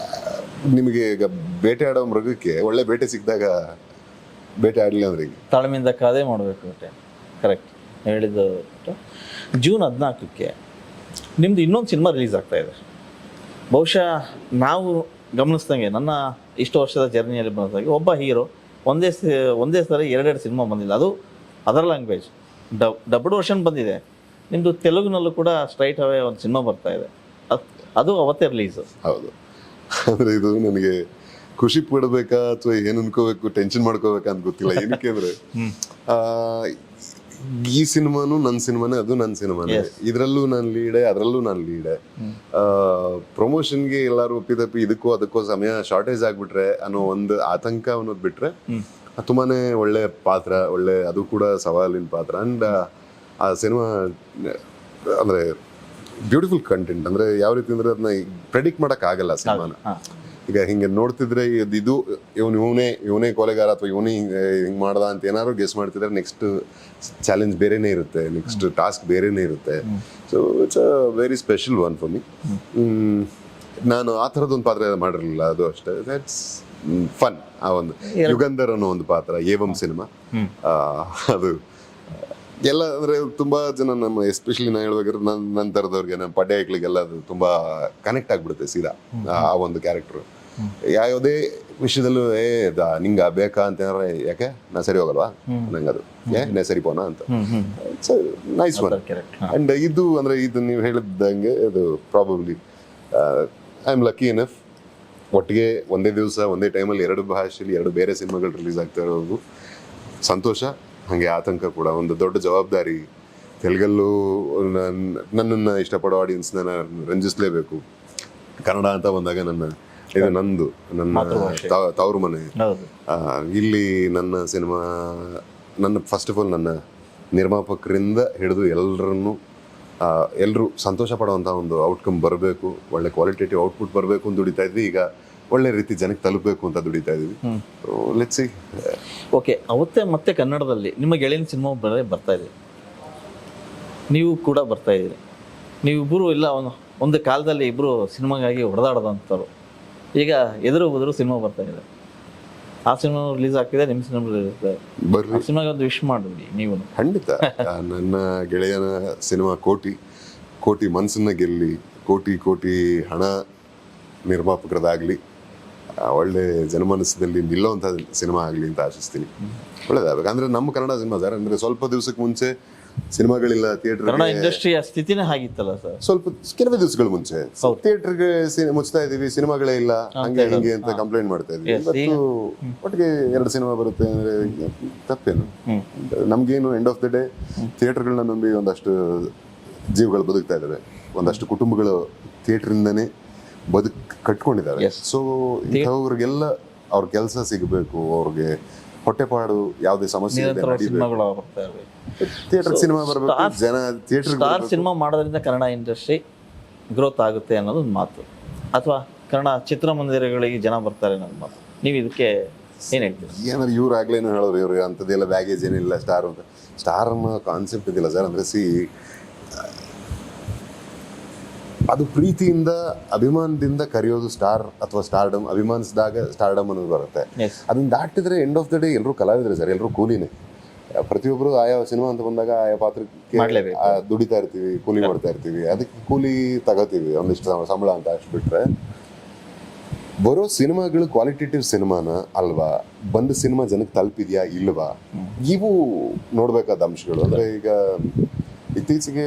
Speaker 2: ನಿಮಗೆ ಈಗ ಬೇಟೆ ಆಡೋ ಮೃಗಕ್ಕೆ ಒಳ್ಳೆ ಬೇಟೆ ಸಿಕ್ಕಿದಾಗ ಬೇಟೆ ಆಡಲಿಲ್ಲ ಅಂದ್ರೆ
Speaker 1: ತಾಳ್ಮೆಯಿಂದ ಕಾದೇ ಮಾಡಬೇಕು. ಕರೆಕ್ಟ್ ಹೇಳಿದ್ದು. ಜೂನ್ 14ಕ್ಕೆ ನಿಮ್ಮದು ಇನ್ನೊಂದು ಸಿನಿಮಾ ರಿಲೀಸ್ ಆಗ್ತಾ ಇದೆ. ಬಹುಶಃ ನಾವು ಗಮನಿಸ್ದಂಗೆ, ನನ್ನ ಇಷ್ಟು ವರ್ಷದ ಜರ್ನಿಯಲ್ಲಿ ಬಂದಾಗ ಒಬ್ಬ ಹೀರೋ ಒಂದೇ ಸರಿ 2 ಸಿನಿಮಾ ಬಂದಿಲ್ಲ, ಅದು ಅದರ್ ಲ್ಯಾಂಗ್ವೇಜ್ ಡಬ್ಡ್ ವರ್ಷನ್ ಬಂದಿದೆ. ನಿಮ್ಮದು ತೆಲುಗಿನಲ್ಲೂ ಕೂಡ ಸ್ಟ್ರೈಟ್ ಅವೇ ಒಂದು ಸಿನಿಮಾ ಬರ್ತಾ ಇದೆ, ಅದು ಅವತ್ತೇ ರಿಲೀಸು.
Speaker 2: ಹೌದು, ಅಂದರೆ ಇದು ನನಗೆ ಖುಷಿ ಪಡಬೇಕಾ ಅಥವಾ ಏನು ಅನ್ಕೋಬೇಕು, ಟೆನ್ಷನ್ ಮಾಡ್ಕೋಬೇಕಾ ಅಂತ ಗೊತ್ತಿಲ್ಲ. ಏನಕ್ಕೆ ಅಂದ್ರೆ ಈ ಸಿನಿಮಾನು ನನ್ನ ಸಿನಿಮಾನೇ, ಅದು ನನ್ನ ಸಿನಿಮಾನೇ. ಇದರಲ್ಲೂ ನಾನು ಲೀಡೆ, ಅದರಲ್ಲೂ ನಾನು ಲೀಡೆ. ಪ್ರಮೋಷನ್ಗೆ ಎಲ್ಲರೂ ಒಪ್ಪಿದಪ್ಪಿ ಇದಕ್ಕೋ ಅದಕ್ಕೋ ಸಮಯ ಶಾರ್ಟೇಜ್ ಆಗ್ಬಿಟ್ರೆ ಅನ್ನೋ ಒಂದು ಆತಂಕ ಅನ್ನೋದು ಬಿಟ್ರೆ ತುಂಬಾನೇ ಒಳ್ಳೆ ಪಾತ್ರ, ಒಳ್ಳೆ ಅದು ಕೂಡ ಸವಾಲಿನ ಪಾತ್ರ. ಅಂಡ್ ಆ ಸಿನಿಮಾ ಅಂದ್ರೆ ಬ್ಯೂಟಿಫುಲ್ ಕಂಟೆಂಟ್. ಅಂದ್ರೆ ಯಾವ ರೀತಿ ಅಂದ್ರೆ ಅದನ್ನ ಪ್ರೆಡಿಕ್ಟ್ ಮಾಡಕ್ ಆಗಲ್ಲ ಸಿನಿಮಾನ. ಈಗ ಹಿಂಗೆ ನೋಡ್ತಿದ್ರೆ ಇದು ಇವನೇ ಕೊಲೆಗಾರ ಅಥವಾ ಇವನೇ ಹಿಂಗೆ ಮಾಡ್ದ ಅಂತ ಏನಾದ್ರು ಗೆಸ್ ಮಾಡ್ತಿದ್ರೆ ನೆಕ್ಸ್ಟ್ ಚಾಲೆಂಜ್ ಬೇರೆನೇ ಇರುತ್ತೆ, ನೆಕ್ಸ್ಟ್ ಟಾಸ್ಕ್ ಬೇರೆನೇ ಇರುತ್ತೆ. So it's a very special one for me. ನಾನು ಆ ಥರದೊಂದು ಪಾತ್ರ ಮಾಡಿರಲಿಲ್ಲ, ಅದು ಅಷ್ಟೇ. That's fun. ಆ ಒಂದು ಯುಗಂಧರ್ ಅನ್ನೋ ಒಂದು ಪಾತ್ರ ಏವಂ ಸಿನಿಮಾ, ಅದು ಎಲ್ಲ ಅಂದರೆ ತುಂಬ ಜನ ನಮ್ಮ ಎಸ್ಪೆಷಲಿ ನಾನು ಹೇಳ್ಬೇಕಾದ್ರೆ ನನ್ನ ಥರದವ್ರಿಗೆ ನಮ್ಮ ಪಡ್ಯಾಯಕ್ಳಿಗೆಲ್ಲ ಅದು ತುಂಬ ಕನೆಕ್ಟ್ ಆಗಿಬಿಡುತ್ತೆ ಸೀದಾ ಆ ಒಂದು ಕ್ಯಾರೆಕ್ಟ್ರು. ಯಾವುದೇ ವಿಷಯದಲ್ಲೂ ನಿಂಗೆ ಬೇಕಾ ಅಂತ ಏನಾರ, ಯಾಕೆ ನಾ ಸರಿ ಹೋಗಲ್ವಾ ನಂಗೆ ಅದು ನೇ ಸರಿ ಪೋನಾ ಅಂತ. It's nice one. ಆ್ಯಂಡ್ ಇದು ಅಂದರೆ ಇದು ನೀವು ಹೇಳಿದ್ದಂಗೆ ಅದು probably I am lucky enough ಒಟ್ಟಿಗೆ ಒಂದೇ ದಿವಸ ಒಂದೇ ಟೈಮಲ್ಲಿ 2 ಭಾಷೆಯಲ್ಲಿ 2 ಬೇರೆ ಸಿನಿಮಾಗಳು ರಿಲೀಸ್ ಆಗ್ತಾ ಇರೋದು ಸಂತೋಷ, ಹಾಗೆ ಆತಂಕ ಕೂಡ. ಒಂದು ದೊಡ್ಡ ಜವಾಬ್ದಾರಿ. ತೆಲುಗಲ್ಲೂ ನನ್ನನ್ನು ಇಷ್ಟಪಡೋ ಆಡಿಯನ್ಸ್ನ ನಾನು ರಂಜಿಸಲೇಬೇಕು. ಕನ್ನಡ ಅಂತ ಬಂದಾಗ ಇದು ನನ್ನ ತವರು ಮನೆ. ಇಲ್ಲಿ ನನ್ನ ಸಿನಿಮಾ, ಫಸ್ಟ್ ಆಫ್ ಆಲ್ ನನ್ನ ನಿರ್ಮಾಪಕರಿಂದ ಹಿಡಿದು ಎಲ್ಲರೂ ಸಂತೋಷ ಪಡುವಂಥ ಒಂದು ಔಟ್ಕಮ್ ಬರಬೇಕು, ಒಳ್ಳೆ ಕ್ವಾಲಿಟೇಟಿವ್ ಔಟ್ಪುಟ್ ಬರಬೇಕು ಅಂತ ದುಡಿತಾ ಇದ್ವಿ. ಈಗ ಒಳ್ಳೆ ರೀತಿ ಜನಕ್ಕೆ ತಲುಪಬೇಕು ಅಂತ ದುಡಿತಾ ಇದೀವಿ. Let's see.
Speaker 1: ಓಕೆ, ಅವತ್ತೇ ಮತ್ತೆ ಕನ್ನಡದಲ್ಲಿ ನಿಮ್ಮ ಗೆಳೆಯನ ಸಿನಿಮಾ ಬರ್ತಾ ಇದೆ, ನೀವು ಕೂಡ ಬರ್ತಾ ಇದ್ದೀರಿ. ನೀವಿಬ್ಬರು ಇಲ್ಲ ಒಂದು ಕಾಲದಲ್ಲಿ ಇಬ್ಬರು ಸಿನಿಮಾಗಾಗಿ ಹೊಡೆದಾಡೋದಂಥವ್ರು. ಈಗ ಎದುರು ಸಿನಿಮಾ ಬರ್ತಾ ಇದೆ, ಆ ಸಿನಿಮಾ ರಿಲೀಸ್ ಆಗ್ತಿದೆ, ನಿಮ್ಮ ಸಿನಿಮಾ ರಿಲೀಸ್ ಆಗ್ತದೆ.
Speaker 2: ಬರ್ರಿ,
Speaker 1: ಸಿನಿಮಾಗೆ ಒಂದು ವಿಶ್ ಮಾಡಿ ನೀವು.
Speaker 2: ಖಂಡಿತ. ನನ್ನ ಗೆಳೆಯನ ಸಿನಿಮಾ ಕೋಟಿ ಮನಸ್ಸನ್ನ ಗೆಲ್ಲಿ, ಕೋಟಿ ಹಣ ನಿರ್ಮಾಪಕರದಾಗಲಿ, ಒಳ್ಳೆ ಜನಮನಸ್ಸದಲ್ಲಿ ನಿಲ್ಲುವಂಥ ಸಿನಿಮಾ ಆಗಲಿ ಅಂತ ಆಶಿಸ್ತೀನಿ. ಒಳ್ಳೇದಾಗಬೇಕು. ಅಂದರೆ ನಮ್ಮ ಕನ್ನಡ ಸಿನಿಮಾ ಸರ್, ಅಂದರೆ ಸ್ವಲ್ಪ ದಿವಸಕ್ಕೆ ಮುಂಚೆ ಸಿನಿಮಾಗಳಿಲ್ಲ ಥಿಯೇಟರ್,
Speaker 1: ಕನ್ನಡ ಇಂಡಸ್ಟ್ರಿಯ ಸ್ಥಿತಿನೇ ಹಾಗಿತ್ತಲ್ಲ ಸರ್.
Speaker 2: ಕೆಲವೇ ದಿವಸಗಳ ಮುಂಚೆ ಥಿಯೇಟರ್ಗೆ ಮುಚ್ತಾ ಇದೀವಿ, ಸಿನಿಮಾಗಳ ಇಲ್ಲ, ಹಂಗೆ ಹಿಂಗೆ ಅಂತ ಕಂಪ್ಲೇಂಟ್ ಮಾಡ್ತಾ ಇದ್ವಿ. ಇವತ್ತು ಒಟ್ಟಿಗೆ 2 ಸಿನಿಮಾ ಬರುತ್ತೆ ಅಂದರೆ ತಪ್ಪೇನು? ನಮ್ಗೇನು ಎಂಡ್ ಆಫ್ ದ ಡೇ ಥಿಯೇಟರ್ಗಳನ್ನ ನಂಬಿ ಒಂದಷ್ಟು ಜೀವಗಳು ಬದುಕ್ತಾ ಇದ್ದಾವೆ, ಒಂದಷ್ಟು ಕುಟುಂಬಗಳು ಥಿಯೇಟ್ರಿಂದನೇ ಕಟ್ಕೊಂಡಿದ್ದಾರೆ. ಸೊ ಇಂಥವ್ರಿಗೆಲ್ಲ ಅವ್ರ ಕೆಲಸ ಸಿಗಬೇಕು, ಅವ್ರಿಗೆ ಹೊಟ್ಟೆಪಾಡು, ಯಾವುದೇ ಸಮಸ್ಯೆ ಥಿಯೇಟರ್ ಸಿನಿಮಾ ಬರಬೇಕು, ಜನ ಥಿಯೇಟರ್
Speaker 1: ಸಿನಿಮಾ ಮಾಡೋದ್ರಿಂದ ಕನ್ನಡ ಇಂಡಸ್ಟ್ರಿ ಗ್ರೋತ್ ಆಗುತ್ತೆ ಅನ್ನೋದು ಒಂದು ಮಾತು, ಅಥವಾ ಕನ್ನಡ ಚಿತ್ರಮಂದಿರಗಳಿಗೆ ಜನ ಬರ್ತಾರೆ ಅನ್ನೋದು ಮಾತು. ನೀವು ಇದಕ್ಕೆ ಏನು ಹೇಳ್ತೀರಿ?
Speaker 2: ಏನಾದ್ರು ಇವ್ರು ಆಗ್ಲೇನು ಹೇಳೋರು, ಇವ್ರು ಅಂಥದ್ದೆಲ್ಲ ಬ್ಯಾಗೇಜ್ ಏನಿಲ್ಲ, ಸ್ಟಾರ್ ಅನ್ನೋ ಕಾನ್ಸೆಪ್ಟ್ ಇದಿಲ್ಲ ಸರ್. ಅಂದರೆ ಅದು ಪ್ರೀತಿಯಿಂದ ಅಭಿಮಾನದಿಂದ ಕರೆಯೋದು ಸ್ಟಾರ್ ಅಥವಾ ಸ್ಟಾರ್ಡಮ್. ಅಭಿಮಾನಿಸಿದಾಗ ಸ್ಟಾರ್ಡಮ್ ಅನ್ನೋದು ಬರುತ್ತೆ. ಅದನ್ನ ದಾಟಿದ್ರೆ ಎಂಡ್ ಆಫ್ ದ ಡೇ ಎಲ್ಲರೂ ಕಲಾವಿದ್ರೆ ಸರ್, ಎಲ್ಲರೂ ಕೂಲಿನೇ. ಪ್ರತಿಯೊಬ್ಬರು ಆಯಾ ಸಿನಿಮಾ ಅಂತ ಬಂದಾಗ ಆಯಾ ಪಾತ್ರಕ್ಕೆ ದುಡಿತಾ ಇರ್ತೀವಿ, ಕೂಲಿ ಮಾಡ್ತಾ ಇರ್ತೀವಿ, ಅದಕ್ಕೆ ಕೂಲಿ ತಗೋತೀವಿ ಒಂದಿಷ್ಟು ಸಂಬಳ ಅಂತ. ಅಷ್ಟು ಬಿಟ್ರೆ ಬರೋ ಸಿನಿಮಾಗಳು ಕ್ವಾಲಿಟೇಟಿವ್ ಸಿನಿಮಾನ ಅಲ್ವಾ, ಬಂದ ಸಿನಿಮಾ ಜನಕ್ಕೆ ತಲುಪಿದ್ಯಾ ಇಲ್ವಾ, ಇವು ನೋಡ್ಬೇಕಾದ ಅಂಶಗಳು. ಅಂದರೆ ಈಗ ಇತ್ತೀಚೆಗೆ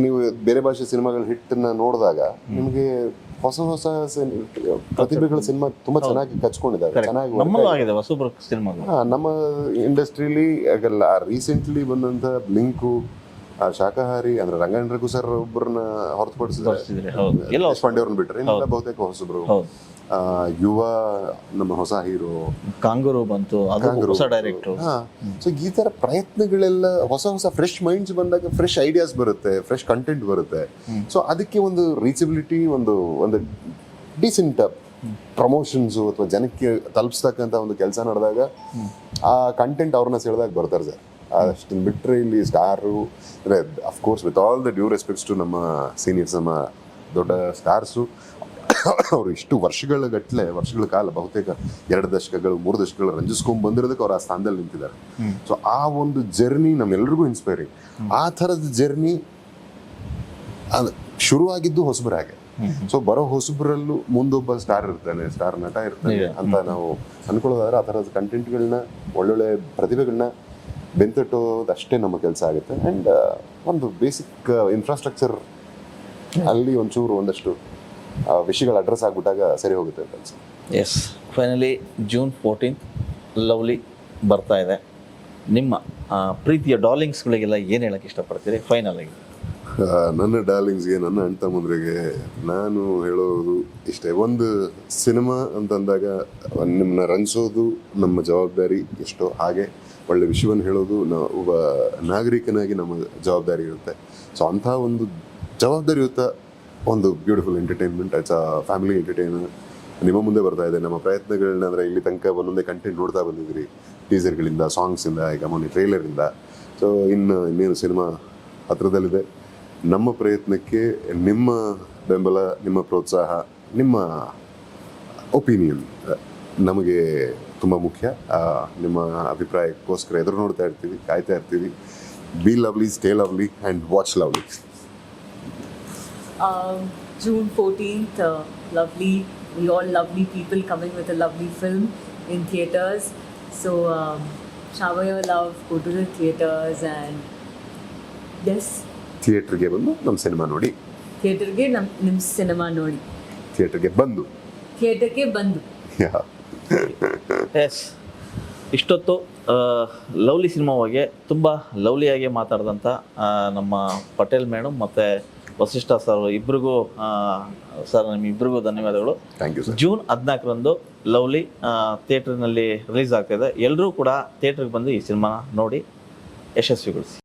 Speaker 2: ನೀವು ಬೇರೆ ಭಾಷೆ ಸಿನಿಮಾಗಳ ಹಿಟ್ಟನ್ನ ನೋಡಿದಾಗ ನಿಮಗೆ ಹೊಸ ಪ್ರತಿಭೆಗಳ ಸಿನಿಮಾ ತುಂಬಾ ಚೆನ್ನಾಗಿ ಕಚ್ಕೊಂಡಿದ್ದಾರೆ, ಚೆನ್ನಾಗಿ ನಮ್ಮ ಇಂಡಸ್ಟ್ರಿಲಿ. ರೀಸೆಂಟ್ಲಿ ಬಂದಂತ ಬ್ಲಿಂಕು, ಶಾಕಾಹಾರಿ ಅಂದ್ರೆ ರಂಗಾಯಣ ರಘು ಸರ್ ಒಬ್ಬರನ್ನ ಹೊರತುಪಡಿಸಿದ್ರೆ, ಪಾಂಡೆ ಅವ್ರನ್ನ ಬಿಟ್ರೆ ಇನ್ನೆಲ್ಲ ಬಹುತೇಕ ಹೊಸಬ್ರು. ಯುವ ನಮ್ಮ ಹೊಸ ಹೀರೋ
Speaker 1: ಕಾಂಗೂರು ಬಂತು, ಹೊಸ ಡೈರೆಕ್ಟರ್.
Speaker 2: ಸೊ ಈ ತರ ಪ್ರಯತ್ನಗಳೆಲ್ಲ ಹೊಸ ಫ್ರೆಶ್ ಮೈಂಡ್ಸ್ ಬಂದಾಗ ಫ್ರೆಶ್ ಐಡಿಯಾಸ್ ಬರುತ್ತೆ, ಫ್ರೆಶ್ ಕಂಟೆಂಟ್ ಬರುತ್ತೆ. ಸೊ ಅದಕ್ಕೆ ಒಂದು ರೀಚಬಿಲಿಟಿ, ಒಂದು ಡಿಸೆಂಟ್ ಪ್ರಮೋಷನ್ಸು ಅಥವಾ ಜನಕ್ಕೆ ತಲುಪಿಸ್ತಕ್ಕಂಥ ಒಂದು ಕೆಲಸ ನಡೆದಾಗ ಆ ಕಂಟೆಂಟ್ ಅವ್ರನ್ನ ಸೆಳೆದಾಗ ಬರ್ತಾರೆ ಸರ್. ಅಷ್ಟನ್ನು ಬಿಟ್ಟರೆ ಇಲ್ಲಿ star, of course with all the due respects to ನಮ್ಮ ಸೀನಿಯರ್ಸ್, ನಮ್ಮ ದೊಡ್ಡ ಸ್ಟಾರ್ಸು, ಅವರು ಇಷ್ಟು ವರ್ಷಗಳ ಕಾಲ ಬಹುತೇಕ 2 ದಶಕಗಳು 3 ದಶಕಗಳು ರಂಜಿಸ್ಕೊಂಡ್ ಬಂದಿರೋದಕ್ಕೆ ಅವ್ರು ಆ ಸ್ಥಾನದಲ್ಲಿ ನಿಂತಿದ್ದಾರೆ. ಸೊ ಆ ಒಂದು ಜರ್ನಿ ನಮ್ಮೆಲ್ರಿಗೂ ಇನ್ಸ್ಪೈರಿಂಗ್. ಆ ಥರದ ಜರ್ನಿ ಶುರುವಾಗಿದ್ದು ಹೊಸಬರಾಗೆ. ಸೊ ಬರೋ ಹೊಸಬರಲ್ಲೂ ಮುಂದೊಬ್ಬ ಸ್ಟಾರ್ ನಟ ಇರ್ತಾನೆ ಅಂತ ನಾವು ಅನ್ಕೊಳ್ಳೋದಾದ್ರೆ ಆ ಥರದ ಕಂಟೆಂಟ್ಗಳನ್ನ, ಒಳ್ಳೊಳ್ಳೆ ಪ್ರತಿಭೆಗಳನ್ನ ಬೆಂತಟ್ಟೋದಷ್ಟೇ ನಮ್ಮ ಕೆಲಸ ಆಗುತ್ತೆ. ಆ್ಯಂಡ್ ಒಂದು ಬೇಸಿಕ್ ಇನ್ಫ್ರಾಸ್ಟ್ರಕ್ಚರ್ ಅಲ್ಲಿ ಒಂದಷ್ಟು ವಿಷಯಗಳು ಅಡ್ರೆಸ್ ಆಗ್ಬಿಟ್ಟಾಗ ಸರಿ ಹೋಗುತ್ತೆ ಅಂತ ಅನ್ಸುತ್ತೆ.
Speaker 1: S, finally June 14th lovely ಬರ್ತಾ ಇದೆ. ನಿಮ್ಮ ಪ್ರೀತಿಯ ಡಾರ್ಲಿಂಗ್ಸ್ಗಳಿಗೆಲ್ಲ ಏನು ಹೇಳಕ್ಕೆ ಇಷ್ಟಪಡ್ತೀರಿ ಫೈನಲ್ ಆಗಿ?
Speaker 2: ನನ್ನ ಡಾರ್ಲಿಂಗ್ಸ್ಗೆ, ನನ್ನ ಅಣ್ಣ ತಮ್ಮಂದ್ರಿಗೆ ನಾನು ಹೇಳೋದು ಇಷ್ಟೇ. ಒಂದು ಸಿನಿಮಾ ಅಂತಂದಾಗ ನಿಮ್ಮನ್ನ ರಂಜಿಸೋದು ನಮ್ಮ ಜವಾಬ್ದಾರಿ ಎಷ್ಟೋ, ಹಾಗೆ ಒಳ್ಳೆ ವಿಷಯವನ್ನು ಹೇಳೋದು ಒಬ್ಬ ನಾಗರಿಕನಾಗಿ ನಮ್ಮ ಜವಾಬ್ದಾರಿ ಇರುತ್ತೆ. ಸೊ ಅಂಥ ಒಂದು ಜವಾಬ್ದಾರಿಯುತ ಒಂದು beautiful entertainment, it's a family entertainer. ನಿಮ್ಮ ಮುಂದೆ ಬರ್ತಾ ಇದೆ. ನಮ್ಮ ಪ್ರಯತ್ನಗಳನ್ನ ಅಂದರೆ ಇಲ್ಲಿ ತನಕ ಒಂದೊಂದೇ ಕಂಟೆಂಟ್ ನೋಡ್ತಾ ಬಂದಿದ್ದೀರಿ, ಟೀಸರ್ಗಳಿಂದ, ಸಾಂಗ್ಸಿಂದ, ಈಗ ಮೊನ್ನೆ ಟ್ರೈಲರಿಂದ. ಸೊ ಇನ್ನೇನು ಸಿನಿಮಾ ಹತ್ರದಲ್ಲಿದೆ. ನಮ್ಮ ಪ್ರಯತ್ನಕ್ಕೆ ನಿಮ್ಮ ಬೆಂಬಲ, ನಿಮ್ಮ ಪ್ರೋತ್ಸಾಹ, ನಿಮ್ಮ ಒಪಿನಿಯನ್ ನಮಗೆ ತುಂಬ ಮುಖ್ಯ. ನಿಮ್ಮ ಅಭಿಪ್ರಾಯಕ್ಕೋಸ್ಕರ ಎದುರು ನೋಡ್ತಾ ಇರ್ತೀವಿ, ಕಾಯ್ತಾ ಇರ್ತೀವಿ. B lovely, stay lovely and watch lovely.
Speaker 3: June 14th, lovely, we all lovely people coming with a lovely film in theatres. So shower your love, go to the theatres and yes.
Speaker 2: ಥಿಯೇಟ್ರಿಗೆ ಬಂದು ನಮ್ಮ cinema ನೋಡಿ.
Speaker 3: ಥಿಯೇಟರ್ಗೆ ನಿಮ್ಮ cinema ನೋಡಿ.
Speaker 2: ಥಿಯೇಟ್ರಿಗೆ ಬಂದು.
Speaker 3: ಥಿಯೇಟರ್ಗೆ ಬಂದು.
Speaker 1: S, ಇಷ್ಟೊತ್ತು ಲವ್ಲಿ ಸಿನಿಮಾ ಬಗ್ಗೆ ತುಂಬ ಲವ್ಲಿಯಾಗಿ ಮಾತಾಡಿದಂಥ ನಮ್ಮ ಪಟೇಲ್ ಮೇಡಮ್ ಮತ್ತು ವಸಿಷ್ಠ ಸರ್ ಇಬ್ಬರಿಗೂ ಸರ್ ನಿಮ್ಮಿಬ್ಬರಿಗೂ ಧನ್ಯವಾದಗಳು.
Speaker 2: Thank you sir.
Speaker 1: ಜೂನ್ 14ರಂದು ಲವ್ಲಿ ಥಿಯೇಟ್ರ್ನಲ್ಲಿ ರಿಲೀಸ್ ಆಗ್ತಾಯಿದೆ. ಎಲ್ಲರೂ ಕೂಡ ಥಿಯೇಟ್ರಿಗೆ ಬಂದು ಈ ಸಿನಿಮಾನ ನೋಡಿ ಯಶಸ್ವಿಗೊಳಿಸಿ.